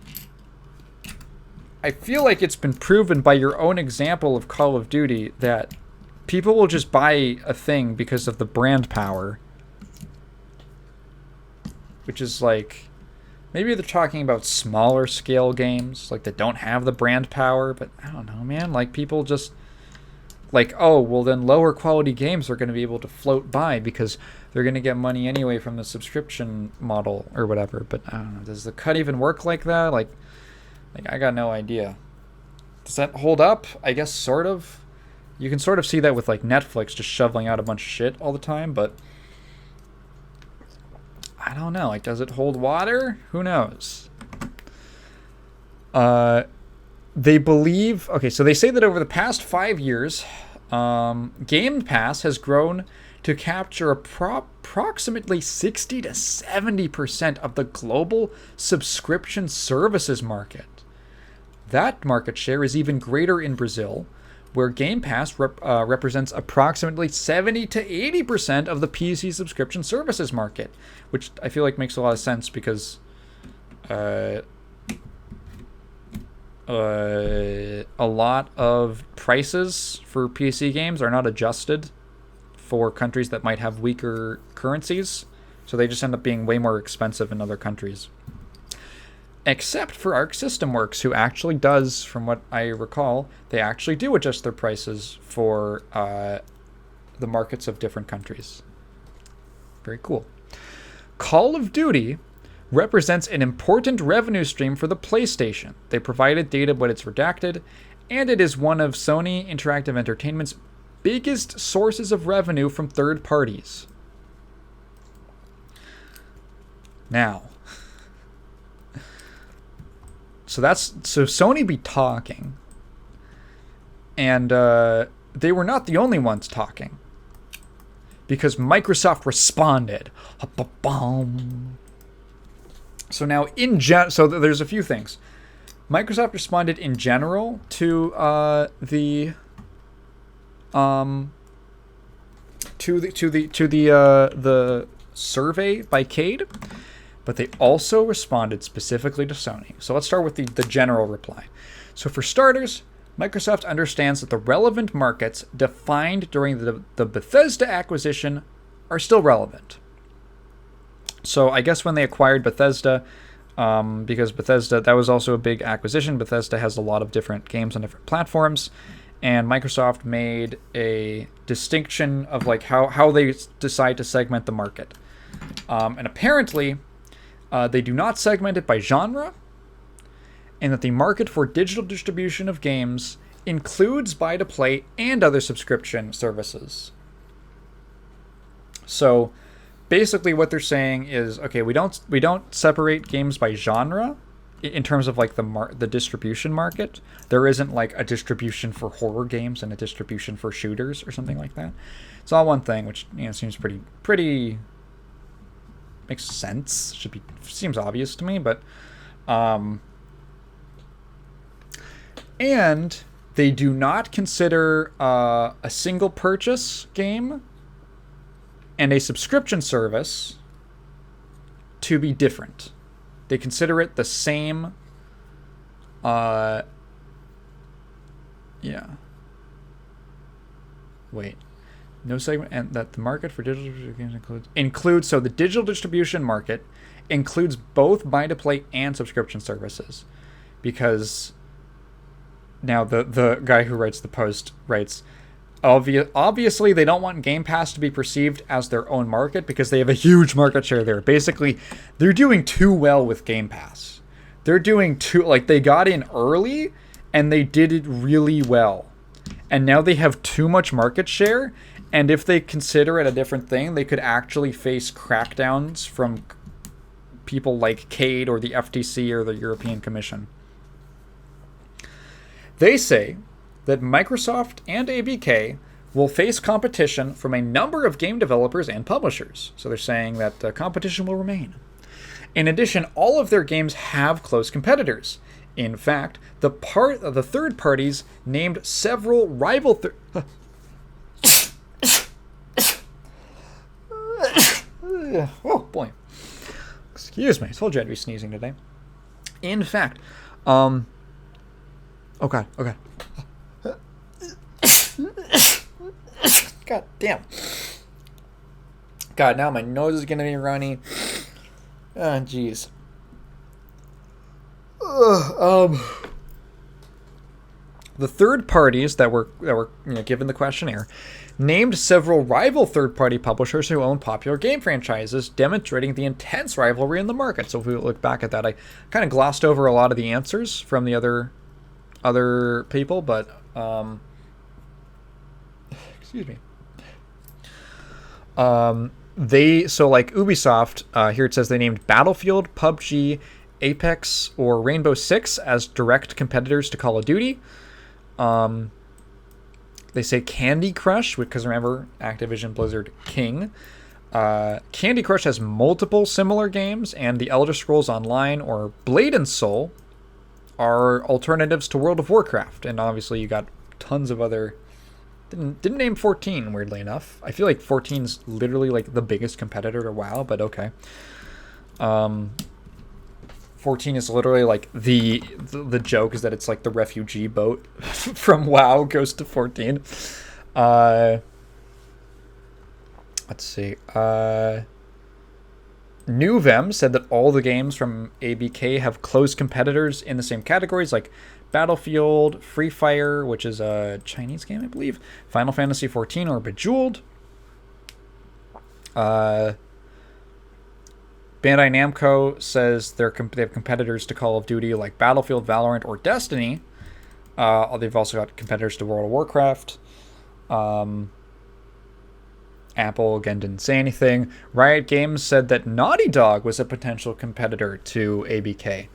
I feel like it's been proven by your own example of Call of Duty that people will just buy a thing because of the brand power. Which is like, maybe they're talking about smaller scale games, like that don't have the brand power, but I don't know, man. Like people just, like, oh, well then lower quality games are going to be able to float by because they're going to get money anyway from the subscription model or whatever. But I don't know, does the cut even work like that? Like I got no idea. Does that hold up? I guess sort of. You can sort of see that with like Netflix just shoveling out a bunch of shit all the time, but I don't know. Like, does it hold water? Who knows? They believe... Okay, so they say that over the past 5 years, Game Pass has grown to capture approximately 60 to 70% of the global subscription services market. That market share is even greater in Brazil, where Game Pass represents approximately 70 to 80% of the PC subscription services market, which I feel like makes a lot of sense because a lot of prices for PC games are not adjusted for countries that might have weaker currencies, so they just end up being way more expensive in other countries. Except for Arc System Works, who actually does, from what I recall, they actually do adjust their prices for the markets of different countries. Very cool. Call of Duty represents an important revenue stream for the PlayStation. They provided data, but it's redacted, and it is one of Sony Interactive Entertainment's biggest sources of revenue from third parties. Now, so Sony be talking, and they were not the only ones talking, because Microsoft responded. So now so there's a few things. Microsoft responded in general to the survey by CADE, but they also responded specifically to Sony. So let's start with the general reply. So for starters, Microsoft understands that the relevant markets defined during the Bethesda acquisition are still relevant. So I guess when they acquired Bethesda, because Bethesda, that was also a big acquisition. Bethesda has a lot of different games on different platforms, and Microsoft made a distinction of like how they decide to segment the market. And apparently, they do not segment it by genre, and that the market for digital distribution of games includes buy-to-play and other subscription services. So basically what they're saying is, okay, we don't separate games by genre in terms of like the distribution market. There isn't like a distribution for horror games and a distribution for shooters or something like that. It's all one thing, which seems pretty makes sense. Seems obvious to me, but and they do not consider a single purchase game and a subscription service to be different. They consider it the same. No segment, and that the market for digital games includes. So the digital distribution market includes both buy-to-play and subscription services, because now the guy who writes the post writes, obviously they don't want Game Pass to be perceived as their own market because they have a huge market share there. Basically, they're doing too well with Game Pass. They're doing they got in early and they did it really well. And now they have too much market share, and if they consider it a different thing, they could actually face crackdowns from people like CADE or the FTC or the European Commission. They say that Microsoft and ABK will face competition from a number of game developers and publishers. So they're saying that the competition will remain. In addition, all of their games have close competitors. In fact, the third parties named several rival... Oh, boy. Excuse me. I told you I'd be sneezing today. In fact, oh, God. Okay. God damn. God, now my nose is gonna be runny. Oh, jeez. The third parties that were given the questionnaire named several rival third-party publishers who own popular game franchises, demonstrating the intense rivalry in the market. So if we look back at that, I kind of glossed over a lot of the answers from the other people, but excuse me. Ubisoft, here it says they named Battlefield, PUBG, Apex or Rainbow Six as direct competitors to Call of Duty. They say Candy Crush, because remember, Activision Blizzard King. Candy Crush has multiple similar games, and the Elder Scrolls Online or Blade and Soul are alternatives to World of Warcraft. And obviously you got tons of other... Didn't name 14, weirdly enough. I feel like 14's literally like the biggest competitor to WoW, but okay. 14 is literally like the joke is that it's like the refugee boat from WoW goes to 14. Let's see. Nuvem said that all the games from ABK have close competitors in the same categories, like Battlefield, Free Fire, which is a Chinese game, I believe, Final Fantasy XIV, or Bejeweled. Bandai Namco says they have competitors to Call of Duty like Battlefield, Valorant, or Destiny. They've also got competitors to World of Warcraft. Apple, again, didn't say anything. Riot Games said that Naughty Dog was a potential competitor to ABK.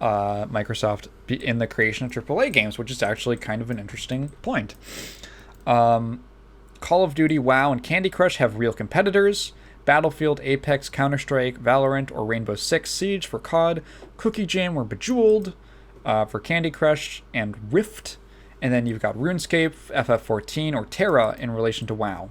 Microsoft in the creation of AAA games, which is actually kind of an interesting point. Call of Duty, WoW, and Candy Crush have real competitors. Battlefield, Apex, Counter-Strike, Valorant, or Rainbow Six Siege for COD. Cookie Jam or Bejeweled for Candy Crush and Rift. And then you've got RuneScape, FF14, or Terra in relation to WoW.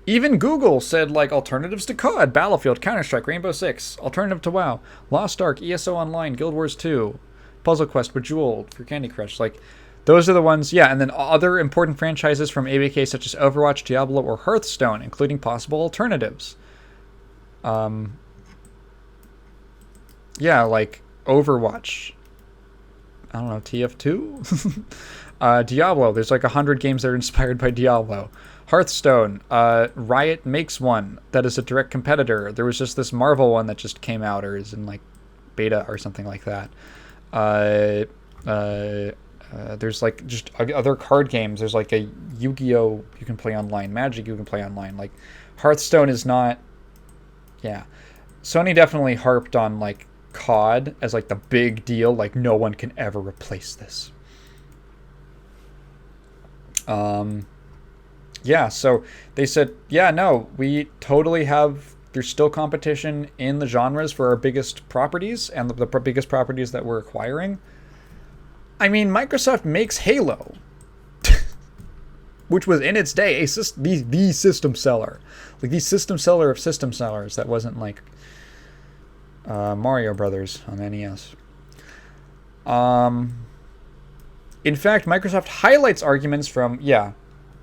Even Google said, like, alternatives to COD, Battlefield, Counter-Strike, Rainbow Six, alternative to WoW, Lost Ark, ESO Online, Guild Wars 2, Puzzle Quest, Bejeweled for Candy Crush. Like, those are the ones, yeah, and then other important franchises from ABK such as Overwatch, Diablo, or Hearthstone, including possible alternatives. Yeah, like Overwatch. I don't know, TF2? Diablo, there's like 100 games that are inspired by Diablo. Hearthstone, Riot makes one that is a direct competitor. There was just this Marvel one that just came out or is in like beta or something like that. There's like just other card games. There's like a Yu-Gi-Oh! You can play online. Magic you can play online. Like Hearthstone is not... Yeah. Sony definitely harped on like COD as like the big deal. Like no one can ever replace this. Yeah, so they said, yeah, no, we totally have, there's still competition in the genres for our biggest properties and the biggest properties that we're acquiring. I mean, Microsoft makes Halo, which was in its day the system seller. Like the system seller of system sellers that wasn't like Mario Brothers on NES. In fact, Microsoft highlights arguments from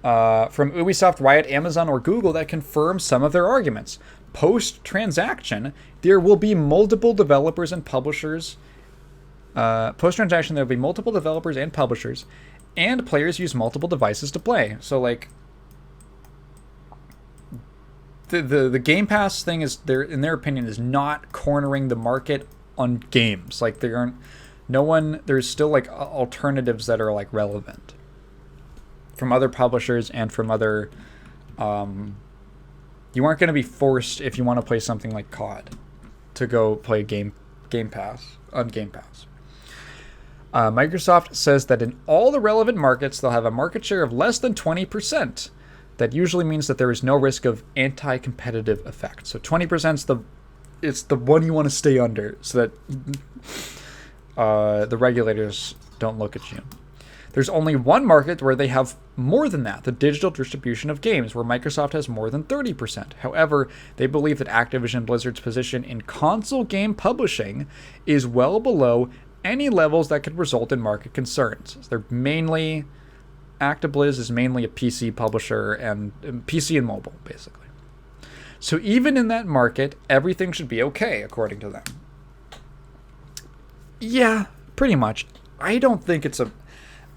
Ubisoft, Riot, Amazon, or Google that confirm some of their arguments. Post-transaction, there will be multiple developers and publishers. Post-transaction, there will be multiple developers and publishers, and players use multiple devices to play. So, like, the Game Pass thing is, in their opinion, is not cornering the market on games. Like, there aren't... there's still like alternatives that are like relevant from other publishers and from other, you aren't going to be forced if you want to play something like COD to go play Game Pass on Game Pass. Microsoft says that in all the relevant markets, they'll have a market share of less than 20%. That usually means that there is no risk of anti-competitive effect. So 20% it's the one you want to stay under so that the regulators don't look at you. There's only one market where they have more than that, the digital distribution of games, where Microsoft has more than 30%. However, they believe that Activision Blizzard's position in console game publishing is well below any levels that could result in market concerns. ActiBliz is mainly a PC publisher and PC and mobile, basically. So even in that market, everything should be okay, according to them. Yeah, pretty much. I don't think it's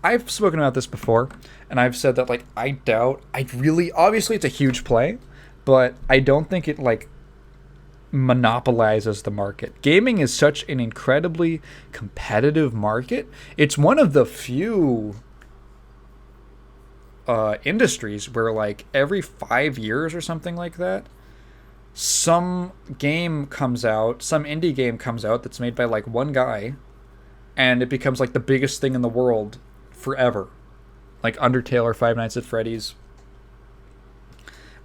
I've spoken about this before, and I've said that, like, obviously it's a huge play, but I don't think it, like, monopolizes the market. Gaming is such an incredibly competitive market. It's one of the few industries where, like, every 5 years or something like that, some game comes out, some indie game comes out that's made by like one guy, and it becomes like the biggest thing in the world forever. Like Undertale or Five Nights at Freddy's.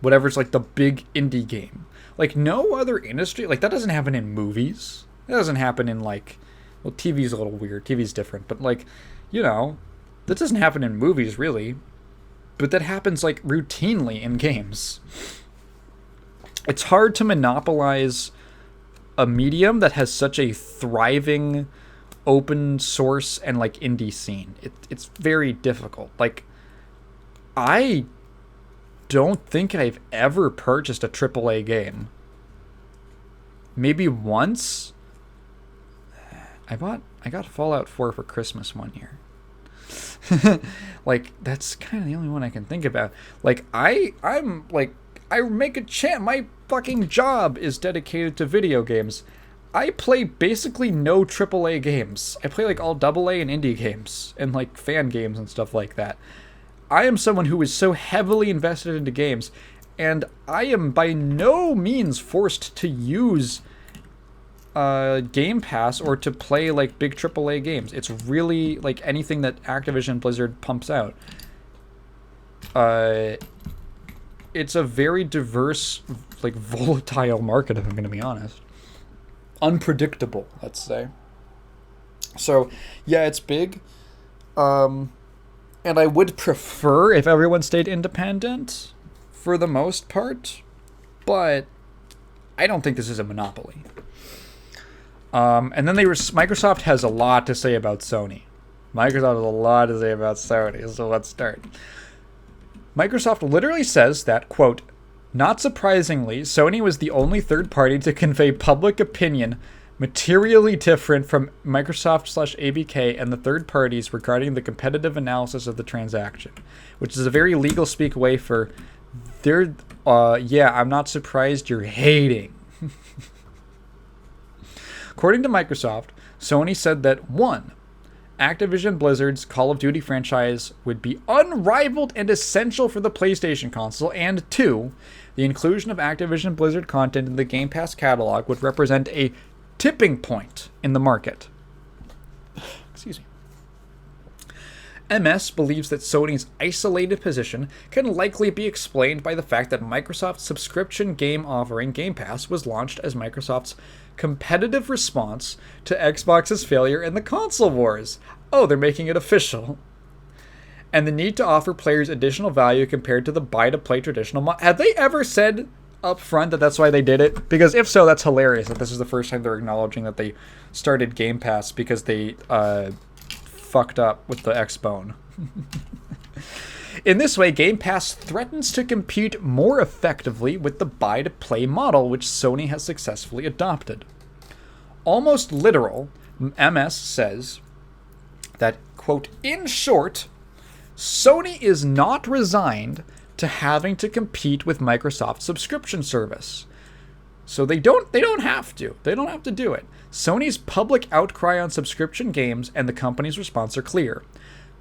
Whatever's like the big indie game. Like no other industry, like that doesn't happen in movies. That doesn't happen in like, well, TV's a little weird. TV's different. But like, you know, that doesn't happen in movies really. But that happens like routinely in games. It's hard to monopolize a medium that has such a thriving open source and like indie scene. It's very difficult. Like, I don't think I've ever purchased a AAA game. Maybe once. I got Fallout 4 for Christmas one year. Like, that's kind of the only one I can think about. Like, I'm like, I make a chant. My fucking job is dedicated to video games. I play basically no AAA games. I play like all AA and indie games and like fan games and stuff like that. I am someone who is so heavily invested into games, and I am by no means forced to use Game Pass or to play like big AAA games. It's really like anything that Activision Blizzard pumps out. It's a very diverse, like volatile market, if I'm going to be honest. Unpredictable, let's say. So, yeah, it's big. And I would prefer if everyone stayed independent for the most part, but I don't think this is a monopoly. And then Microsoft has a lot to say about Sony. Microsoft has a lot to say about Sony, so let's start. Microsoft literally says that, quote, not surprisingly, Sony was the only third party to convey public opinion materially different from Microsoft/ABK and the third parties regarding the competitive analysis of the transaction, which is a very legal speak way for I'm not surprised you're hating. According to Microsoft, Sony said that 1. Activision Blizzard's Call of Duty franchise would be unrivaled and essential for the PlayStation console, and 2. The inclusion of Activision Blizzard content in the Game Pass catalog would represent a tipping point in the market. Excuse me. MS believes that Sony's isolated position can likely be explained by the fact that Microsoft's subscription game offering Game Pass was launched as Microsoft's competitive response to Xbox's failure in the console wars. Oh, they're making it official. And the need to offer players additional value compared to the buy-to-play traditional Have they ever said up front that that's why they did it? Because if so, that's hilarious that this is the first time they're acknowledging that they started Game Pass because they fucked up with the Xbone. In this way, Game Pass threatens to compete more effectively with the buy-to-play model, which Sony has successfully adopted. Almost literal, MS says that, quote, in short, Sony is not resigned to having to compete with Microsoft's subscription service. So they don't have to. They don't have to do it. Sony's public outcry on subscription games and the company's response are clear.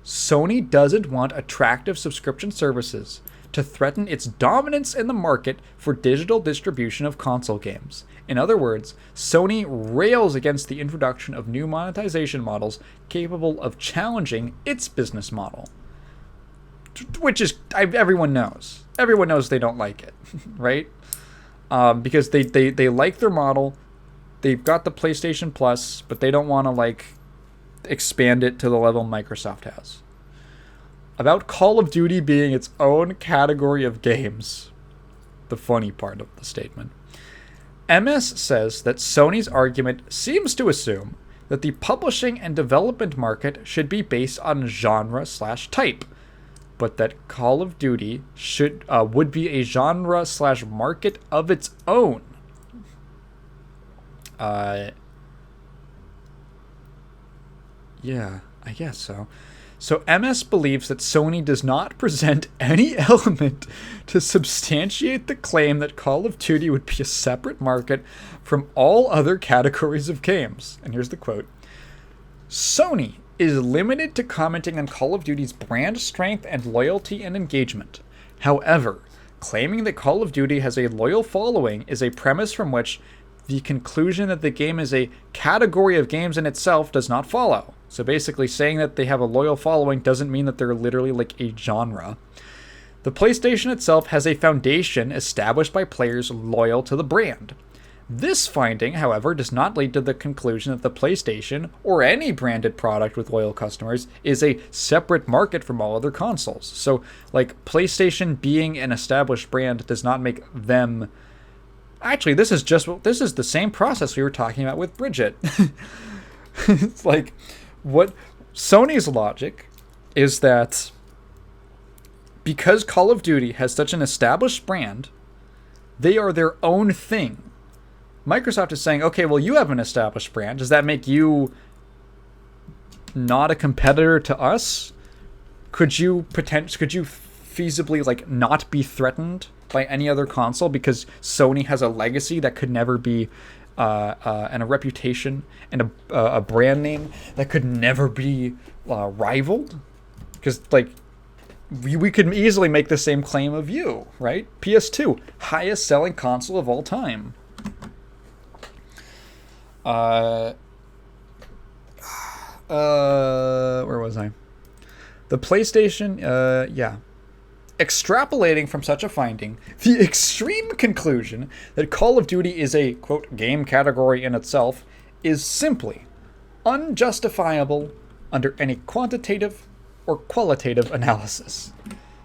Sony doesn't want attractive subscription services to threaten its dominance in the market for digital distribution of console games. In other words, Sony rails against the introduction of new monetization models capable of challenging its business model. Which is, everyone knows. Everyone knows they don't like it, right? Because they like their model. They've got the PlayStation Plus, but they don't want to, like, expand it to the level Microsoft has. About Call of Duty being its own category of games. The funny part of the statement. MS says that Sony's argument seems to assume that the publishing and development market should be based on genre/type, but that Call of Duty would be a genre/market of its own. Yeah, I guess so. So MS believes that Sony does not present any element to substantiate the claim that Call of Duty would be a separate market from all other categories of games. And here's the quote. Sony is limited to commenting on Call of Duty's brand strength and loyalty and engagement. However, Claiming that Call of Duty has a loyal following is a premise from which the conclusion that the game is a category of games in itself does not follow. So basically saying that they have a loyal following doesn't mean that they're literally like a genre. The PlayStation itself has a foundation established by players loyal to the brand. This finding, however, does not lead to the conclusion that the PlayStation, or any branded product with loyal customers, is a separate market from all other consoles. So, like, PlayStation being an established brand does not make them... Actually, this is the same process we were talking about with Bridget. It's like, what Sony's logic is that because Call of Duty has such an established brand, they are their own thing. Microsoft is saying, okay, well, you have an established brand. Does that make you not a competitor to us? Could you feasibly like not be threatened by any other console because Sony has a legacy that could never be and a reputation and a brand name that could never be rivaled? Because like we could easily make the same claim of you, right? PS2, highest selling console of all time. Where was I? The PlayStation, yeah. Extrapolating from such a finding, the extreme conclusion that Call of Duty is a, quote, game category in itself is simply unjustifiable under any quantitative or qualitative analysis.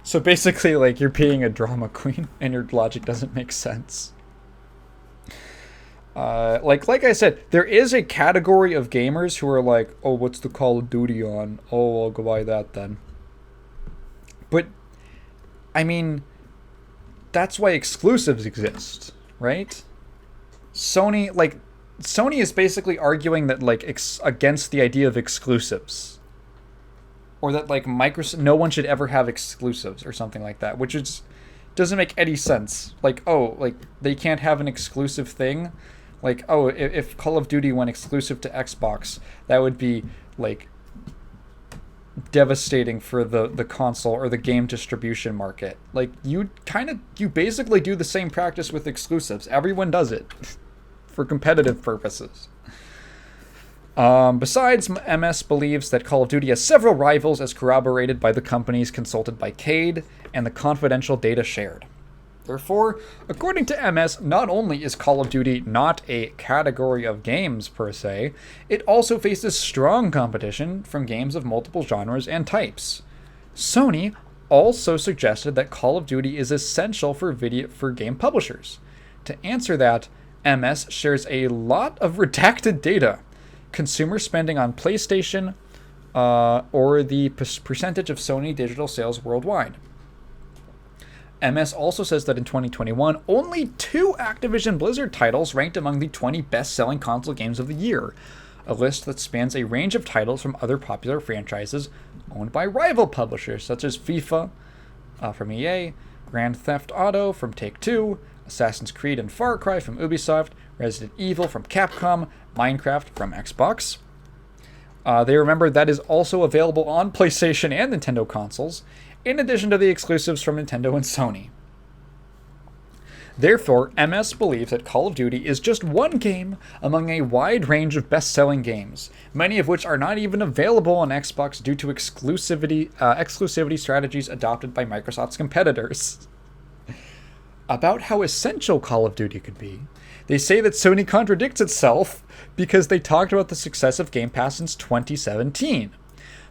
So basically, like, you're being a drama queen and your logic doesn't make sense. Like I said, there is a category of gamers who are like, oh, what's the Call of Duty on? Oh, I'll go buy that then. But, I mean, that's why exclusives exist, right? Sony is basically arguing that, like, against the idea of exclusives. Or that, like, Microsoft, no one should ever have exclusives or something like that, which doesn't make any sense. Like, oh, like, they can't have an exclusive thing? Like, oh, if Call of Duty went exclusive to Xbox, that would be, like, devastating for the console or the game distribution market. Like, you basically do the same practice with exclusives. Everyone does it for competitive purposes. Besides, MS believes that Call of Duty has several rivals as corroborated by the companies consulted by CADE and the confidential data shared. Therefore, according to MS, not only is Call of Duty not a category of games per se, it also faces strong competition from games of multiple genres and types. Sony also suggested that Call of Duty is essential for game publishers. To answer that, MS shares a lot of redacted data. Consumer spending on PlayStation, or the percentage of Sony digital sales worldwide. MS also says that in 2021, only 2 Activision Blizzard titles ranked among the 20 best-selling console games of the year, a list that spans a range of titles from other popular franchises owned by rival publishers such as FIFA from EA, Grand Theft Auto from Take-Two, Assassin's Creed and Far Cry from Ubisoft, Resident Evil from Capcom, Minecraft from Xbox. They remember that is also available on PlayStation and Nintendo consoles, in addition to the exclusives from Nintendo and Sony. Therefore, MS believes that Call of Duty is just one game among a wide range of best-selling games, many of which are not even available on Xbox due to exclusivity strategies adopted by Microsoft's competitors. About how essential Call of Duty could be, they say that Sony contradicts itself because they talked about the success of Game Pass since 2017.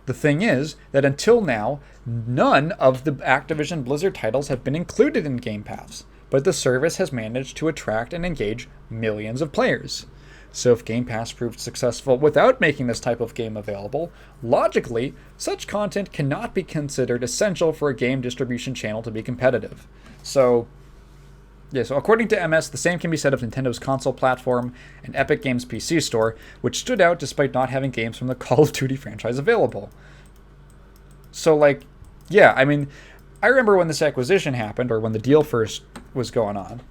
The thing is that until now, none of the Activision Blizzard titles have been included in Game Pass, but the service has managed to attract and engage millions of players. So if Game Pass proved successful without making this type of game available, logically, such content cannot be considered essential for a game distribution channel to be competitive. So according to MS, the same can be said of Nintendo's console platform and Epic Games' PC store, which stood out despite not having games from the Call of Duty franchise available. So, like, yeah, I mean, I remember when this acquisition happened, or when the deal first was going on,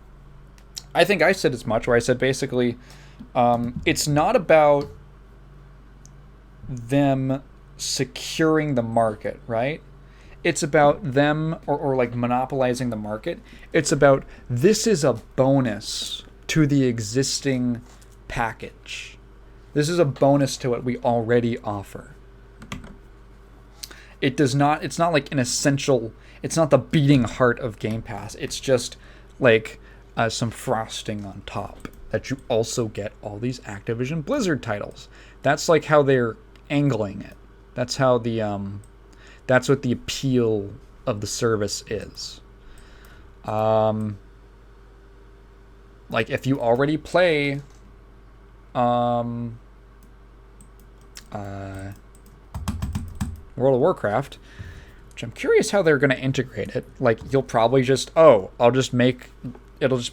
I think I said as much, where I said basically, it's not about them securing the market, right? it's about them or like monopolizing the market. It's about this is a bonus to the existing package. This is a bonus to what we already offer. It's not like an essential, it's not the beating heart of Game Pass. It's just like some frosting on top that you also get all these Activision Blizzard titles. That's like how they're angling it. That's how that's what the appeal of the service is. Like if you already play World of Warcraft, which I'm curious how they're going to integrate it. Like, you'll probably just, it'll just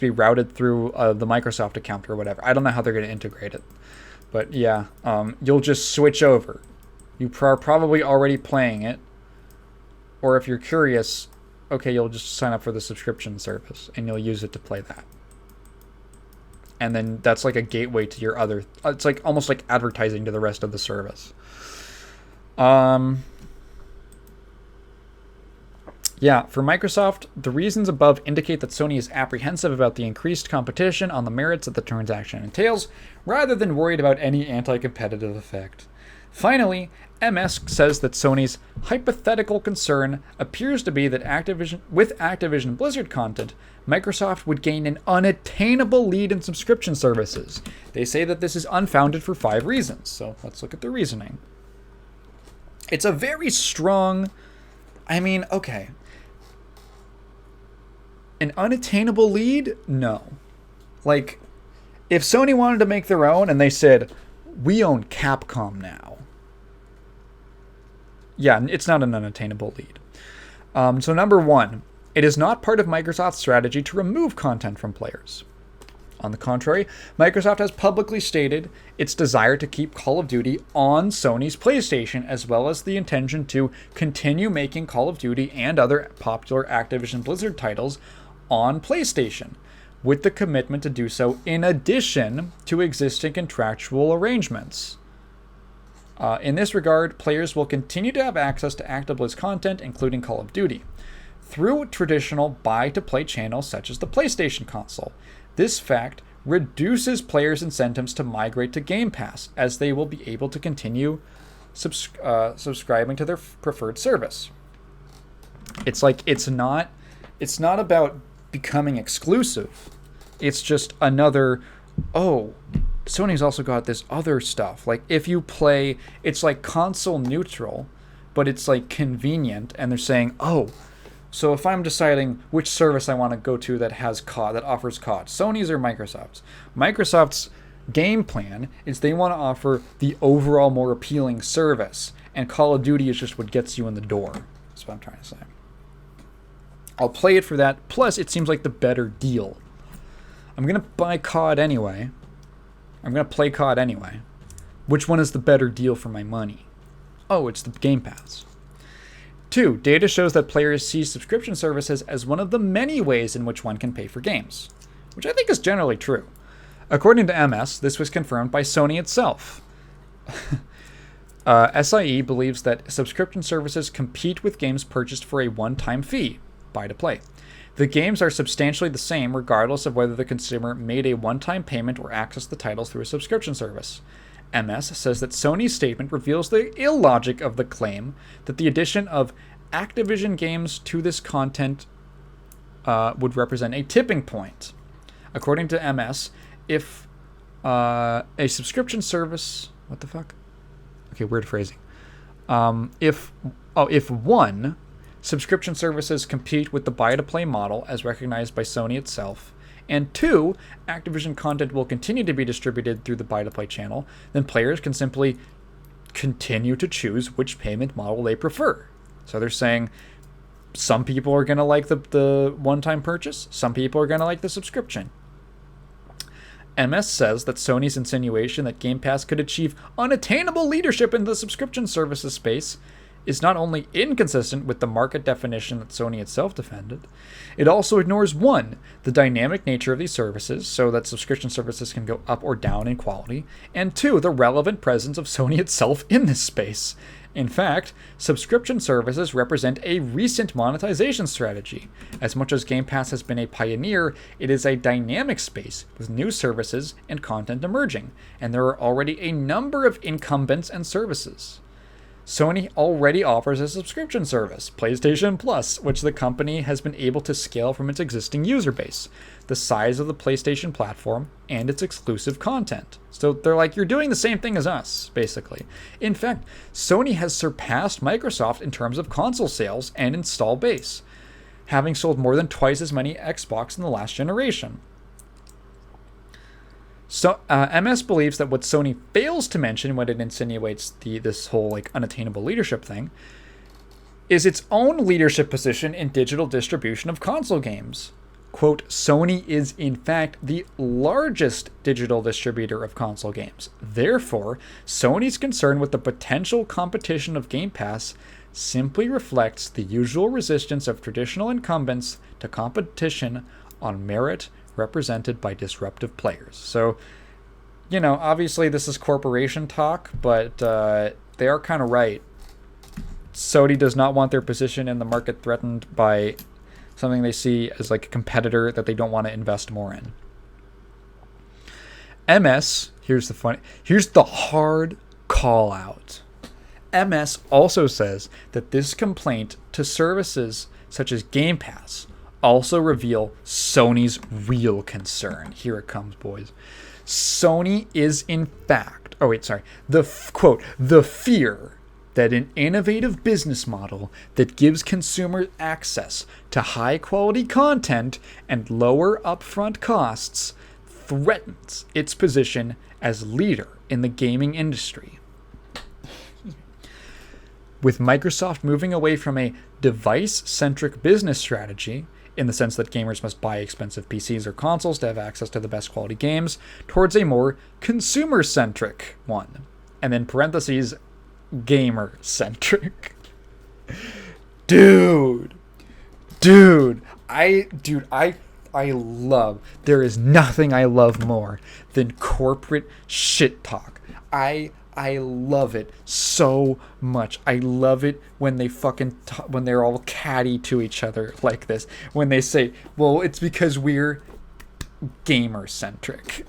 be routed through the Microsoft account or whatever. I don't know how they're going to integrate it. But yeah, you'll just switch over. You are probably already playing it. Or if you're curious, okay, you'll just sign up for the subscription service and you'll use it to play that. And then that's like a gateway to your other, it's like almost like advertising to the rest of the service. Yeah, for Microsoft, the reasons above indicate that Sony is apprehensive about the increased competition on the merits that the transaction entails, rather than worried about any anti-competitive effect. Finally, MS says that Sony's hypothetical concern appears to be that with Activision Blizzard content, Microsoft would gain an unattainable lead in subscription services. They say that this is unfounded for 5 reasons, so let's look at the reasoning. It's a very strong, okay. An unattainable lead? No. Like, if Sony wanted to make their own and they said, we own Capcom now. Yeah, it's not an unattainable lead. So number 1, it is not part of Microsoft's strategy to remove content from players. On the contrary, Microsoft has publicly stated its desire to keep Call of Duty on Sony's PlayStation, as well as the intention to continue making Call of Duty and other popular Activision Blizzard titles on PlayStation, with the commitment to do so in addition to existing contractual arrangements. In this regard, players will continue to have access to ActiBliz content, including Call of Duty, through traditional buy-to-play channels such as the PlayStation console. This fact reduces players' incentives to migrate to Game Pass, as they will be able to continue subscribing to their preferred service. It's like it's not about becoming exclusive. It's just another, Sony's also got this other stuff. Like if you play, it's like console neutral, but it's like convenient, and they're saying, so if I'm deciding which service I want to go to that has COD, that offers COD, Sony's or Microsoft's? Microsoft's game plan is they want to offer the overall more appealing service, and Call of Duty is just what gets you in the door. That's what I'm trying to say. I'll play it for that. Plus, it seems like the better deal. I'm going to buy COD anyway. I'm going to play COD anyway. Which one is the better deal for my money? It's the Game Pass. 2, data shows that players see subscription services as one of the many ways in which one can pay for games, which I think is generally true. According to MS, this was confirmed by Sony itself. SIE believes that subscription services compete with games purchased for a one-time fee, buy-to-play. The games are substantially the same regardless of whether the consumer made a one-time payment or accessed the titles through a subscription service. MS says that Sony's statement reveals the illogic of the claim that the addition of Activision games to this content would represent a tipping point. According to MS, if a subscription service... What the fuck? Okay, weird phrasing. If one, subscription services compete with the buy-to-play model as recognized by Sony itself, and 2, Activision content will continue to be distributed through the buy-to-play channel, then players can simply continue to choose which payment model they prefer. So they're saying some people are going to like the one-time purchase, some people are going to like the subscription. MS says that Sony's insinuation that Game Pass could achieve unattainable leadership in the subscription services space is not only inconsistent with the market definition that Sony itself defended, it also ignores 1, the dynamic nature of these services, so that subscription services can go up or down in quality, and 2, the relevant presence of Sony itself in this space. In fact, subscription services represent a recent monetization strategy. As much as Game Pass has been a pioneer, it is a dynamic space with new services and content emerging, and there are already a number of incumbents and services. Sony already offers a subscription service, PlayStation Plus, which the company has been able to scale from its existing user base, the size of the PlayStation platform, and its exclusive content. So they're like, you're doing the same thing as us, basically. In fact, Sony has surpassed Microsoft in terms of console sales and install base, having sold more than twice as many Xbox in the last generation. So MS believes that what Sony fails to mention when it insinuates this whole like unattainable leadership thing is its own leadership position in digital distribution of console games. Quote, Sony is in fact the largest digital distributor of console games. Therefore, Sony's concern with the potential competition of Game Pass simply reflects the usual resistance of traditional incumbents to competition on merit represented by disruptive players. So, you know, obviously this is corporation talk, but they are kind of right. Sony does not want their position in the market threatened by something they see as like a competitor that they don't want to invest more in. MS, here's the hard call out. MS also says that this complaint to services such as Game Pass also reveal Sony's real concern. Here it comes, boys. Sony is in fact, the fear that an innovative business model that gives consumers access to high quality content and lower upfront costs threatens its position as leader in the gaming industry. With Microsoft moving away from a device-centric business strategy, in the sense that gamers must buy expensive PCs or consoles to have access to the best quality games, towards a more consumer-centric one. And then parentheses, gamer-centric. Dude, I love, there is nothing I love more than corporate shit talk. I love it so much. I love it when they when they're all catty to each other like this. When they say, well, it's because we're gamer-centric.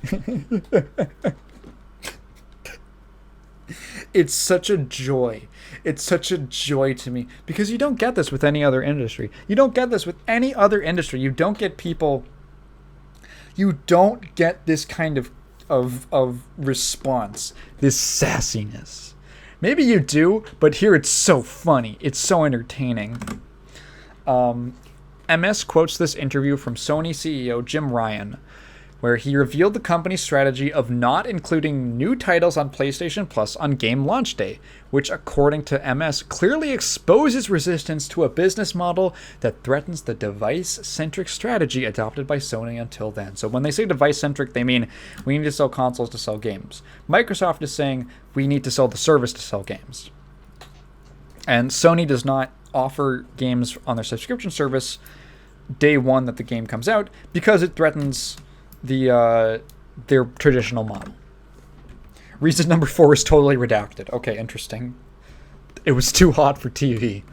It's such a joy. It's such a joy to me. Because you don't get this with any other industry. You don't get this with any other industry. You don't get people... You don't get this kind of response, this sassiness. Maybe you do, but here it's so funny. It's so entertaining. MS quotes this interview from Sony CEO Jim Ryan, where he revealed the company's strategy of not including new titles on PlayStation Plus on game launch day, which, according to MS, clearly exposes resistance to a business model that threatens the device-centric strategy adopted by Sony until then. So when they say device-centric, they mean we need to sell consoles to sell games. Microsoft is saying we need to sell the service to sell games. And Sony does not offer games on their subscription service day one that the game comes out because it threatens their traditional model. Reason number 4 is totally redacted. Okay, interesting. It was too hot for TV.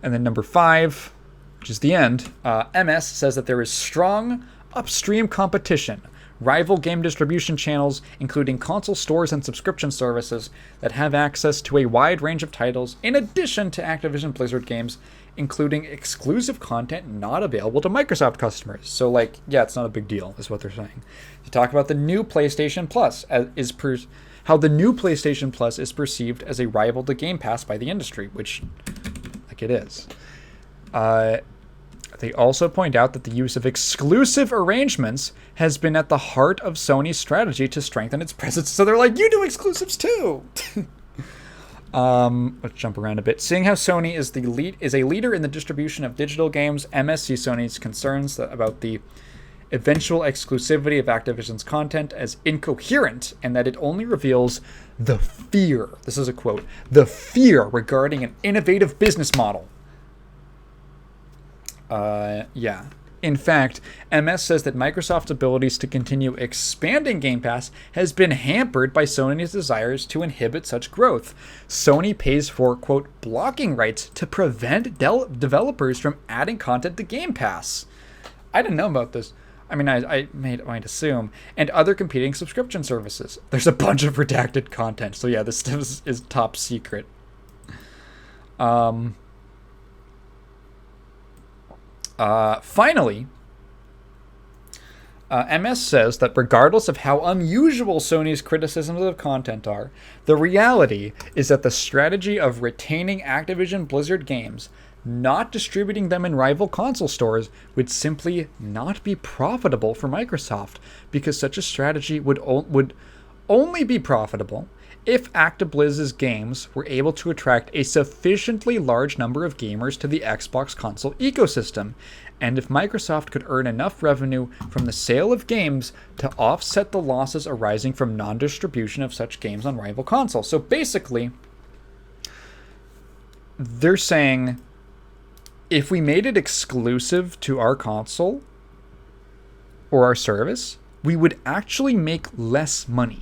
And then number 5, which is the end, MS says that there is strong upstream competition, rival game distribution channels, including console stores and subscription services that have access to a wide range of titles, in addition to Activision Blizzard games, including exclusive content not available to Microsoft customers. So, like, yeah, it's not a big deal, is what they're saying. You talk about the new PlayStation Plus, how the new PlayStation Plus is perceived as a rival to Game Pass by the industry, which, like, it is. They also point out that the use of exclusive arrangements has been at the heart of Sony's strategy to strengthen its presence. So they're like, you do exclusives too! Let's jump around a bit. Seeing how Sony is a leader in the distribution of digital games, MS sees Sony's concerns about the eventual exclusivity of Activision's content as incoherent, and that it only reveals the fear, this is a quote, the fear regarding an innovative business model. In fact, MS says that Microsoft's abilities to continue expanding Game Pass has been hampered by Sony's desires to inhibit such growth. Sony pays for, quote, blocking rights to prevent developers from adding content to Game Pass. I didn't know about this. I mean, I might assume. And other competing subscription services. There's a bunch of redacted content. So yeah, this stuff is top secret. Finally, MS says that regardless of how unusual Sony's criticisms of content are, the reality is that the strategy of retaining Activision Blizzard games, not distributing them in rival console stores, would simply not be profitable for Microsoft, because such a strategy would only be profitable if ActiBlizz's games were able to attract a sufficiently large number of gamers to the Xbox console ecosystem, and if Microsoft could earn enough revenue from the sale of games to offset the losses arising from non-distribution of such games on rival consoles. So basically, they're saying, if we made it exclusive to our console or our service, we would actually make less money.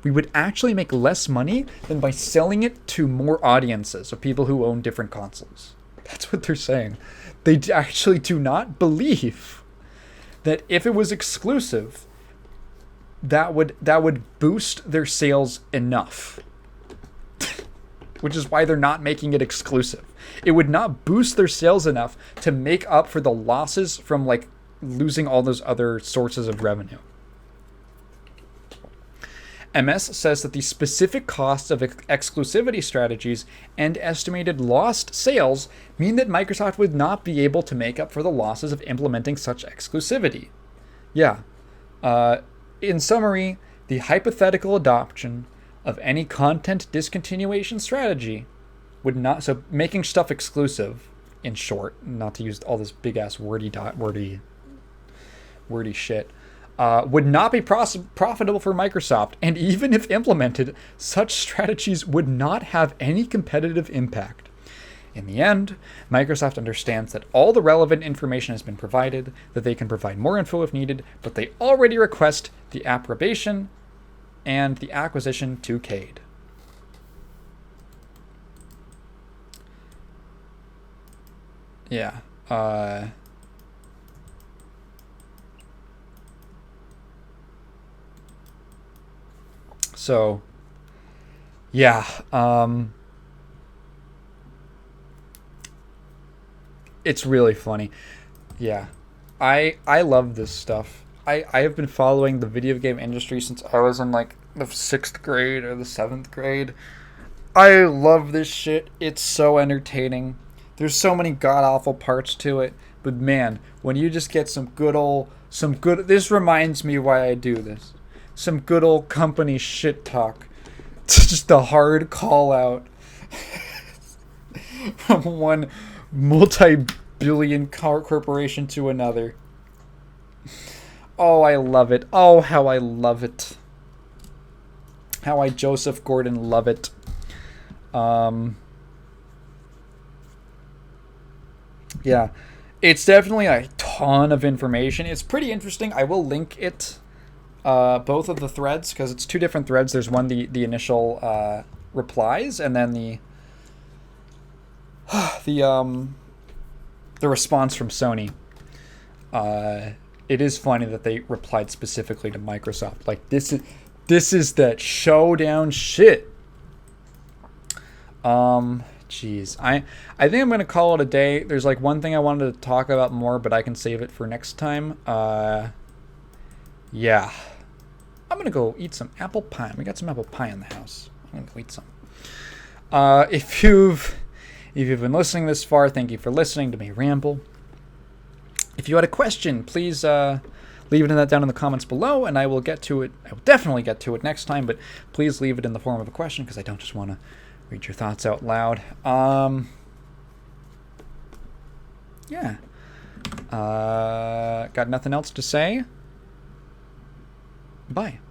We would actually make less money than by selling it to more audiences of people who own different consoles. That's what they're saying. They actually do not believe that if it was exclusive, that would boost their sales enough. Which is why they're not making it exclusive. It would not boost their sales enough to make up for the losses from like losing all those other sources of revenue. MS says that the specific costs of exclusivity strategies and estimated lost sales mean that Microsoft would not be able to make up for the losses of implementing such exclusivity. Yeah. In summary, the hypothetical adoption of any content discontinuation strategy would not... So making stuff exclusive, in short, not to use all this big-ass wordy shit, would not be profitable for Microsoft, and even if implemented, such strategies would not have any competitive impact. In the end, Microsoft understands that all the relevant information has been provided, that they can provide more info if needed, but they already request the approbation and the acquisition to CADE. Yeah. So, yeah, it's really funny. Yeah, I love this stuff. I have been following the video game industry since I was in like the 6th grade or the 7th grade. I love this shit. It's so entertaining. There's so many god-awful parts to it, but man, when you just get this reminds me why I do this. Some good old company shit talk. Just a hard call out from one multi-billion corporation to another. Oh, I love it. Oh, how I love it. How I Joseph Gordon love it. Yeah, it's definitely a ton of information. It's pretty interesting. I will link it. Both of the threads, because it's 2 different threads. There's one, the initial replies, and then the response from Sony. It is funny that they replied specifically to Microsoft. Like, this is that showdown shit. Jeez. I think I'm gonna call it a day. There's like one thing I wanted to talk about more, but I can save it for next time. Yeah. I'm going to go eat some apple pie. We got some apple pie in the house. I'm going to go eat some. If you've been listening this far, thank you for listening to me ramble. If you had a question, please leave it in down in the comments below, and I will get to it. I will definitely get to it next time, but please leave it in the form of a question, because I don't just want to read your thoughts out loud. Yeah. Got nothing else to say? Bye.